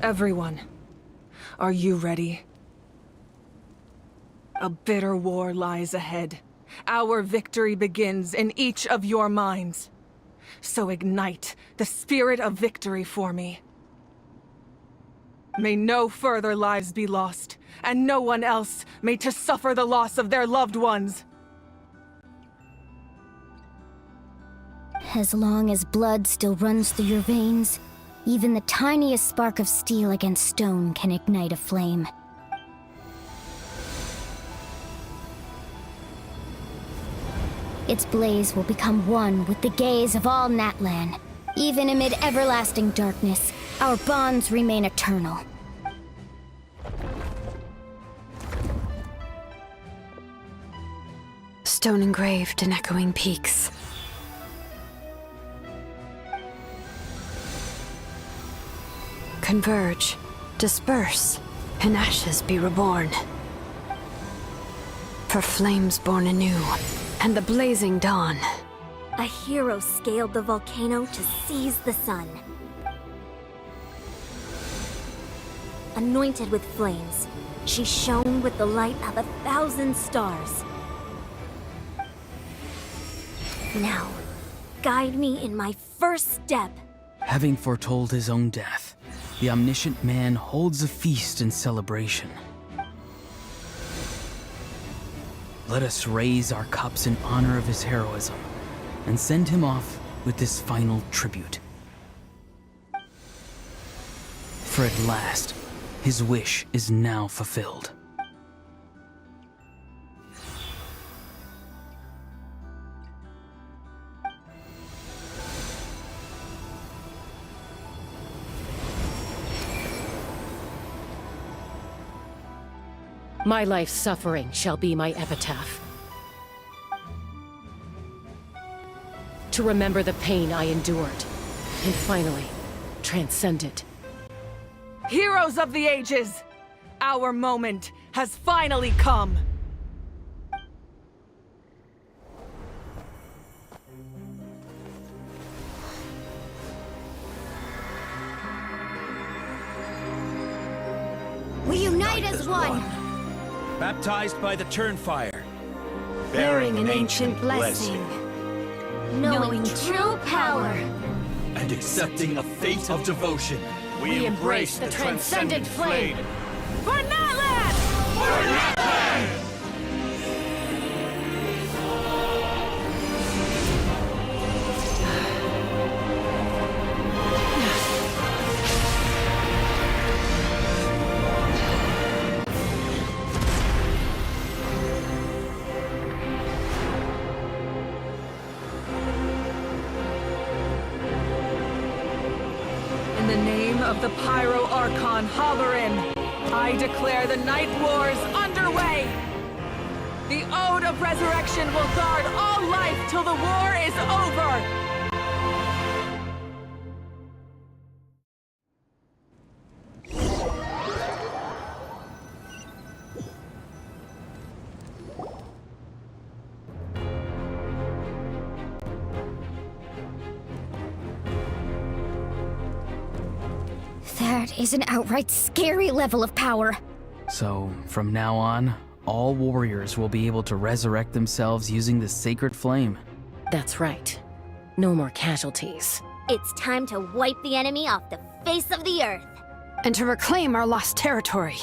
S1: Everyone, are you ready? A bitter war lies ahead. Our victory begins in each of your minds. So ignite the spirit of victory for me. May no further lives be lost, and no one else made to suffer the loss of their loved ones.
S2: As long as blood still runs through your veins, even the tiniest spark of steel against stone can ignite a flame. Its blaze will become one with the gaze of all Natlan. Even amid everlasting darkness, our bonds remain eternal.
S4: Stone engraved in echoing peaks. Converge, disperse, in ashes be reborn. For flames born anew, and the blazing dawn.
S2: A hero scaled the volcano to seize the sun. Anointed with flames, she shone with the light of 1,000 stars. Now, guide me in my first step.
S6: Having foretold his own death, the omniscient man holds a feast in celebration. Let us raise our cups in honor of his heroism and send him off with this final tribute. For at last, his wish is now fulfilled.
S15: My life's suffering shall be my epitaph. To remember the pain I endured, and finally, transcend it.
S1: Heroes of the ages! Our moment has finally come!
S2: We unite as one!
S8: Baptized by the Turnfire.
S2: Bearing an ancient blessing. Knowing true power.
S10: And accepting a fate of devotion.
S15: We embrace the transcendent flame.
S1: For Natlan! For Natlan! In the name of the Pyro Archon Halloran, I declare the Night Wars underway! The Ode of Resurrection will guard all life till the war is over!
S2: That is an outright scary level of power.
S6: So, from now on, all warriors will be able to resurrect themselves using the sacred flame.
S15: That's right. No more casualties.
S2: It's time to wipe the enemy off the face of the earth.
S4: And to reclaim our lost territory.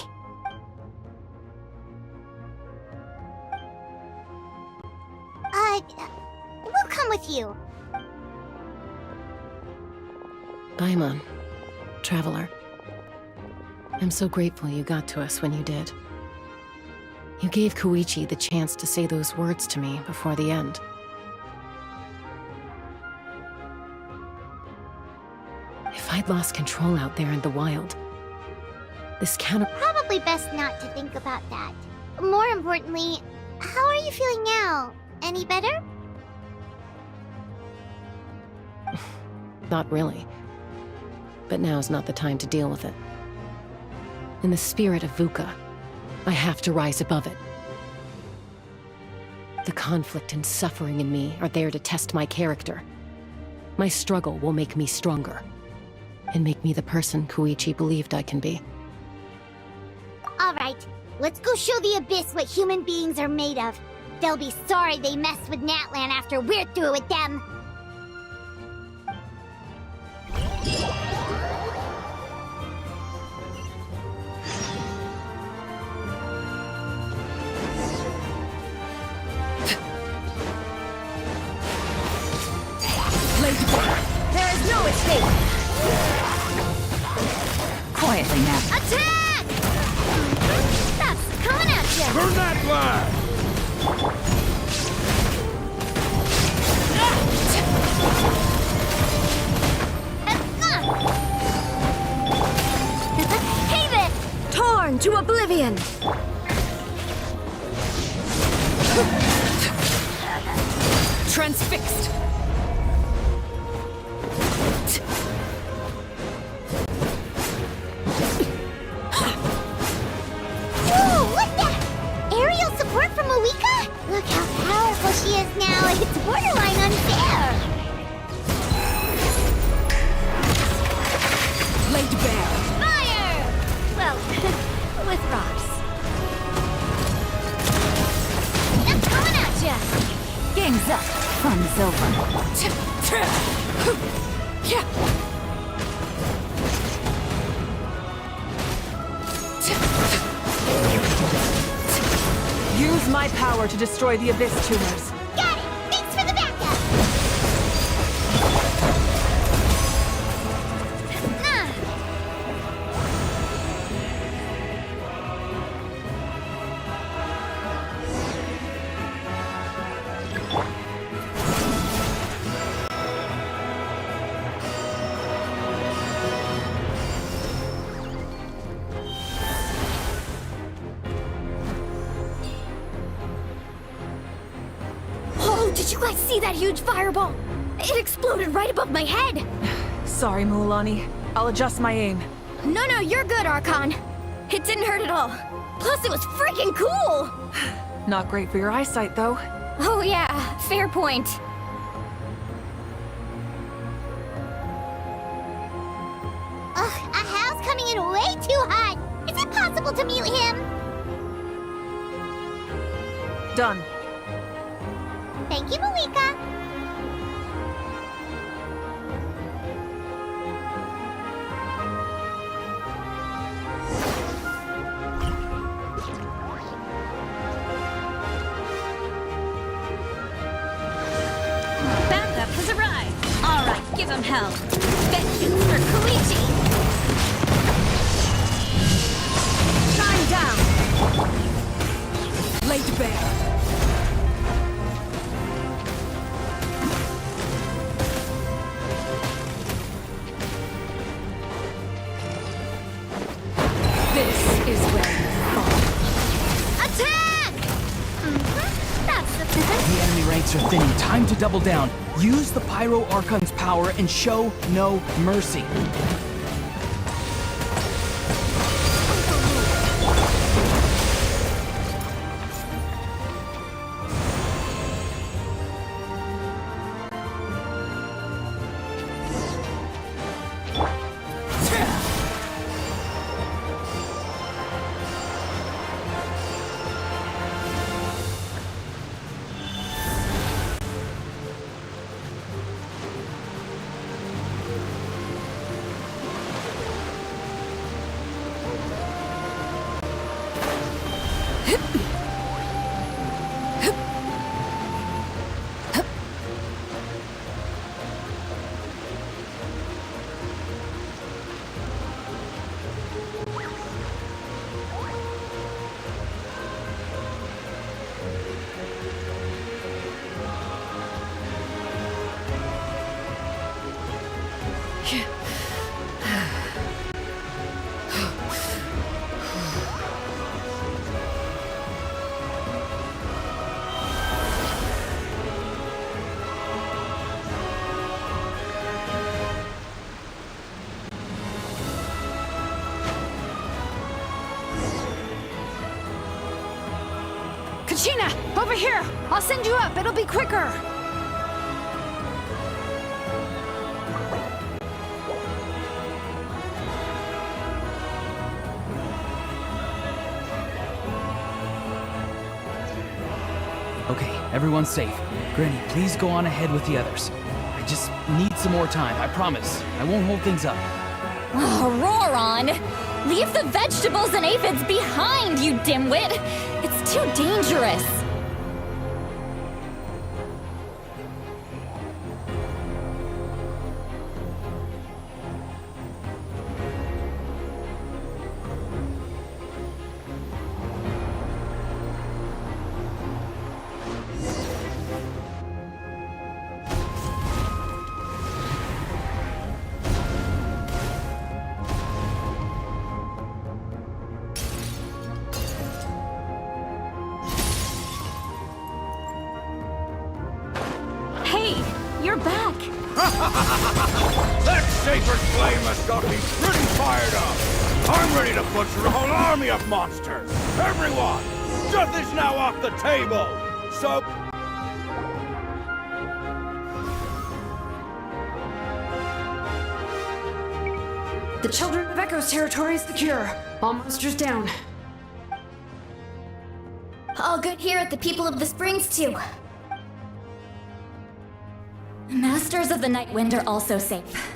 S2: We'll come with you.
S15: Paimon, traveler. I'm so grateful you got to us when you did. You gave Koichi the chance to say those words to me before the end. If I'd lost control out there in the wild, this
S2: Probably best not to think about that. More importantly, how are you feeling now? Any better?
S15: Not really. But now's not the time to deal with it. In the spirit of VUCA, I have to rise above it. The conflict and suffering in me are there to test my character. My struggle will make me stronger, and make me the person Koichi believed I can be.
S2: Alright, let's go show the Abyss what human beings are made of. They'll be sorry they messed with Natlan after we're through with them.
S14: There is no escape! Quietly now.
S2: Attack! That's coming at you!
S5: Burn that flag!
S2: Haven!
S13: Torn to oblivion!
S1: Transfixed!
S2: Whoa, what's that? Aerial support from Malika?
S1: Use my power to destroy the Abyss tumors.
S2: Got it! Thanks for the backup! Oh, did you guys see that huge fireball? It exploded right above my head!
S1: Sorry, Mualani. I'll adjust my aim.
S2: No, you're good, Archon. It didn't hurt at all. Plus, it was freaking cool!
S1: Not great for your eyesight, though.
S2: Oh yeah, fair point. Ugh, Ahal's coming in way too hot! Is it possible to mute him?
S1: Done.
S2: Thank you, Malika.
S14: Backup has arrived. All right, give him hell. Vengeance for Koichi.
S1: Shine down. Laid bare. This is where you fall.
S2: Attack! That's the
S6: The enemy ranks are thinning. Time to double down. Use the Pyro Archon's power and show no mercy.
S4: Kachina, over here! I'll send you up, it'll be quicker!
S6: Okay, everyone's safe. Granny, please go on ahead with the others. I just need some more time, I promise. I won't hold things up.
S14: Oh, Roron! Leave the vegetables and aphids behind, you dimwit! It's too dangerous!
S2: You're back!
S5: That Saber's flame has got me pretty fired up! I'm ready to butcher a whole army of monsters! Everyone! Death is now off the table! So...
S4: The Children of Echo's territory is secure. All monsters down.
S2: All good here at the People of the Springs, too. Masters of the Night Wind are also safe.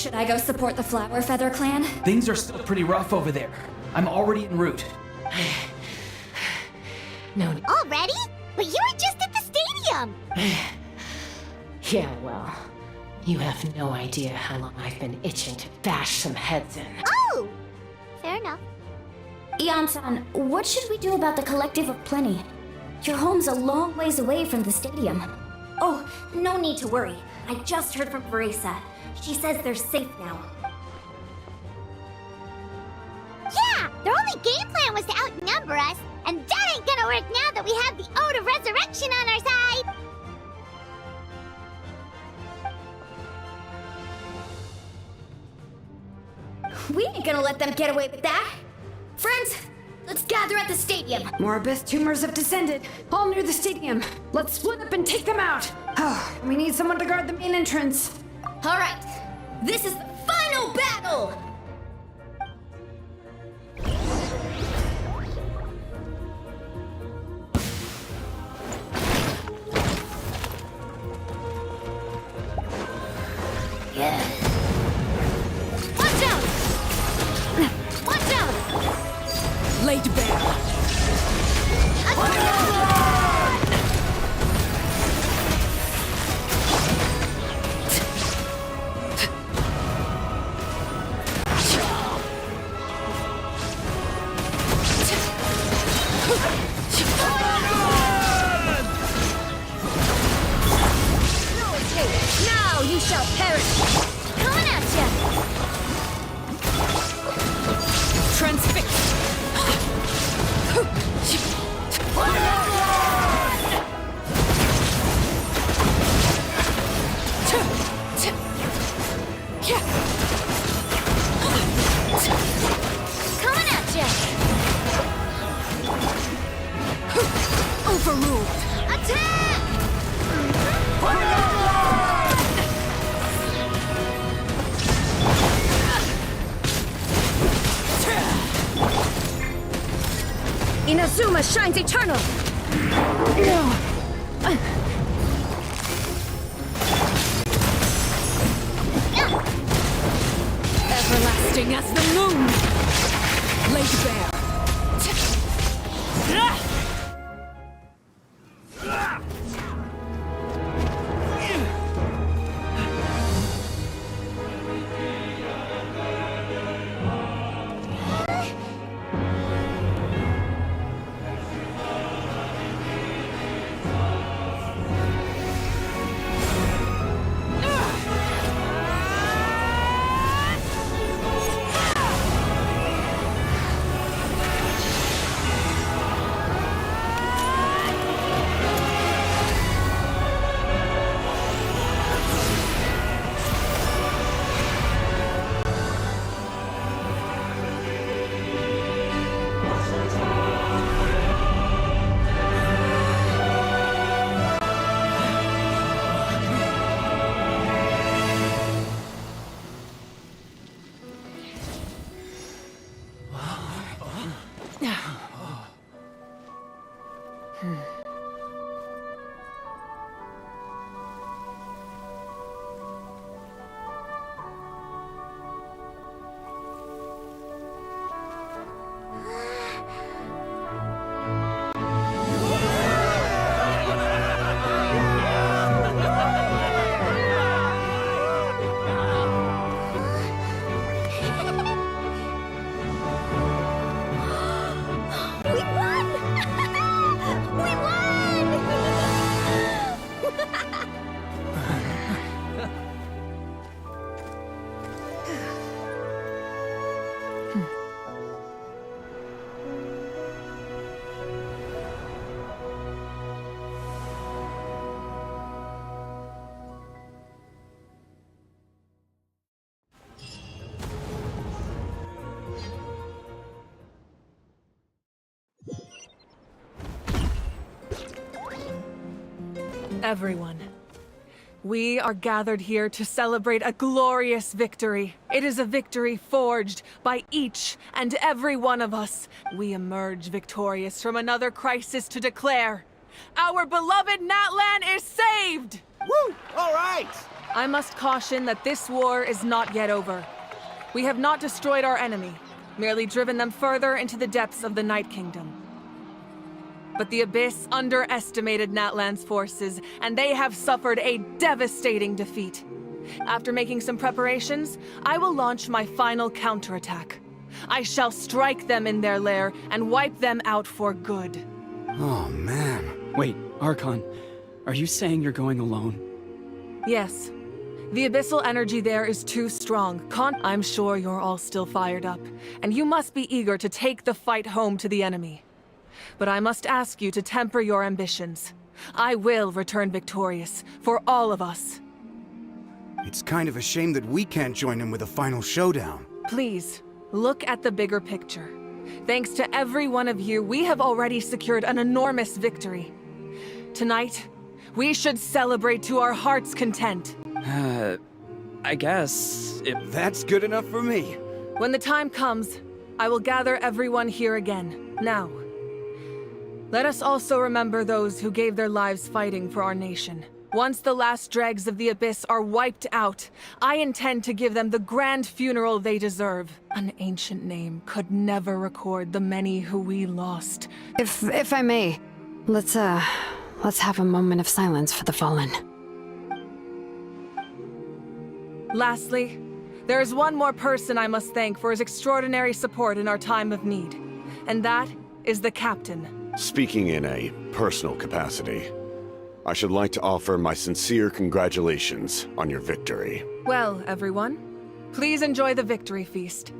S14: Should I go support the Flower Feather clan?
S6: Things are still pretty rough over there. I'm already en route.
S15: No.
S2: Already? But you were just at the stadium!
S15: Yeah, well, you have no idea how long I've been itching to bash some heads in.
S2: Oh! Fair enough.
S14: Ian-san, what should we do about the Collective of Plenty? Your home's a long ways away from the stadium. Oh, no need to worry. I just heard from Veresa. She says they're safe now.
S2: Yeah! Their only game plan was to outnumber us, and that ain't gonna work now that we have the Ode of Resurrection on our side!
S14: We ain't gonna let them get away with that! Friends, let's gather at the stadium!
S4: More abyss tumors have descended, all near the stadium. Let's split up and take them out. We need someone to guard the main entrance.
S14: Alright, this is the final battle! Watch out! Watch out!
S1: Laid bare.
S14: Now you shall perish! Coming at ya!
S1: Transfixed.
S14: Coming at ya!
S1: Overruled.
S14: Attack!
S13: Inazuma shines eternal!
S1: Everlasting as the moon. Laid bare. Everyone, we are gathered here to celebrate a glorious victory. It is a victory forged by each and every one of us. We emerge victorious from another crisis to declare, our beloved Natlan is saved!
S8: Woo! All right!
S1: I must caution that this war is not yet over. We have not destroyed our enemy, merely driven them further into the depths of the Night Kingdom. But the Abyss underestimated Natlan's forces, and they have suffered a devastating defeat. After making some preparations, I will launch my final counterattack. I shall strike them in their lair and wipe them out for good.
S5: Oh, man.
S3: Wait, Archon, are you saying you're going alone?
S1: Yes. The abyssal energy there is too strong. I'm sure you're all still fired up, and you must be eager to take the fight home to the enemy. But I must ask you to temper your ambitions. I will return victorious, for all of us.
S5: It's kind of a shame that we can't join him with a final showdown.
S1: Please, look at the bigger picture. Thanks to every one of you, we have already secured an enormous victory. Tonight, we should celebrate to our heart's content.
S3: I guess if
S5: that's good enough for me.
S1: When the time comes, I will gather everyone here again. Now, let us also remember those who gave their lives fighting for our nation. Once the last dregs of the Abyss are wiped out, I intend to give them the grand funeral they deserve. An ancient name could never record the many who we lost.
S4: If I may, let's have a moment of silence for the fallen.
S1: Lastly, there is one more person I must thank for his extraordinary support in our time of need, and that is the Captain.
S12: Speaking in a personal capacity, I should like to offer my sincere congratulations on your victory.
S1: Well, everyone, please enjoy the victory feast.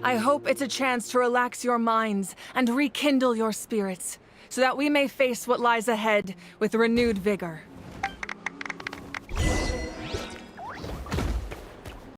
S1: I hope it's a chance to relax your minds and rekindle your spirits, so that we may face what lies ahead with renewed vigor.